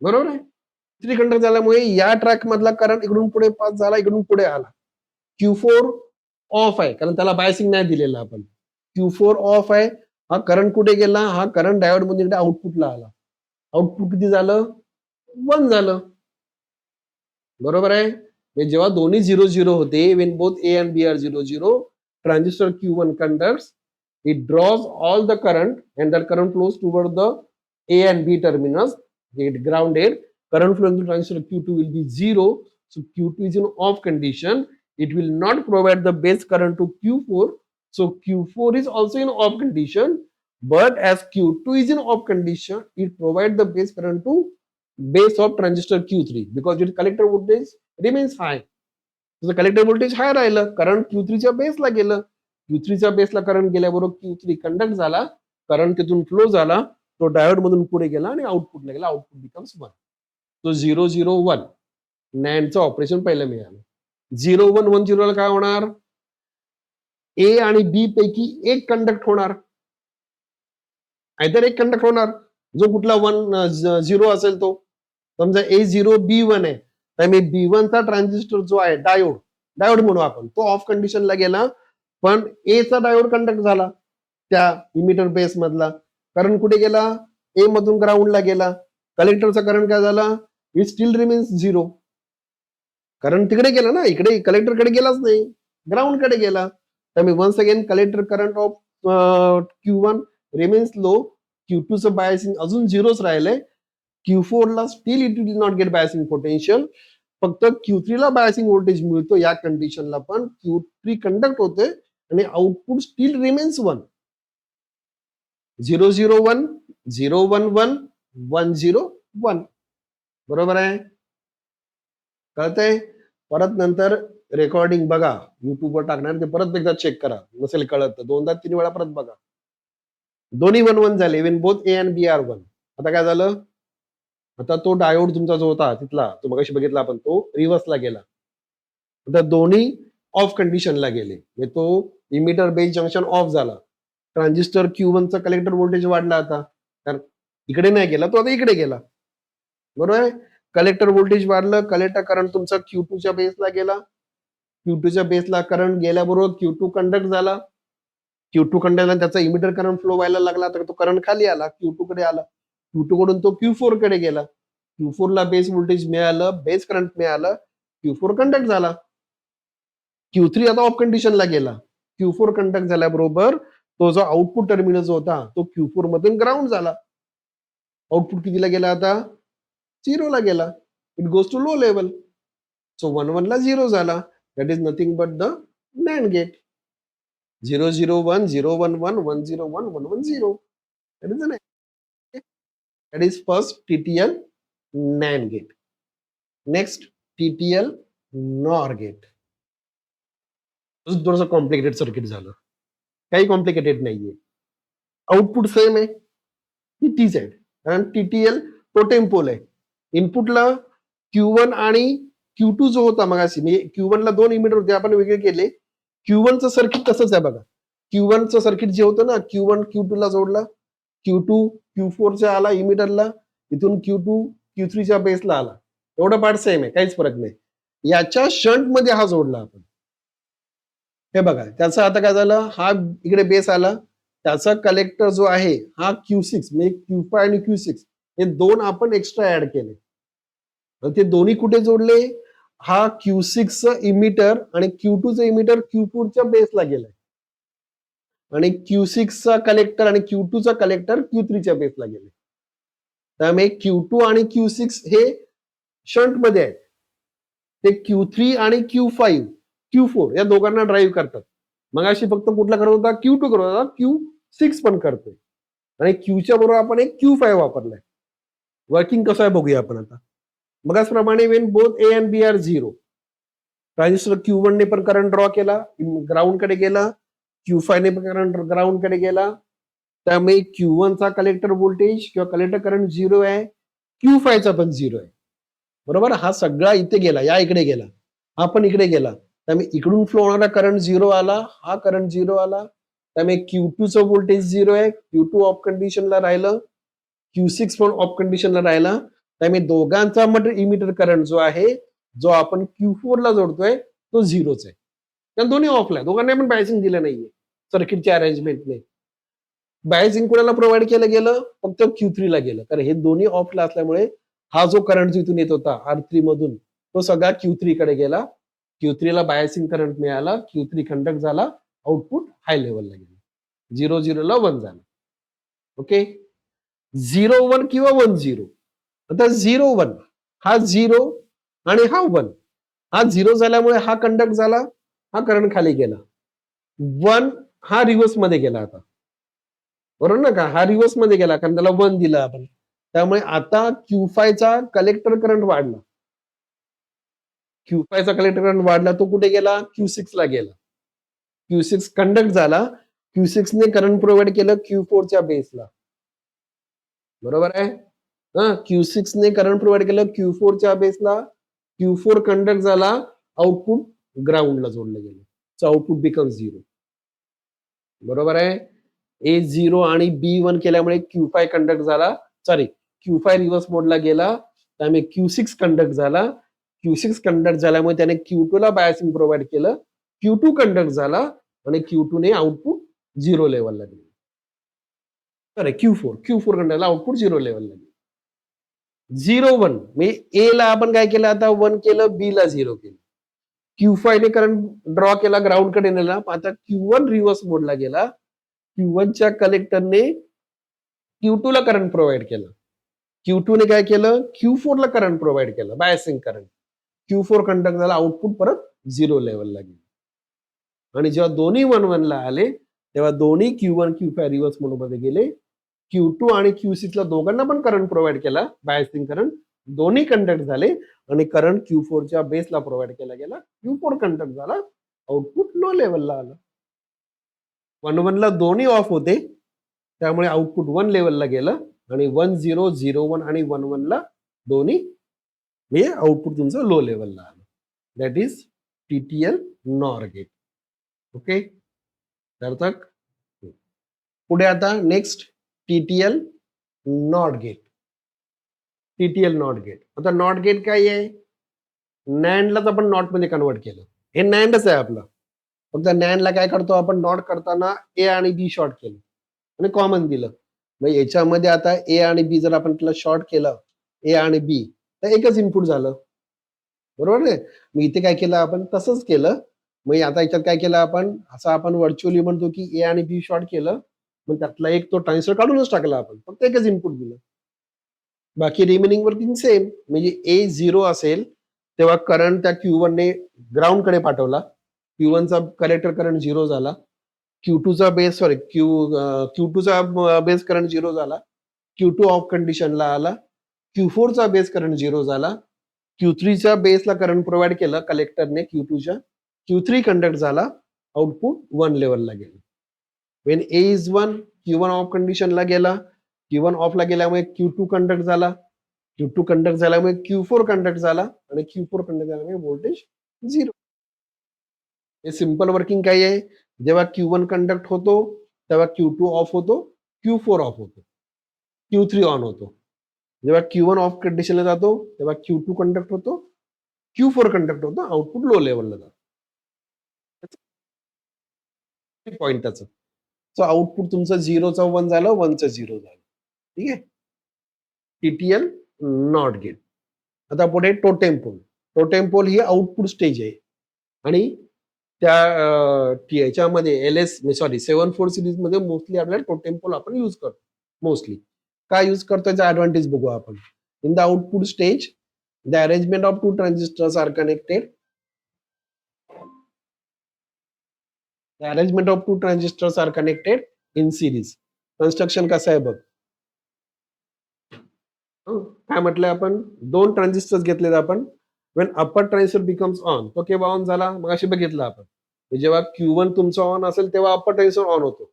S1: बरोबर आहे. Q3 कंडक्ट झाल्यामुळे या ट्रॅक मधला करंट इकडून पुढे पास झाला, इकडून पुढे आला. Q4 ऑफ आहे कारण त्याला बायसिंग नाही दिलेलं आपण. Q4 ऑफ आहे. हा करंट कुठे गेला, हा करंट डायोड मध्ये इकडे आउटपुटला आला. आउटपुट किती झालं, 1 झालं बरोबर आहे. जेव्हा दोन्ही 0-0 होते, when both A and B are 0-0, transistor Q1 conducts, it draws all the current and that current flows toward the A and B terminals, get grounded. Current flow into transistor Q2 will be 0, so Q2 is in off condition. It will not provide the base current to Q4, so Q4 is also in off condition. But as Q2 is in off condition, it provides the base current to base of transistor Q3 because its collector voltage remains high. तुझं कलेक्टर व्होल्टेज हाय राहिलं, करंट Q3 च्या बेसला गेलं. Q3 च्या बेसला करंट गेल्याबरोबर Q3 कंडक्ट झाला, करंट तिथून फ्लो झाला, तो डायोड मधून पुढे गेला आणि आउटपुटला गेला. Output becomes 1. तो 0-0-1 नॅन्डचं ऑपरेशन पहिलं मिळालं. 0-1-1-0 ला काय होणार, ए आणि बी पैकी एक कंडक्ट होणार, आयदर एक कंडक्ट होणार, जो कुठला 0 असेल तो. समजा A0 B1 आहे, तर मी B1 चा ट्रान्झिस्टर जो आहे डायोड म्हणू आपण, तो ऑफ कंडिशनला गेला, पण ए चा डायोड कंडक्ट झाला त्या इमिटर बेस मधला. करंट कुठे गेला? ए मधून ग्राउंडला गेला. कलेक्टरचा करंट काय झाला? It still remains 0. करंट तिकडे गेला ना, इकडे कलेक्टरकडे गेलाच नाही, ग्राउंड कडे गेला. तर मी once again collector current of Q1 remains low, Q2 चं बायसिंग अजून 0च राहिलंय. Q4 ला still it will not get biasing potential, फक्त Q3 ला बायसिंग व्होल्टेज मिळतो या कंडिशनला, पण Q3 कंडक्ट होते आणि आउटपुट स्टील रिमेन्स 1. 0 0 1 0 1 1 1 0 1. बरोबर आहे? कळतंय? परत नंतर रेकॉर्डिंग बघा, युट्यूबवर टाकणार, ते परत एकदा चेक करा, नसेल कळत तर 2दा 3 वेळा परत बघा. दोन्ही 1 1 झाले, even both A and B are 1. आता काय झालं? आता तो डायोड तुमचा जो होता तिथला, तो मगाशी बघितला आपण, तो रिव्हर्सला गेला. आता दोन्ही ऑफ कंडिशनला गेले, म्हणजे तो इमिटर बेस जंक्शन ऑफ झाला. ट्रान्झिस्टर Q1 चा कलेक्टर व्होल्टेज वाढला आता, कारण इकडे नाही गेला, तो आता इकडे गेला. बरोबर आहे? कलेक्टर व्होल्टेज वाढलं, कलेक्टर करंट तुमचा Q2 च्या बेसला गेला. Q2 च्या बेसला करंट गेल्याबरोबर Q2 कंडक्ट झाला. Q2 कंडक्ट झाला, त्याचा इमिटर करंट फ्लो व्हायला लागला, तर तो करंट खाली आला, Q2 कडे आला. Q2 कडून तो Q4 कडे गेला. Q4 ला बेस व्होल्टेज मिळालं, बेस करंट मिळालं, Q4 कंडक्ट झाला. Q3 आता ऑफ कंडिशनला गेला. Q4 कंडक्ट झाल्याबरोबर तो जो आउटपुट टर्मिनल जो होता तो Q4 मधून ग्राउंड झाला. आउटपुट कितीला गेला आता? 0 ला गेला. It goes to low level. So 1 1 ला 0 झाला. That is nothing but the NAND gate. 0 0 1 0 1 1 1 0 1 1 1 0. That is the NAND. That is first TTL NAND gate. Next TTL NOR gate. थोडंसं कॉम्प्लिकेटेड सर्किट झालं. काही कॉम्प्लिकेटेड नाहीये. आउटपुट सेम आहे, ती तीच आहे, कारण TTL टोटेम पोल आहे. इनपुटला Q1 आणि Q2 जो होता मगाशी, म्हणजे Q1 ला 2 इमिटर होते, आपण वेगळे केले. Q1 चं सर्किट तसंच आहे बघा. Q1 चं सर्किट जे होतं ना, Q1 Q2 ला जोडला, Q2 Q4 च्या आला इमिटरला, इथून Q2 Q3 च्या बेसला आला. एवढा पार्ट सेम आहे, काहीच फरक नाही. याच्या शंट मध्ये हा जोडला आपण. हे बघा, त्याचा आता काय झालं, हा इकडे बेस आला, त्याचा कलेक्टर जो आहे हा Q6, म्हणजे Q5 आणि Q6 हे 2 आपण एक्स्ट्रा ऍड केले. ते दोन्ही कुठे जोडले? हा Q6 चं इमिटर आणि Q2 चं इमिटर Q4 च्या बेसला गेलाय, आणि Q6 चा कलेक्टर आणि Q2 चा कलेक्टर Q3 च्या बेसला गेले. त्यामुळे Q2 आणि Q6 हे शंट मध्ये आहेत. ते Q3 आणि Q5 Q4 या दोघांना ड्राईव्ह करतात. मग अशी फक्त कुठला करत होता? Q2 करत होता, Q6 पण करतोय, आणि Qच्या बरोबर आपण एक Q5 वापरलाय. वर्किंग कसं आहे बघूया आपण आता. मगाचप्रमाणे when both A and B are 0, ट्रान्झिस्टर Q1 ने पण करंट ड्रॉ केला, ग्राउंड कडे गेला, Q5 ने पण करंट ग्राउंड कडे गेला. त्यामुळे Q1 चा कलेक्टर व्होल्टेज किंवा कलेक्टर करंट 0 आहे, Q5 चा पण 0 आहे. बरोबर? हा सगळा इथे गेला, या इकडे गेला, हा पण इकडे गेला. त्यामुळे इकडून फ्लो होणारा करंट 0 आला, हा करंट 0 आला. त्यामुळे Q2 चं व्होल्टेज 0 आहे, Q2 ऑफ कंडिशनला राहिलं, Q6 पण ऑफ कंडिशनला राहिला. त्यामुळे दोघांचा इमिटर करंट जो आहे, जो आपण Q4 ला जोडतोय, तो 0च आहे. त्या दोन्ही ऑफला आहे, दोघांना पण बायसिंग दिलं नाहीये सर्किटच्या अरेंजमेंटने. बायसिंग कोणाला प्रोव्हाइड केलं गेलं? फक्त Q3 ला गेलं, कारण हे दोन्ही ऑफला असल्यामुळे हा जो करंट जिथून येत होता R3 मधून, तो सगळा Q3 कडे गेला. Q3 ला बायसिंग करंट मिळाला, Q3 कंडक्ट झाला, आउटपुट हाय लेवलला गेला. 0 0 ला 1 झाला. ओके, 0 1 किंवा 1 0. आता 0 1 हा 0 आणि हा 1, हा 0 झाल्यामुळे हा कंडक्ट झाला, हा करंट खाली गेला. 1 हा रिव्हर्स मध्ये गेला आता, बरोबर ना, का हा रिव्हर्स मध्ये गेला, कारण त्याला 1 दिलं आपण. त्यामुळे आता Q5 चा कलेक्टर करंट वाढला, Q5 चा कलेक्टर करंट वाढला, तो कुठे गेला? Q6 ला गेला. Q6 कंडक्ट झाला, Q6 ने करंट प्रोव्हाइड केलं Q4 च्या बेसला. बरोबर आहे? Q6 ने करंट प्रोव्हाइड केलं Q4 च्या बेसला, Q4 कंडक्ट झाला, आउटपुट ग्राउंडला जोडलं गेलं. So output become 0. बरोबर आहे. A0 आणि B1 केल्यामुळे Q5 कंडक्ट झाला. सॉरी, Q5 रिव्हर्स मोडला गेला. त्यामुळे Q6 कंडक्ट झाला. Q6 कंडक्ट झाल्यामुळे त्याने Q2 ला बायसिंग प्रोव्हाइड केलं. Q2 कंडक्ट झाला आणि Q2 ने आउटपुट 0 लेव्हलला गेलं. सॉरी, Q4 कंडक्टला आउटपुट 0 लेव्हलला गेलं. 0-1 म्हणजे A ला आपण काय केलं, आता 1 केलं, B ला 0 केलं. Q5 ने करंट ड्रॉ केला, ग्राउंडकडे नेला. आता Q1 रिव्हर्स मोडला गेला. Q1 च्या कलेक्टरने Q2 ला करंट प्रोव्हाइड केलं. Q2 ने काय केलं, Q4 ला करंट प्रोव्हाइड केलं, बायसिंग करंट. Q4 कंडक्ट झाला, आउटपुट परत 0 लेव्हलला गेलं. आणि जेव्हा दोन्ही 1-1 ला आले, तेव्हा दोन्ही Q1, Q5 रिव्हर्स मोडमध्ये गेले. Q2 आणि Q6 ला दोघांना पण करंट प्रोव्हाइड केला, बायसिंग करंट. दोन्ही कंडक्ट झाले आणि करंट Q4 च्या बेसला प्रोव्हाइड केला गेला. Q4 कंडक्ट झाला, आउटपुट लो लेव्हलला आलं. 1-1 ला दोन्ही ऑफ होते, त्यामुळे आउटपुट 1 लेव्हलला गेलं आणि 1-0, 0-1 आणि 1-1 ला दोन्ही हे आउटपुट तुमचं लो लेव्हलला आलं. That is TTL nor gate. Okay, तर पुढे आता next TTL not gate. TTL not gate. आता नॉट गेट काय आहे? नॅन्डलाच आपण नॉट मध्ये कन्वर्ट केलं. हे नॅन्डच आहे आपलं. फक्त नॅन्डला काय करतो आपण, नॉट करताना A आणि B शॉर्ट केलं आणि कॉमन दिलं. मग याच्यामध्ये आता A आणि B जर आपण त्याला शॉर्ट केलं, A आणि B, तर एकच इनपुट झालं. बरोबर नाही? मग इथे काय केलं आपण, तसंच केलं. मग आता याच्यात काय केलं आपण, असं आपण व्हर्च्युअली म्हणतो की A आणि B शॉर्ट केलं. मग त्यातला एक तो ट्रान्झिस्टर काढूनच टाकला आपण. फक्त एकच इनपुट दिलं. बाकी रिमेनिंग वर्किंग सेम. म्हणजे A0 असेल, तेव्हा करंट त्या Q1 ने ग्राउंडकडे पाठवला. Q1 चा कलेक्टर करंट 0 झाला. Q2 चा बेस सॉरी Q2 चा बेस करंट 0 झाला. Q2 ऑफ कंडिशनला आला. Q4 चा बेस करंट 0 झाला. Q3 च्या बेसला करंट प्रोव्हाइड केलं कलेक्टरने Q2 च्या. Q3 कंडक्ट झाला. आउटपुट 1 लेव्हलला गेलं. When A is 1, Q1 of कंडिशनला गेला. Q1 ऑफला गेल्यामुळे Q2 कंडक्ट झाला. Q2 कंडक्ट झाल्यामुळे Q4 कंडक्ट झाला आणि Q4 कंडक्ट झाल्यामुळे व्होल्टेज 0. हे सिंपल वर्किंग काय आहे? जेव्हा Q1 कंडक्ट होतो, तेव्हा Q2 ऑफ होतो, Q4 ऑफ होतो, Q3 ऑन होतो. जेव्हा Q1 ऑफ कंडिशनला जातो, तेव्हा Q2 कंडक्ट होतो, Q4 कंडक्ट होतो, आउटपुट लो लेव्हलला जातो. पॉइंट त्याचं. सो आउटपुट तुमचं 0चं 1 झालं, 1चं 0 झालं. ठीक आहे? TTL not gate. आता पुढे टोटेम पोल. टोटेम पोल ही आउटपुट स्टेज आहे आणि त्या याच्यामध्ये सॉरी 7-4 सिरीज मध्ये मोस्टली आपल्याला टोटेम पोल आपण यूज करतो. मोस्टली काय यूज करतो याचा ऍडव्हान्टेज बघू आपण. In the output stage, the arrangement of two transistors are connected. The arrangement of two transistors are connected in series. Construction कसं आहे बघ. काय म्हटलंय आपण, दोन ट्रान्झिस्टर्स घेतलेत आपण. when upper transistor becomes on, तो केव्हा ऑन झाला, मग अशी बघितलं आपण. जेव्हा Q1 तुमचा ऑन असेल तेव्हा अप्पर ट्रान्झिस्टर ऑन होतो.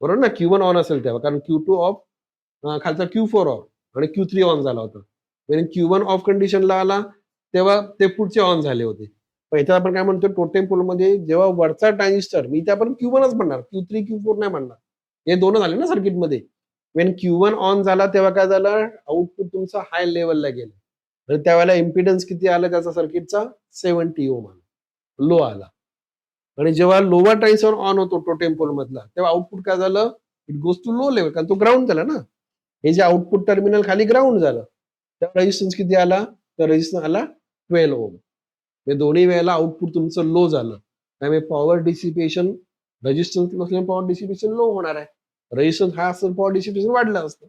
S1: बरोबर ना, Q1 ऑन असेल तेव्हा, कारण Q2 ऑफ, खालचा Q4 ऑफ आणि Q3 ऑन झाला होता. when Q1 ऑफ कंडिशनला आला तेव्हा ते पुढचे ऑन झाले होते. पण इथे आपण काय म्हणतो, टोटेम पोल मध्ये जेव्हा वरचा ट्रान्झिस्टर, मी ते आपण Q1च म्हणणार, Q3 Q4 नाही म्हणणार. हे दोन झाले ना सर्किट मध्ये. वेन Q1 ऑन झाला तेव्हा काय झालं, आउटपुट तुमचा हाय लेवलला गेलं. आणि त्यावेळेला इम्पिडन्स किती आला त्याचा सर्किटचा, 70 ओम आला, लो आला. आणि जेव्हा लोअर ट्रान्झिस्टर ऑन होतो टोटेम पोल मधला, तेव्हा आउटपुट काय झालं, it goes to low level, कारण तो ग्राउंड झाला ना. हे जे आउटपुट टर्मिनल खाली ग्राउंड झालं, तेव्हा रेजिस्टन्स किती आला, तर रेजिस्टन्स आला 12 ओम. हे दोन्ही वेळेला आउटपुट तुमचं लो झालं. त्यामुळे पॉवर डिसिपेशन, रेजिस्टन्स नसल्याने पॉवर डिसिपेशन लो होणार आहे. रेजिस्टन्स हा असेल, पॉवर डिसिपेशन वाढलं असतं.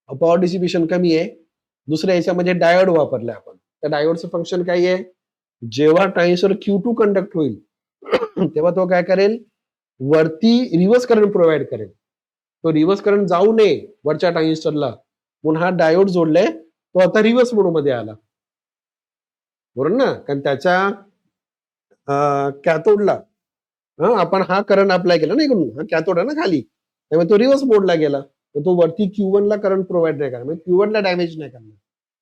S1: पॉवर डिसिपेशन कमी आहे. दुसऱ्या याच्यामध्ये डायोड वापरले आपण. त्या डायोडचं फंक्शन काय आहे, जेव्हा ट्रान्झिस्टर Q2 कंडक्ट होईल तेव्हा तो काय करेल, वरती रिव्हर्स करंट प्रोव्हाइड करेल. तो रिव्हर्स करंट जाऊ नये वरच्या ट्रान्झिस्टरला, म्हणून हा डायोड जोडलाय, तो आता रिव्हर्स मोड मध्ये आला. बरोबर ना, कारण त्याच्या कॅथोडला आपण हा करंट अप्लाय केला ना इकडून, हा कॅथोड आहे ना खाली, त्यामुळे तो रिव्हर्स मोडला गेला. तर तो वरती Q1 ला करंट प्रोव्हाइड नाही करणार, म्हणजे Q1 ला डॅमेज नाही करणार.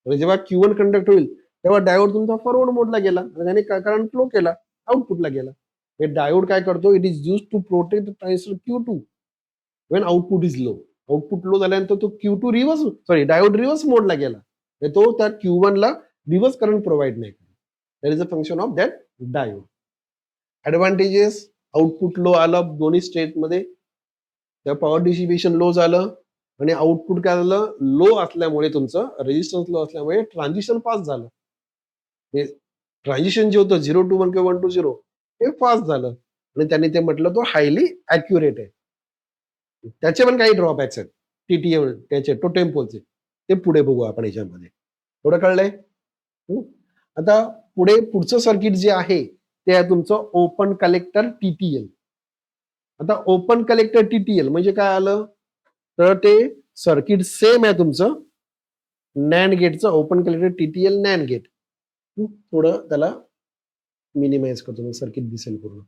S1: म्हणजे जेव्हा Q1 कंडक्ट होईल तेव्हा डायोड तुमचा फॉरवर्ड मोडला गेला आणि त्याने करंट फ्लो केला, आउटपुटला गेला. हे डायोड काय करतो, it is use to protect transistor Q2 when output is low. Output low झाल्यानंतर तो Q2 रिव्हर्स डायोड रिव्हर्स मोडला गेला. तो त्या Q1 ला रिव्हर्स करंट प्रोव्हाइड नाही करत. That is a function of that diode. Advantages, output low आलं दोन्ही स्टेटमध्ये, त्या पॉवर डिस्ट्रीब्युशन लो झालं आणि आउटपुट काय झालं, लो असल्यामुळे तुमचं रेजिस्टन्स लो असल्यामुळे ट्रान्झिशन फास्ट झालं. ट्रान्झिशन जे होतं 0 to 1 किंवा 1 to 0 हे फास्ट झालं आणि त्यांनी ते म्हटलं तो हायली ॲक्युरेट आहे. त्याचे पण काही ड्रॉबॅक्स आहेत टीटीएल त्याचे टोटेम पोलचे, ते पुढे बघू आपण याच्यामध्ये. थोडं कळलंय? आता पुढचं सर्किट जे आहे ते आहे तुमचं ओपन कलेक्टर टीटीएल. आता ओपन कलेक्टर टीटीएल म्हणजे काय आलं, तर ते सर्किट सेम आहे तुमचं नॅन्ड गेटचं, open collector TTL NAND gate. थोडं त्याला मिनिमाइज करतो, सर्किट दिसेल पूर्ण.